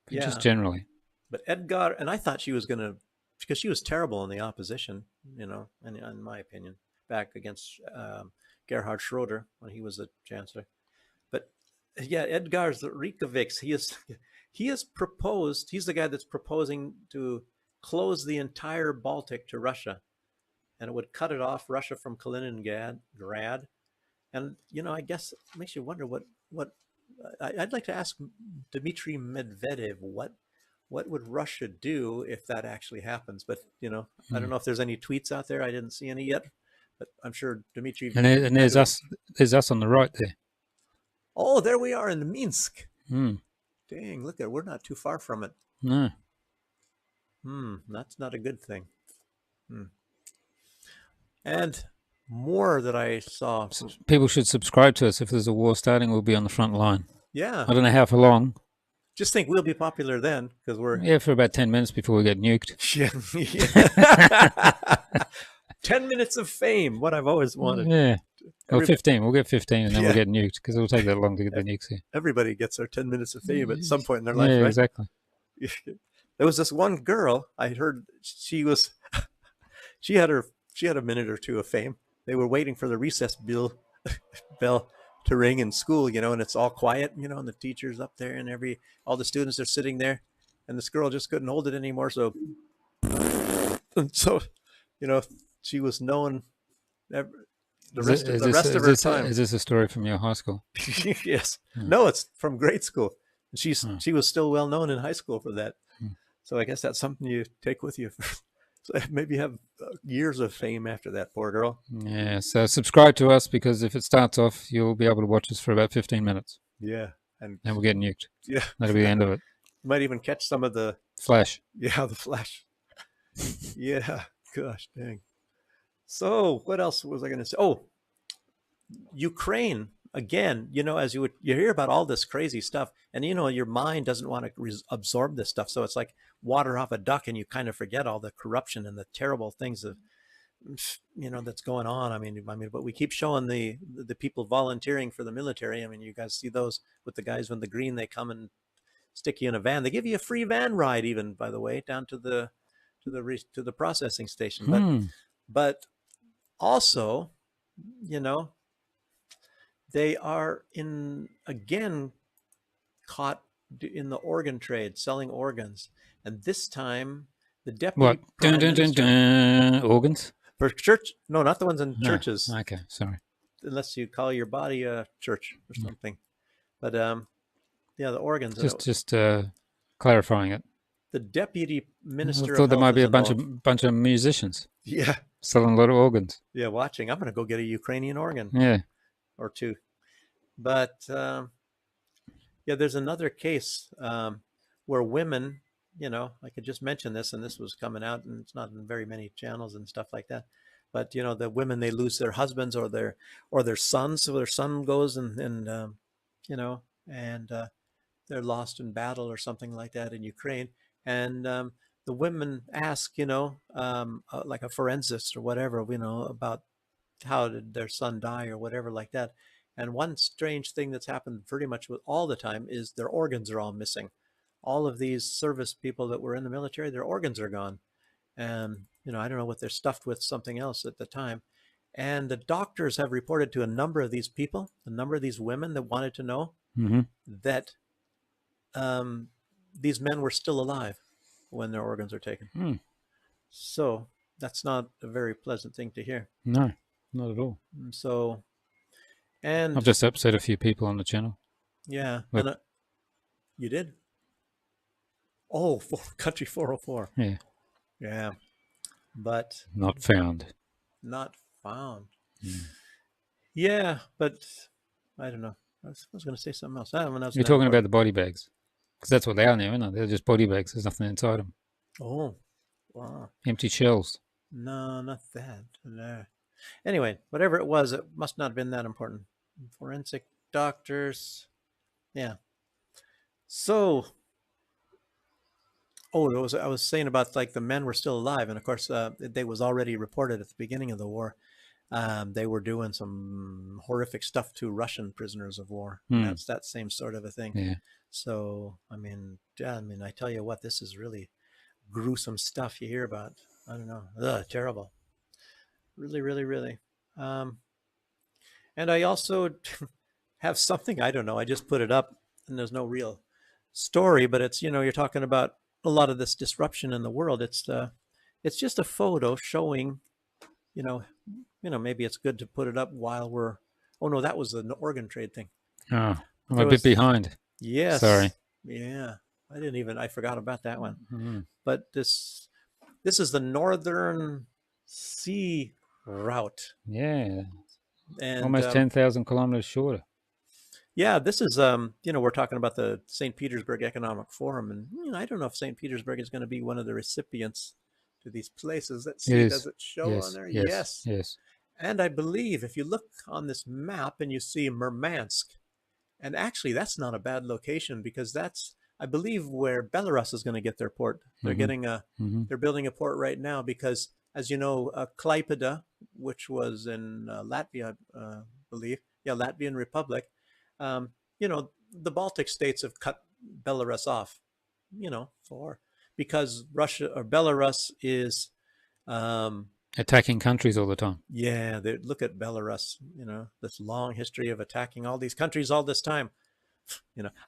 [SPEAKER 8] But
[SPEAKER 1] yeah,
[SPEAKER 8] just generally.
[SPEAKER 1] But Edgar, and I thought she was going to, because she was terrible in the opposition, and in my opinion, back against Gerhard Schroeder when he was the chancellor. But yeah, Edgar Rinkeviks, he has proposed. He's the guy that's proposing to close the entire Baltic to Russia, and it would cut it off Russia from Kaliningrad. And I guess it makes you wonder what I'd like to ask Dmitry Medvedev what would Russia do if that actually happens. But I don't know if there's any tweets out there. I didn't see any yet, but I'm sure Dmitry.
[SPEAKER 8] And there's us. There's us on the right there.
[SPEAKER 1] Oh, there we are in Minsk.
[SPEAKER 8] Dang,
[SPEAKER 1] look we're not too far from it.
[SPEAKER 8] No.
[SPEAKER 1] That's not a good thing. And more that I saw.
[SPEAKER 8] People should subscribe to us. If there's a war starting, we'll be on the front line.
[SPEAKER 1] Yeah.
[SPEAKER 8] I don't know how for long.
[SPEAKER 1] Just think we'll be popular then, because we're...
[SPEAKER 8] Yeah, for about 10 minutes before we get nuked.
[SPEAKER 1] Yeah. 10 minutes of fame, what I've always wanted.
[SPEAKER 8] Yeah. Or 15. We'll get 15 and then we'll get nuked, because it'll take that long to get the nukes here.
[SPEAKER 1] Everybody gets their 10 minutes of fame at some point in their life,
[SPEAKER 8] yeah,
[SPEAKER 1] right?
[SPEAKER 8] Exactly.
[SPEAKER 1] There was this one girl, I heard she had a minute or two of fame. They were waiting for the recess bell to ring in school, and it's all quiet, and the teacher's up there and all the students are sitting there, and this girl just couldn't hold it anymore. So, she was known the rest of her time.
[SPEAKER 8] Is this a story from your high school?
[SPEAKER 1] Yes. No, it's from grade school. She was still well known in high school for that. So I guess that's something you take with you. So maybe have years of fame after that, poor girl.
[SPEAKER 8] Yeah, so subscribe to us, because if it starts off, you'll be able to watch us for about 15 minutes.
[SPEAKER 1] Yeah.
[SPEAKER 8] And we'll get nuked.
[SPEAKER 1] Yeah.
[SPEAKER 8] That'll be the end of it.
[SPEAKER 1] You might even catch some of the...
[SPEAKER 8] Flash.
[SPEAKER 1] Yeah, the flash. Yeah, gosh, dang. So what else was I going to say? Oh, Ukraine. Again, as you hear about all this crazy stuff, and your mind doesn't want to absorb this stuff, so it's like water off a duck, and you kind of forget all the corruption and the terrible things that that's going on. I mean, but we keep showing the people volunteering for the military. I mean, you guys see those with the guys in the green. They come and stick you in a van. They give you a free van ride, even, by the way, down to the processing station. But also, they are caught in the organ trade, selling organs. And this time, the deputy
[SPEAKER 8] organs?
[SPEAKER 1] For church? No, not the ones in churches.
[SPEAKER 8] Okay, sorry.
[SPEAKER 1] Unless you call your body a church or something. But, the organs.
[SPEAKER 8] Just clarifying it.
[SPEAKER 1] The deputy minister
[SPEAKER 8] I thought there might be a bunch of musicians.
[SPEAKER 1] Yeah.
[SPEAKER 8] Selling a lot of organs.
[SPEAKER 1] Yeah, watching. I'm going to go get a Ukrainian organ.
[SPEAKER 8] Yeah.
[SPEAKER 1] Or two. But there's another case where women, I could just mention this, and this was coming out, and it's not in very many channels and stuff like that. But the women, they lose their husbands or their sons, so their son goes and they're lost in battle or something like that in Ukraine, and the women ask, like a forensist or whatever, about how did their son die or whatever like that. And one strange thing that's happened pretty much all the time is their organs are all missing. All of these service people that were in the military, their organs are gone. And, I don't know what they're stuffed with, something else at the time. And the doctors have reported to a number of these people, a number of these women that wanted to know that these men were still alive when their organs are taken. So that's not a very pleasant thing to hear.
[SPEAKER 8] No, not at all.
[SPEAKER 1] So, and
[SPEAKER 8] I've just upset a few people on the channel.
[SPEAKER 1] Yeah,
[SPEAKER 8] Look.
[SPEAKER 1] and you did. Oh, country 404.
[SPEAKER 8] Yeah.
[SPEAKER 1] Yeah, but
[SPEAKER 8] Not found.
[SPEAKER 1] Not found. Yeah, but I don't know. I was going to say something else.
[SPEAKER 8] You're talking about the body bags, because that's what they are now, isn't it? They're just body bags. There's nothing inside them.
[SPEAKER 1] Oh, wow.
[SPEAKER 8] Empty shells.
[SPEAKER 1] No, not that. No. Anyway, whatever it was, it must not have been that important. Forensic doctors. Yeah. So, I was saying about like the men were still alive, and of course, they was already reported at the beginning of the war. They were doing some horrific stuff to Russian prisoners of war. That's that same sort of a thing.
[SPEAKER 8] Yeah.
[SPEAKER 1] So, I mean, I tell you what, this is really gruesome stuff you hear about. I don't know. Ugh, terrible. Really, really, really. And I also have something, I don't know, I just put it up, and there's no real story, but it's, you're talking about a lot of this disruption in the world. It's just a photo showing, maybe it's good to put it up while we're, oh no, that was an organ trade thing.
[SPEAKER 8] Oh, I'm a bit behind.
[SPEAKER 1] Yes.
[SPEAKER 8] Sorry.
[SPEAKER 1] Yeah. I forgot about that one. But this is the Northern Sea Route.
[SPEAKER 8] Yeah.
[SPEAKER 1] And
[SPEAKER 8] almost 10,000 kilometers shorter.
[SPEAKER 1] Yeah, this is, we're talking about the St. Petersburg Economic Forum, and I don't know if St. Petersburg is going to be one of the recipients to these places. Let's see, does it show on there? Yes. And I believe if you look on this map and you see Murmansk, and actually that's not a bad location, because that's, I believe, where Belarus is going to get their port. They're getting they're building a port right now because, as you know, Klaipeda, which was in Latvia, I believe, Latvian Republic. The Baltic states have cut Belarus off, because Russia or Belarus is
[SPEAKER 8] attacking countries all the time.
[SPEAKER 1] Yeah, look at Belarus, this long history of attacking all these countries all this time.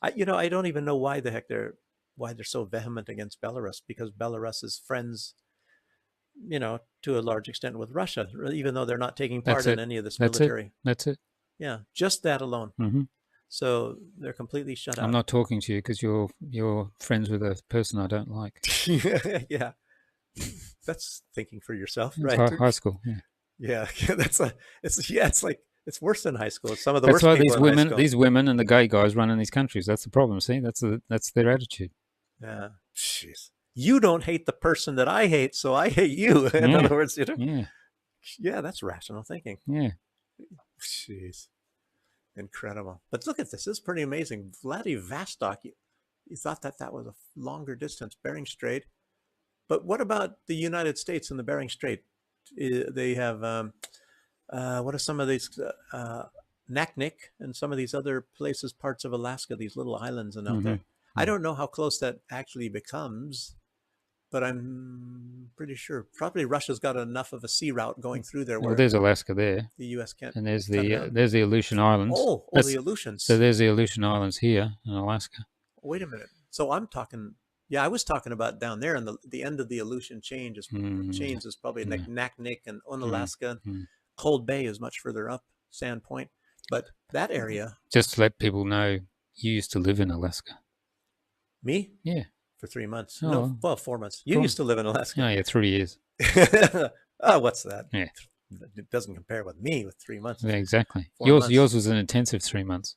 [SPEAKER 1] I don't even know why the heck they're so vehement against Belarus, because Belarus is friends, to a large extent with Russia, even though they're not taking part in any of this military.
[SPEAKER 8] That's it.
[SPEAKER 1] Yeah, just that alone. So they're completely shut out.
[SPEAKER 8] I'm not talking to you because you're friends with a person I don't like.
[SPEAKER 1] Yeah, that's thinking for yourself,
[SPEAKER 8] It's
[SPEAKER 1] right?
[SPEAKER 8] high school.
[SPEAKER 1] Yeah. It's worse than high school. It's some of the worst
[SPEAKER 8] why
[SPEAKER 1] people
[SPEAKER 8] these women and the gay guys running these countries. That's the problem. See, that's their attitude.
[SPEAKER 1] Yeah. Jeez. You don't hate the person that I hate, so I hate you. In other words, Yeah, that's rational thinking.
[SPEAKER 8] Yeah.
[SPEAKER 1] Jeez. Incredible. But look at this. This is pretty amazing. Vladivostok, you thought that was a longer distance, Bering Strait. But what about the United States and the Bering Strait? They have, what are some of these, Naknek and some of these other places, parts of Alaska, these little islands and out there. I don't know how close that actually becomes, but I'm pretty sure probably Russia's got enough of a sea route going through there.
[SPEAKER 8] Well, there's Alaska there.
[SPEAKER 1] The U.S. can't.
[SPEAKER 8] And there's the Aleutian Islands.
[SPEAKER 1] Oh, the Aleutians.
[SPEAKER 8] So there's the Aleutian Islands here in Alaska.
[SPEAKER 1] Wait a minute. So I'm talking. Yeah, I was talking about down there, and the end of the Aleutian chain is probably like Naknek and Unalaska. Cold Bay is much further up, Sand Point, but that area.
[SPEAKER 8] Just to let people know, you used to live in Alaska.
[SPEAKER 1] Me?
[SPEAKER 8] Yeah.
[SPEAKER 1] For 3 months.
[SPEAKER 8] Oh.
[SPEAKER 1] No, well, 4 months. You used to live in Alaska.
[SPEAKER 8] Oh, yeah, 3 years.
[SPEAKER 1] Oh, what's that?
[SPEAKER 8] Yeah.
[SPEAKER 1] It doesn't compare with me with 3 months.
[SPEAKER 8] Yeah, exactly.
[SPEAKER 1] 4 months.
[SPEAKER 8] Yours was an intensive 3 months.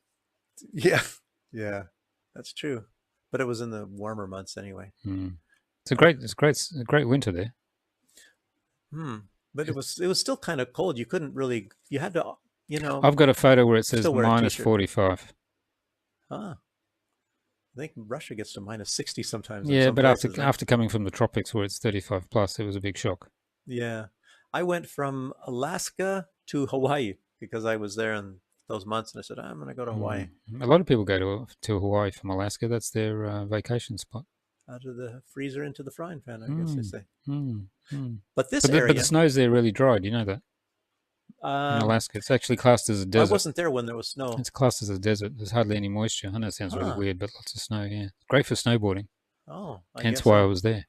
[SPEAKER 1] Yeah. Yeah. That's true. But it was in the warmer months anyway.
[SPEAKER 8] It's a great winter there.
[SPEAKER 1] But it was still kind of cold. You couldn't really, you had to,
[SPEAKER 8] I've got a photo where it says minus
[SPEAKER 1] -45.
[SPEAKER 8] 45.
[SPEAKER 1] Huh. I think Russia gets to minus 60 sometimes.
[SPEAKER 8] Yeah, but after coming from the tropics where it's 35 plus, it was a big shock.
[SPEAKER 1] Yeah. I went from Alaska to Hawaii because I was there in those months, and I said, I'm going to go to Hawaii.
[SPEAKER 8] A lot of people go to Hawaii from Alaska. That's their vacation spot.
[SPEAKER 1] Out of the freezer into the frying pan, I guess they say.
[SPEAKER 8] But
[SPEAKER 1] But this area...
[SPEAKER 8] But the snow's there really dry. Do you know that? in Alaska. It's actually classed as a desert.
[SPEAKER 1] I wasn't there when there was snow.
[SPEAKER 8] It's classed as a desert. There's hardly any moisture. I know it sounds really weird, but lots of snow, yeah. Great for snowboarding.
[SPEAKER 1] Oh,
[SPEAKER 8] hence why I was there.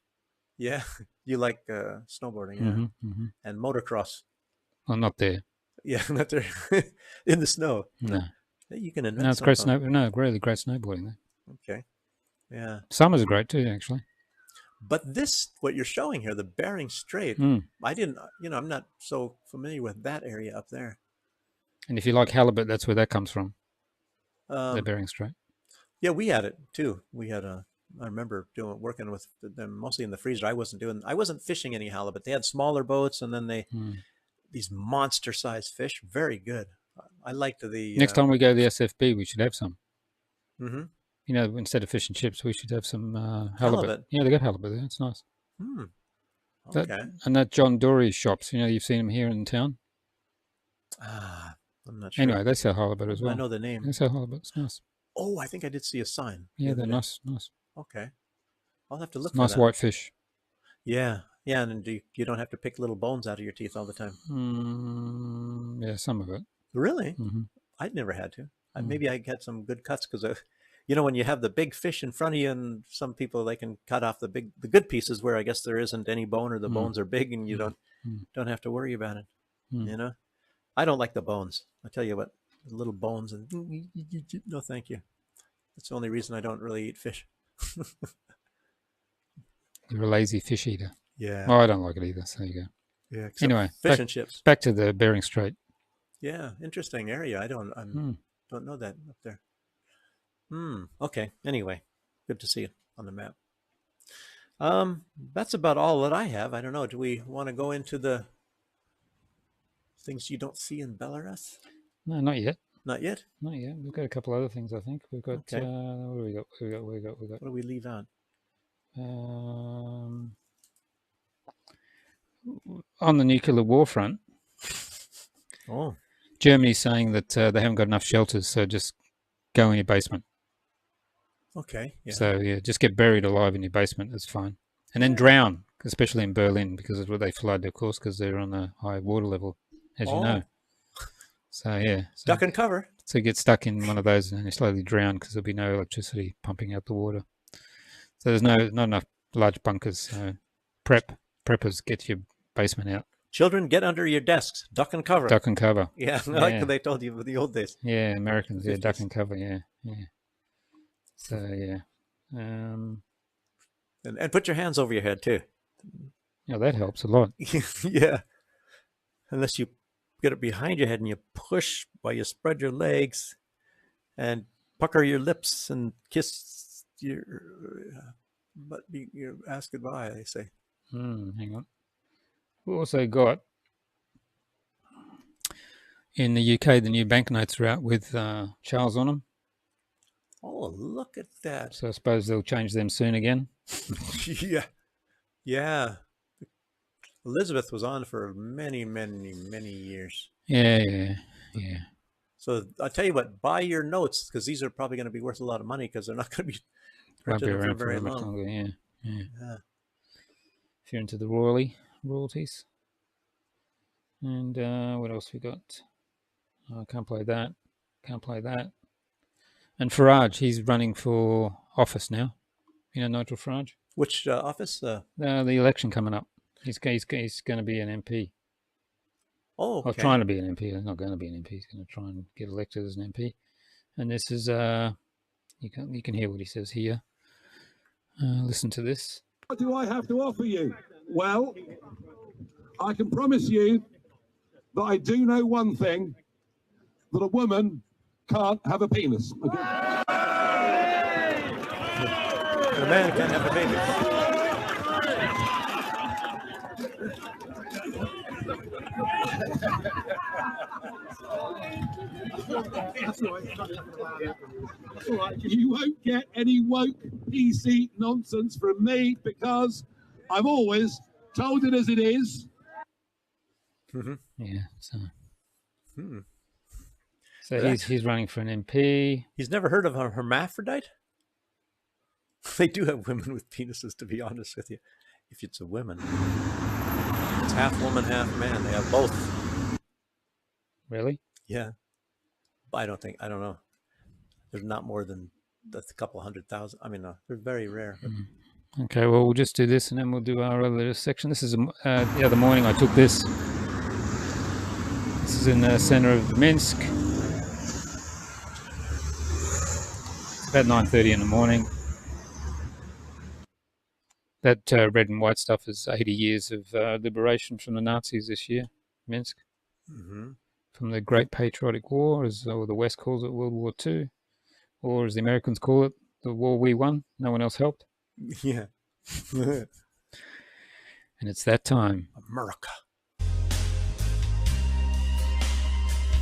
[SPEAKER 1] Yeah, you like snowboarding, yeah. And motocross.
[SPEAKER 8] Well, not there.
[SPEAKER 1] Yeah, not there. In the snow.
[SPEAKER 8] No.
[SPEAKER 1] You can invent
[SPEAKER 8] No, it's great really great snowboarding there.
[SPEAKER 1] Okay. Yeah.
[SPEAKER 8] Summer's great too, actually.
[SPEAKER 1] But this, what you're showing here, the Bering Strait, I didn't, I'm not so familiar with that area up there.
[SPEAKER 8] And if you like halibut, that's where that comes from. The Bering Strait.
[SPEAKER 1] Yeah, we had it too. We had I remember working with them mostly in the freezer. I wasn't fishing any halibut. They had smaller boats, and then these monster-sized fish, very good. I liked the.
[SPEAKER 8] Next time we go to the SFB, we should have some.
[SPEAKER 1] Mm-hmm.
[SPEAKER 8] Instead of fish and chips, we should have some halibut. Yeah, they got halibut there. It's nice.
[SPEAKER 1] Okay.
[SPEAKER 8] That John Dory's shops, you've seen them here in town.
[SPEAKER 1] I'm not sure.
[SPEAKER 8] Anyway, they sell halibut as well.
[SPEAKER 1] I know the name.
[SPEAKER 8] They sell halibut. It's nice.
[SPEAKER 1] Oh, I think I did see a sign.
[SPEAKER 8] Yeah, they're nice.
[SPEAKER 1] Okay. I'll have to look
[SPEAKER 8] for nice
[SPEAKER 1] that.
[SPEAKER 8] White fish.
[SPEAKER 1] Yeah. Yeah, and you don't have to pick little bones out of your teeth all the time.
[SPEAKER 8] Yeah, some of it.
[SPEAKER 1] Really? I'd never had to. Maybe I had some good cuts because, when you have the big fish in front of you, and some people, they can cut off the good pieces where I guess there isn't any bone, or the bones are big, and you don't have to worry about it. I don't like the bones. I tell you what, the little bones, and no, thank you. That's the only reason I don't really eat fish.
[SPEAKER 8] You're a lazy fish eater.
[SPEAKER 1] Yeah.
[SPEAKER 8] Oh, I don't like it either. So there you go.
[SPEAKER 1] Yeah.
[SPEAKER 8] Anyway,
[SPEAKER 1] fish and chips.
[SPEAKER 8] Back to the Bering Strait.
[SPEAKER 1] Yeah, interesting area. I don't know that up there. Okay. Anyway, good to see it on the map. That's about all that I have. I don't know. Do we want to go into the things you don't see in Belarus?
[SPEAKER 8] No, not yet.
[SPEAKER 1] Not yet?
[SPEAKER 8] Not yet. We've got a couple other things, I think. We've got,
[SPEAKER 1] okay.
[SPEAKER 8] What do we got?
[SPEAKER 1] What do we leave out?
[SPEAKER 8] On the nuclear war front, Germany's saying that they haven't got enough shelters, so just go in your basement.
[SPEAKER 1] Okay. Yeah.
[SPEAKER 8] So yeah, just get buried alive in your basement. That's fine, and then drown, especially in Berlin, because of where they flood, of course, because they're on a high water level, as you know. So yeah,
[SPEAKER 1] duck and cover.
[SPEAKER 8] So you get stuck in one of those and you slowly drown because there'll be no electricity pumping out the water. So there's not enough large bunkers. So preppers, get your basement out.
[SPEAKER 1] Children, get under your desks. Duck and cover.
[SPEAKER 8] Duck and cover.
[SPEAKER 1] Yeah, like they told you in the old days.
[SPEAKER 8] Yeah, Americans. Yeah, duck and cover. Yeah. So yeah,
[SPEAKER 1] and put your hands over your head too.
[SPEAKER 8] Yeah, that helps a lot.
[SPEAKER 1] Yeah, unless you get it behind your head and you push while you spread your legs and pucker your lips and kiss your but you ask goodbye, they say.
[SPEAKER 8] Hang on. We also got in the UK, the new banknotes are out with Charles on them.
[SPEAKER 1] Oh, look at that.
[SPEAKER 8] So I suppose they'll change them soon again.
[SPEAKER 1] Yeah. Elizabeth was on for many, many, many years.
[SPEAKER 8] Yeah.
[SPEAKER 1] So I'll tell you what, buy your notes, because these are probably going to be worth a lot of money, because they're not going to be printed for very long.
[SPEAKER 8] Longer, yeah. If you're into the royalties. And what else we got? I can't play that. And Farage, he's running for office now. Nigel Farage.
[SPEAKER 1] Which office?
[SPEAKER 8] The election coming up. He's going to be an MP.
[SPEAKER 1] Oh, okay.
[SPEAKER 8] Or trying to be an MP. He's not going to be an MP. He's going to try and get elected as an MP. And this is you can hear what he says here. Listen to this.
[SPEAKER 14] What do I have to offer you? Well, I can promise you that I do know one thing: that a woman can't have a penis. Okay?
[SPEAKER 1] A man can't have a baby.
[SPEAKER 14] That's all right. You won't get any woke PC nonsense from me, because I've always told it as it is.
[SPEAKER 8] Yeah. So he's running for an MP.
[SPEAKER 1] He's never heard of a hermaphrodite? They do have women with penises, to be honest with you. If it's a woman, it's half woman, half man. They have both.
[SPEAKER 8] Really?
[SPEAKER 1] Yeah. I don't know. There's not more than a couple 100,000. I mean, they're very rare. But...
[SPEAKER 8] Okay, well, we'll just do this and then we'll do our other section. This is the other morning I took this. This is in the center of Minsk. It's about 9:30 in the morning. That red and white stuff is 80 years of liberation from the Nazis this year, Minsk.
[SPEAKER 1] Mm-hmm.
[SPEAKER 8] From the Great Patriotic War, as the West calls it, World War II, or as the Americans call it, the war we won. No one else helped.
[SPEAKER 1] Yeah.
[SPEAKER 8] And it's that time.
[SPEAKER 1] America.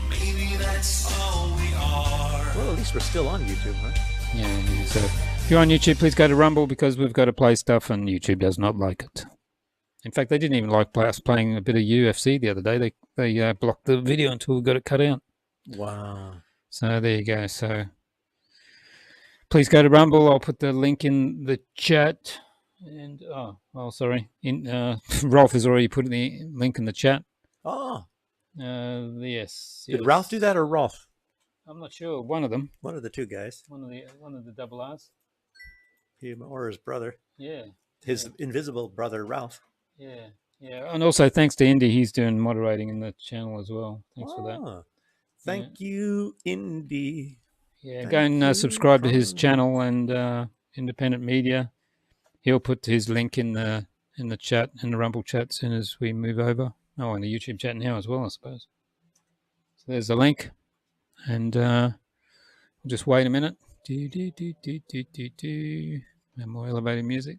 [SPEAKER 15] Maybe that's all we are.
[SPEAKER 1] Well, at least we're still on YouTube, huh?
[SPEAKER 8] Yeah, so if you're on YouTube, please go to Rumble because we've got to play stuff and YouTube does not like it. In fact, they didn't even like us playing a bit of UFC the other day. They blocked the video until we got it cut out.
[SPEAKER 1] Wow.
[SPEAKER 8] So there you go. So please go to Rumble. I'll put the link in the chat. And sorry. Rolf has already put the link in the chat.
[SPEAKER 1] Oh.
[SPEAKER 8] Yes.
[SPEAKER 1] Did Ralph do that or Rolf?
[SPEAKER 8] I'm not sure. One of them.
[SPEAKER 1] One of the two guys.
[SPEAKER 8] One of the double R's.
[SPEAKER 1] Him or his brother.
[SPEAKER 8] Yeah.
[SPEAKER 1] His invisible brother Ralph.
[SPEAKER 8] Yeah. Yeah. And also thanks to Indy, he's doing moderating in the channel as well. Thanks for that.
[SPEAKER 1] Thank you, Indy.
[SPEAKER 8] Yeah. Go and subscribe to his channel and Independent Media. He'll put his link in the chat, in the Rumble chat, as soon as we move over. Oh, in the YouTube chat now as well, I suppose. So there's the link. And we'll just wait a minute. And more elevated music.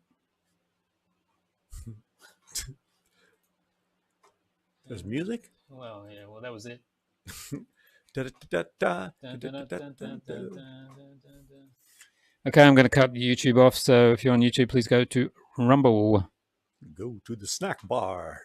[SPEAKER 1] There's music?
[SPEAKER 8] Well, yeah, well, that was it. Okay, I'm going to cut YouTube off. So if you're on YouTube, please go to Rumble.
[SPEAKER 1] Go to the snack bar.